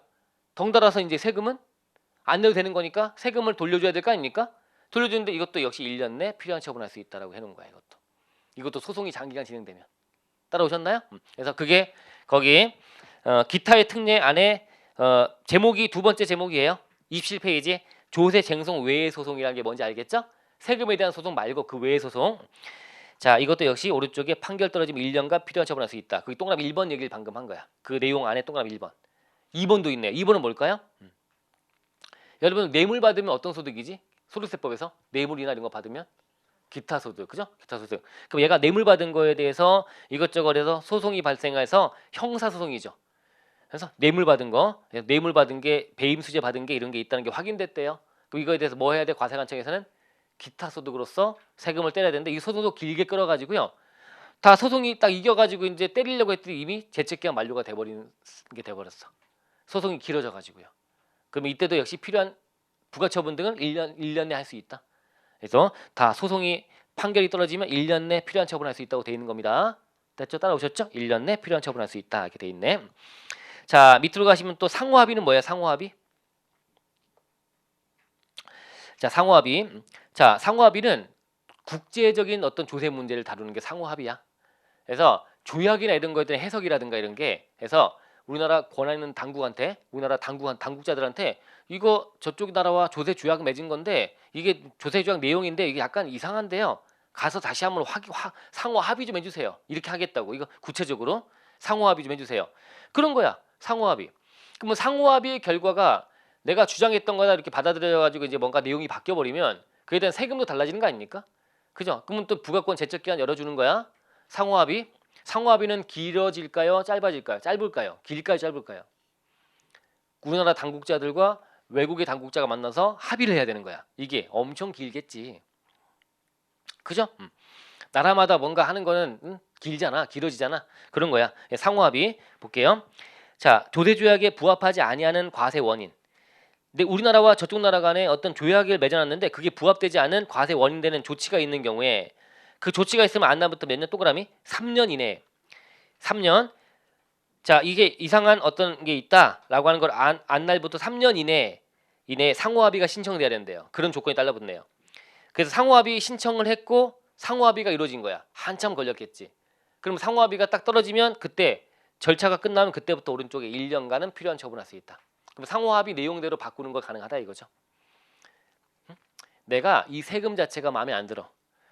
덩달아서 이제 세금은 안 내도 되는 거니까 세금을 돌려줘야 될 거 아닙니까? 돌려주는데 이것도 역시 1년 내 필요한 처분할 수 있다라고 해놓은 거야. 이것도 소송이 장기간 진행되면. 따라오셨나요? 그래서 그게 거기 기타의 특례 안에 제목이 두 번째 제목이에요. 27페이지 조세 쟁송 외의 소송이라는 게 뭔지 알겠죠? 세금에 대한 소송 말고 그 외의 소송. 자, 이것도 역시 오른쪽에 판결 떨어지면 1년간 필요한 처분할 수 있다. 그게 동그라미 1번 얘기를 방금 한 거야. 그 내용 안에 동그라미 1번. 2번도 있네요. 2번은 뭘까요? 여러분 뇌물 받으면 어떤 소득이지? 소득세법에서 뇌물이나 이런 거 받으면 기타 소득, 그죠? 기타 소득. 그럼 얘가 뇌물 받은 거에 대해서 이것저것 해서 소송이 발생해서 형사 소송이죠. 그래서 뇌물 받은 게 배임 수재 받은 게 이런 게 있다는 게 확인됐대요. 그럼 이거에 대해서 뭐 해야 돼? 과세관청에서는 기타 소득으로서 세금을 때려야 되는데 이 소송도 길게 끌어가지고요. 다 소송이 딱 이겨가지고 이제 때리려고 했더니 이미 재책기한 만료가 돼버리는 게 돼버렸어. 소송이 길어져가지고요. 그럼 이때도 역시 필요한 부가처분 등을 1년 내 할 수 있다. 그래서 다 소송이 판결이 떨어지면 1년 내 필요한 처분할 수 있다고 돼 있는 겁니다. 됐죠? 따라오셨죠? 1년 내 필요한 처분할 수 있다 이렇게 돼 있네. 자, 밑으로 가시면 또 상호합의는 뭐야? 상호합의. 자, 상호합의. 자, 상호합의는 국제적인 어떤 조세 문제를 다루는 게 상호합의야. 그래서 조약이나 이런 거에 대한 해석이라든가 이런 게 해서 우리나라 권한 있는 당국한테 우리나라 당국자들한테 이거 저쪽 나라와 조세 조약 맺은 건데 이게 조세 조약 내용인데 이게 약간 이상한데요. 가서 다시 한번 상호 합의 좀 해주세요. 이렇게 하겠다고. 이거 구체적으로 상호 합의 좀 해주세요. 그런 거야. 상호 합의. 그러면 상호 합의의 결과가 내가 주장했던 거다 이렇게 받아들여가지고 이제 뭔가 내용이 바뀌어 버리면 그에 대한 세금도 달라지는 거 아닙니까? 그죠? 그러면 또 부가권 제척 기한 열어주는 거야. 상호 합의. 상호 합의는 길어질까요? 짧아질까요? 짧을까요? 길까요? 짧을까요? 우리나라 당국자들과 외국의 당국자가 만나서 합의를 해야 되는 거야. 이게 엄청 길겠지. 그죠? 나라마다 뭔가 하는 거는 길잖아. 길어지잖아. 그런 거야. 상호 합의 볼게요. 자, 조세 조약에 부합하지 아니하는 과세 원인. 근데 우리나라와 저쪽 나라 간에 어떤 조약을 맺어놨는데 그게 부합되지 않은 과세 원인 되는 조치가 있는 경우에 그 조치가 있으면 안 날부터 몇 년 동그라미? 3년 이내. 3년. 자, 이게 이상한 어떤 게 있다라고 하는 걸 안 날부터 3년 이내 상호합의가 신청돼야 된대요. 그런 조건이 달라붙네요. 그래서 상호합의 신청을 했고 상호합의가 이루어진 거야. 한참 걸렸겠지. 그럼 상호합의가 딱 떨어지면 그때 절차가 끝나면 그때부터 오른쪽에 1년간은 필요한 처분할 수 있다. 그럼 상호합의 내용대로 바꾸는 거 가능하다 이거죠. 내가 이 세금 자체가 마음에 안 들어.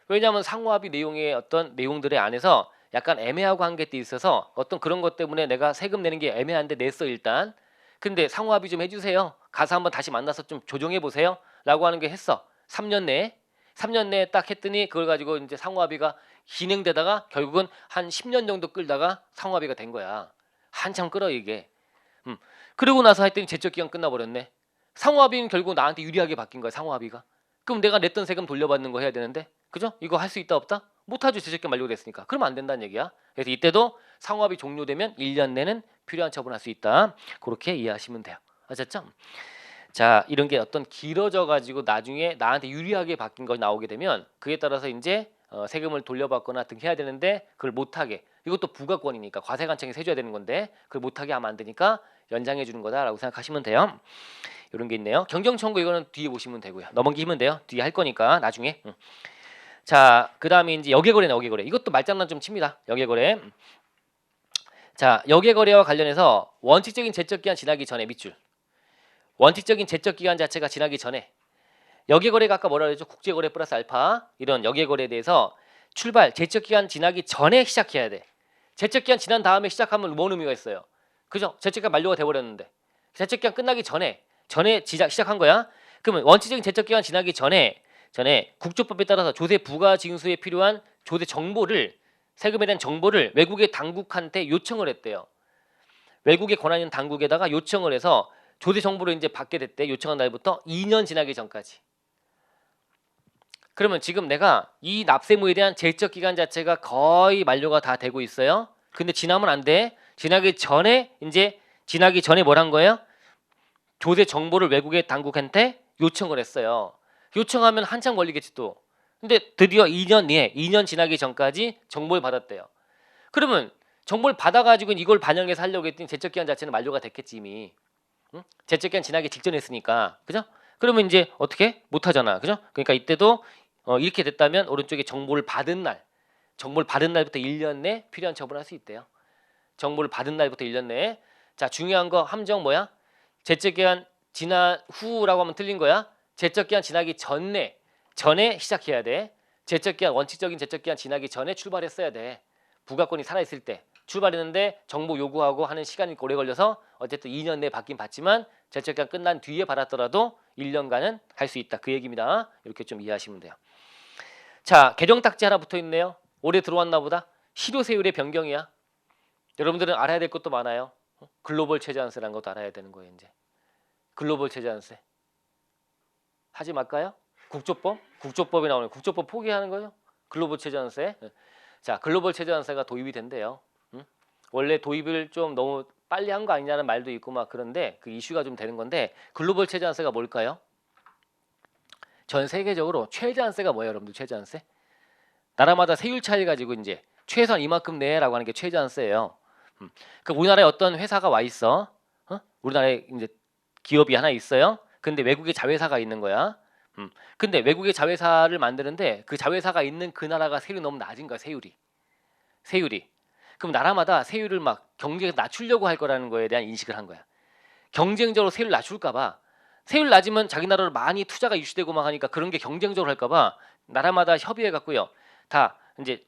왜냐하면 상호합의 내용의 어떤 내용들의 안에서 약간 애매하고 한 게 있어서 어떤 그런 것 때문에 내가 세금 내는 게 애매한데 냈어 일단. 근데 상호합의 좀 해주세요. 가서 한번 다시 만나서 좀 조정해 보세요. 라고 하는 게 했어. 3년 내에. 3년 내에 딱 했더니 그걸 가지고 이제 상호합의가 진행되다가 결국은 한 10년 정도 끌다가 상호합의가 된 거야. 한참 끌어 이게. 그러고 나서 했더니 제척기간 끝나버렸네. 상호합의는 결국 나한테 유리하게 바뀐 거야. 상호합의가. 그럼 내가 냈던 세금 돌려받는 거 해야 되는데 그죠? 이거 할 수 있다 없다? 못하죠. 제척기간 만료됐으니까. 그러면 안 된다는 얘기야. 그래서 이때도 상호합의 종료되면 1년 내는 필요한 처분할 수 있다. 그렇게 이해하시면 돼요. 아셨죠? 자, 이런 게 어떤 길어져 가지고 나중에 나한테 유리하게 바뀐 거 나오게 되면 그에 따라서 이제 세금을 돌려받거나 등 해야 되는데 그걸 못하게 이것도 부가권이니까 과세관청이 세줘야 되는 건데 그걸 못하게 하면 안 되니까 연장해 주는 거다라고 생각하시면 돼요. 이런 게 있네요. 경정청구 이거는 뒤에 보시면 되고요. 넘기면 돼요. 뒤에 할 거니까 나중에. 자, 그다음에 이제 여객거래네. 여객거래. 이것도 말장난 좀 칩니다. 여객거래. 자, 여객거래와 관련해서 원칙적인 제척기한 지나기 전에 밑줄. 원칙적인 제척기간 자체가 지나기 전에 여객거래가 아까 뭐라 그랬죠? 국제거래 플러스 알파 이런 여객거래에 대해서 출발 제척기간 지나기 전에 시작해야 돼. 제척기간 지난 다음에 시작하면 뭔 의미가 있어요? 그죠? 제척기간 만료가 돼버렸는데 제척기간 끝나기 전에 시작한 거야. 그러면 원칙적인 제척기간 지나기 전에 국조법에 따라서 조세 부과 징수에 필요한 조세 정보를 세금에 대한 정보를 외국의 당국한테 요청을 했대요. 외국의 권한 있는 당국에다가 요청을 해서 조세 정보를 이제 받게 됐대. 요청한 날부터 2년 지나기 전까지. 그러면 지금 내가 이 납세무에 대한 제척 기간 자체가 거의 만료가 다 되고 있어요. 근데 지나면 안 돼. 지나기 전에 뭘 한 거예요? 조세 정보를 외국의 당국한테 요청을 했어요. 요청하면 한참 걸리겠지 또. 근데 드디어 2년 지나기 전까지 정보를 받았대요. 그러면 정보를 받아가지고 이걸 반영해서 하려고 했더니 제척 기간 자체는 만료가 됐겠지 이미. 응? 제척 기간 지나기 직전에 했으니까. 그죠? 그러면 이제 어떻게? 못 하잖아. 그죠? 그러니까 이때도 이렇게 됐다면 오른쪽에 정보를 받은 날부터 1년 내 필요한 처분을 할 수 있대요. 정보를 받은 날부터 1년 내에. 자, 중요한 거 함정 뭐야? 제척 기간 지난 후라고 하면 틀린 거야. 제척 기간 지나기 전에 시작해야 돼. 원칙적인 제척 기간 지나기 전에 출발했어야 돼. 부가권이 살아 있을 때 출발했는데 정보 요구하고 하는 시간이 오래 걸려서 어쨌든 2년 내에 받긴 받지만 제척 기간 끝난 뒤에 받았더라도 1년간은 할 수 있다. 그 얘기입니다. 이렇게 좀 이해하시면 돼요. 자, 개정 딱지 하나 붙어 있네요. 올해 들어왔나 보다. 실효세율의 변경이야. 여러분들은 알아야 될 것도 많아요. 글로벌 최저한세라는 것도 알아야 되는 거예요. 이제 글로벌 최저한세 하지 말까요? 국조법이 나오는 국조법 포기하는 거예요. 글로벌 최저한세. 자, 글로벌 최저한세가 도입이 된대요. 원래 도입을 좀 너무 빨리 한 거 아니냐는 말도 있고 막 그런데 그 이슈가 좀 되는 건데 글로벌 최저한세가 뭘까요? 전 세계적으로 최저한세가 뭐예요, 여러분들? 최저한세? 나라마다 세율 차이 가지고 이제 최소한 이만큼 내라고 하는 게 최저한세예요. 그 우리나라에 어떤 회사가 와 있어. 우리나라에 이제 기업이 하나 있어요. 근데 외국에 자회사가 있는 거야. 근데 외국의 자회사를 만드는데 그 자회사가 있는 그 나라가 세율이 너무 낮은 거야, 세율이. 그럼 나라마다 세율을 막 경쟁에서 낮추려고 할 거라는 거에 대한 인식을 한 거야. 경쟁적으로 세율을 낮출까봐 세율 낮으면 자기 나라로 많이 투자가 유치되고 막 하니까 그런 게 경쟁적으로 할까봐 나라마다 협의해 갖고요. 다 이제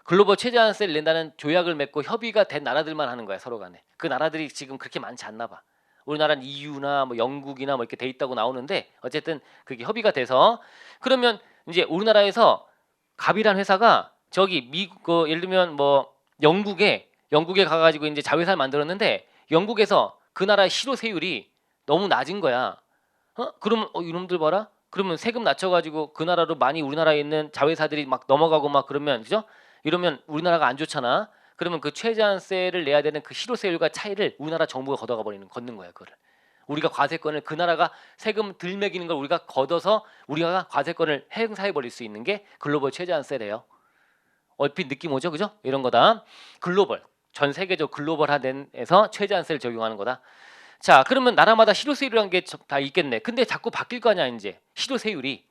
글로벌 최저한세를 낸다는 조약을 맺고 협의가 된 나라들만 하는 거야 서로 간에. 그 나라들이 지금 그렇게 많지 않나 봐. 우리나라는 EU나 뭐 영국이나 뭐 이렇게 돼 있다고 나오는데 어쨌든 그게 협의가 돼서 그러면 이제 우리나라에서 갑이란 회사가 저기 미국 예를 들면 뭐 영국에 가가지고 이제 자회사를 만들었는데 영국에서 그 나라의 실효세율이 너무 낮은 거야. 그러면 이놈들 봐라. 그러면 세금 낮춰가지고 그 나라로 많이 우리나라에 있는 자회사들이 막 넘어가고 막 그러면 그죠? 이러면 우리나라가 안 좋잖아. 그러면 그 최저한세를 내야 되는 그 실효세율과 차이를 우리나라 정부가 걷는 거야 그거를. 우리가 과세권을 그 나라가 세금 덜 매기는 걸 우리가 걷어서 우리가 과세권을 행사해 버릴 수 있는 게 글로벌 최저한세래요. 얼핏 느낌 오죠, 그죠? 이런 거다. 글로벌 전 세계적 글로벌화된에서 최저한세를 적용하는 거다. 자, 그러면 나라마다 실효세율이라는 게 다 있겠네. 근데 자꾸 바뀔 거 아니야 이제 실효세율이.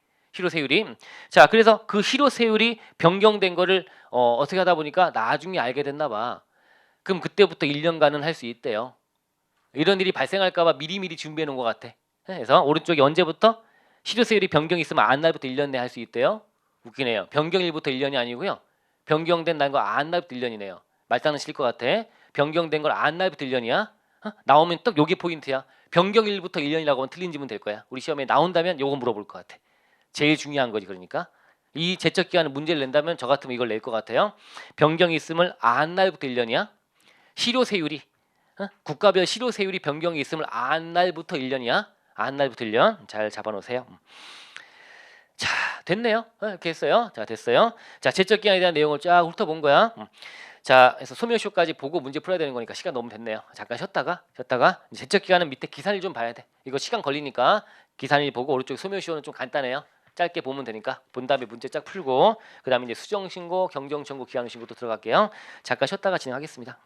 자, 그래서 그 실효세율이 변경된 거를 어떻게 하다 보니까 나중에 알게 됐나 봐. 그럼 그때부터 1년간은 할 수 있대요. 이런 일이 발생할까 봐 미리미리 준비해 놓은 것 같아. 그래서 오른쪽에 언제부터 실효세율이 변경이 있으면 안 날부터 1년 내에 할 수 있대요. 웃기네요. 변경일부터 1년이 아니고요. 변경된 날과 안 날부터 1년이네요. 말장난 칠 것 같아. 변경된 걸 안 날부터 1년이야. 나오면 딱 요게 포인트야. 변경일부터 1년이라고 하면 틀린 질문 될 거야. 우리 시험에 나온다면 요거 물어볼 것 같아. 제일 중요한 거지 그러니까. 이 제적 기간에 문제를 낸다면 저 같으면 이걸 낼 것 같아요. 변경이 있음을 안 날부터 1년이야. 실효세율이 국가별 실효세율이 변경이 있음을 안 날부터 1년이야. 안 날부터 1년. 잘 잡아놓으세요. 자, 됐네요. 이렇게 했어요. 자, 됐어요. 자, 제적 기간에 대한 내용을 쫙 훑어본 거야. 자, 그래서 소묘시효까지 보고 문제 풀어야 되는 거니까 시간 너무 됐네요. 잠깐 쉬었다가 제적 기간은 밑에 기산일 좀 봐야 돼. 이거 시간 걸리니까 기산일 보고 오른쪽 소묘시효는 좀 간단해요. 짧게 보면 되니까 본 다음에 문제 쫙 풀고 그 다음에 이제 수정신고, 경정청구, 기한신고도 들어갈게요. 잠깐 쉬었다가 진행하겠습니다.